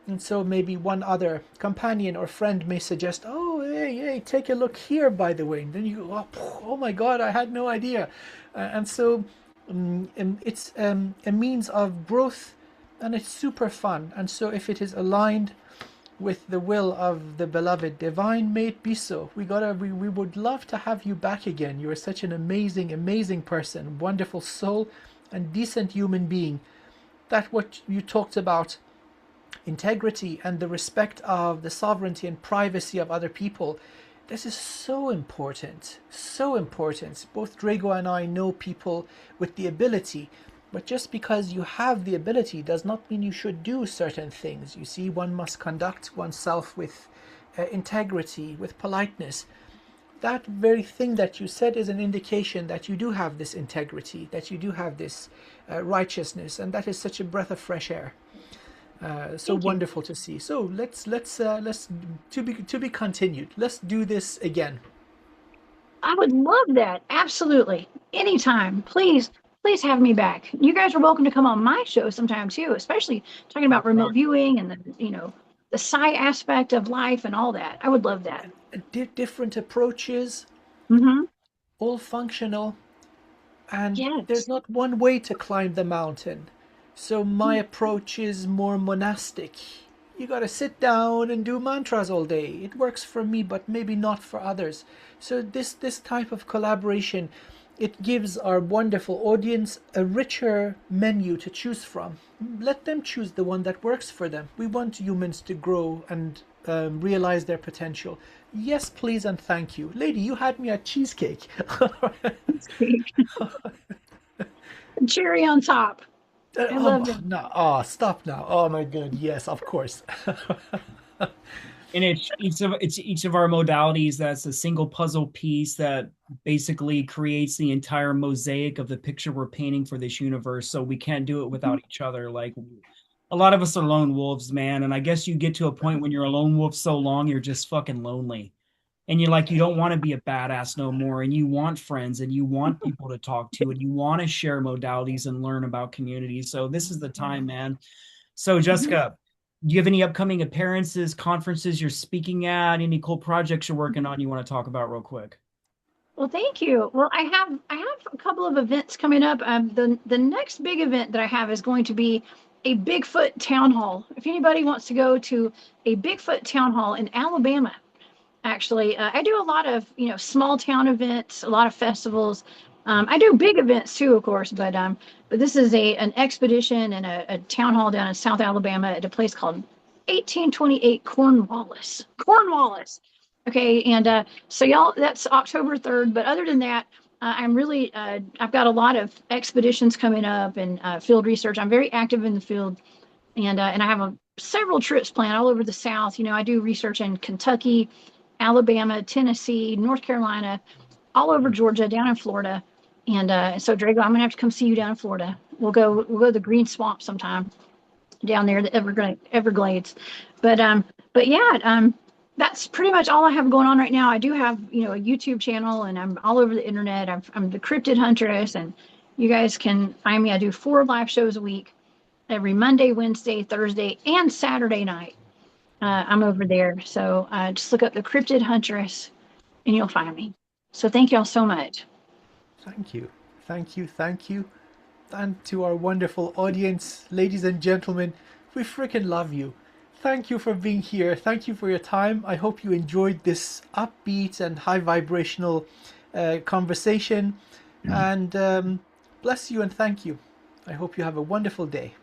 And so maybe one other companion or friend may suggest, oh, hey, take a look here, by the way. And then you go, oh my God, I had no idea. And so it's a means of growth and it's super fun. And so if it is aligned with the will of the beloved divine, may it be so. We would love to have you back again. You are such an amazing person, wonderful soul and decent human being. That what you talked about, integrity and the respect of the sovereignty and privacy of other people, this is so important, so important. Both Drago and I know people with the ability, but just because you have the ability does not mean you should do certain things. You see, one must conduct oneself with integrity, with politeness. That very thing that you said is an indication that you do have this integrity, that you do have this righteousness, and that is such a breath of fresh air. So Thank you. wonderful to see. So let's to be continued. Let's do this again. I would love that. Absolutely. Anytime. Please have me back. You guys are welcome to come on my show sometime too, especially talking about remote viewing and the psi aspect of life and all that. I would love that. Different approaches, Mm-hmm. all functional, and there's Yes. not one way to climb the mountain. So my approach is more monastic. You gotta sit down and do mantras all day. It works for me, but maybe not for others. So this type of collaboration, it gives our wonderful audience a richer menu to choose from. Let them choose the one that works for them. We want humans to grow and realize their potential. Yes, please, and thank you. Lady, you had me at cheesecake. Cherry on top. I love it. No, oh, stop now. Oh my God, yes, of course. And it's each of our modalities that's a single puzzle piece that basically creates the entire mosaic of the picture we're painting for this universe. So we can't do it without each other. Like a lot of us are lone wolves, man. And I guess you get to a point when you're a lone wolf so long, you're just fucking lonely. And you're like, you don't want to be a badass no more. And you want friends and you want people to talk to and you want to share modalities and learn about communities. So this is the time, man. So, Jessica, do you have any upcoming appearances, conferences you're speaking at, any cool projects you're working on you want to talk about real quick? Well, thank you. Well, I have a couple of events coming up. The next big event that I have is going to be a Bigfoot town hall. If anybody wants to go to a Bigfoot town hall in Alabama, actually, I do a lot of small town events, a lot of festivals. I do big events too, of course, but this is an expedition and a town hall down in South Alabama at a place called 1828 Cornwallis. Cornwallis. Okay, and so y'all, that's October 3rd. But other than that, I'm really I've got a lot of expeditions coming up and field research. I'm very active in the field, and I have several trips planned all over the South. I do research in Kentucky, Alabama, Tennessee, North Carolina, all over Georgia, down in Florida. And so Drago, I'm gonna have to come see you down in Florida. We'll go to the Green Swamp sometime down there, the Everglades. But yeah, that's pretty much all I have going on right now. I do have, a YouTube channel, and I'm all over the internet. I'm the Cryptid Huntress, and you guys can find me. I do 4 live shows a week, every Monday, Wednesday, Thursday, and Saturday night. I'm over there. So just look up the Cryptid Huntress, and you'll find me. So thank y'all so much. Thank you. Thank you. Thank you. And to our wonderful audience, ladies and gentlemen, we freaking love you. Thank you for being here. Thank you for your time. I hope you enjoyed this upbeat and high vibrational conversation. And bless you and thank you. I hope you have a wonderful day.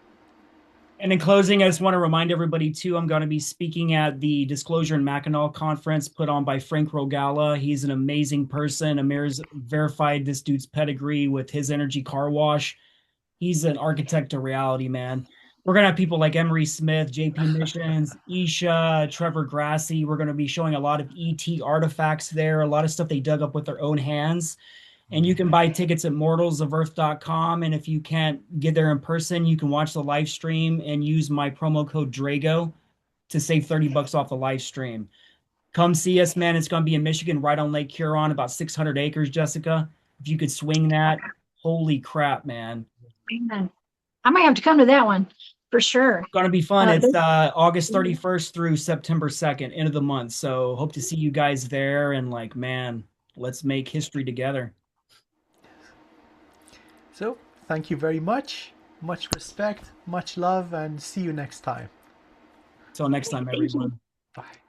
And in closing, I just want to remind everybody too, I'm going to be speaking at the Disclosure and Mackinac conference put on by Frank Rogala. He's an amazing person. Amir's verified this dude's pedigree with his energy car wash. He's an architect of reality, man. We're going to have people like Emery Smith, JP Missions, Isha, Trevor Grassi. We're going to be showing a lot of ET artifacts there, a lot of stuff they dug up with their own hands. And you can buy tickets at mortalsoferarth.com. And if you can't get there in person, you can watch the live stream and use my promo code Drago to save $30 off the live stream. Come see us, man. It's going to be in Michigan, right on Lake Huron, about 600 acres, Jessica. If you could swing that, holy crap, man. Amen. I might have to come to that one for sure. It's going to be fun. It's August 31st through September 2nd, end of the month. So hope to see you guys there. And man, let's make history together. So, thank you very much. Much respect, much love, and see you next time. Till next time, everyone. Bye.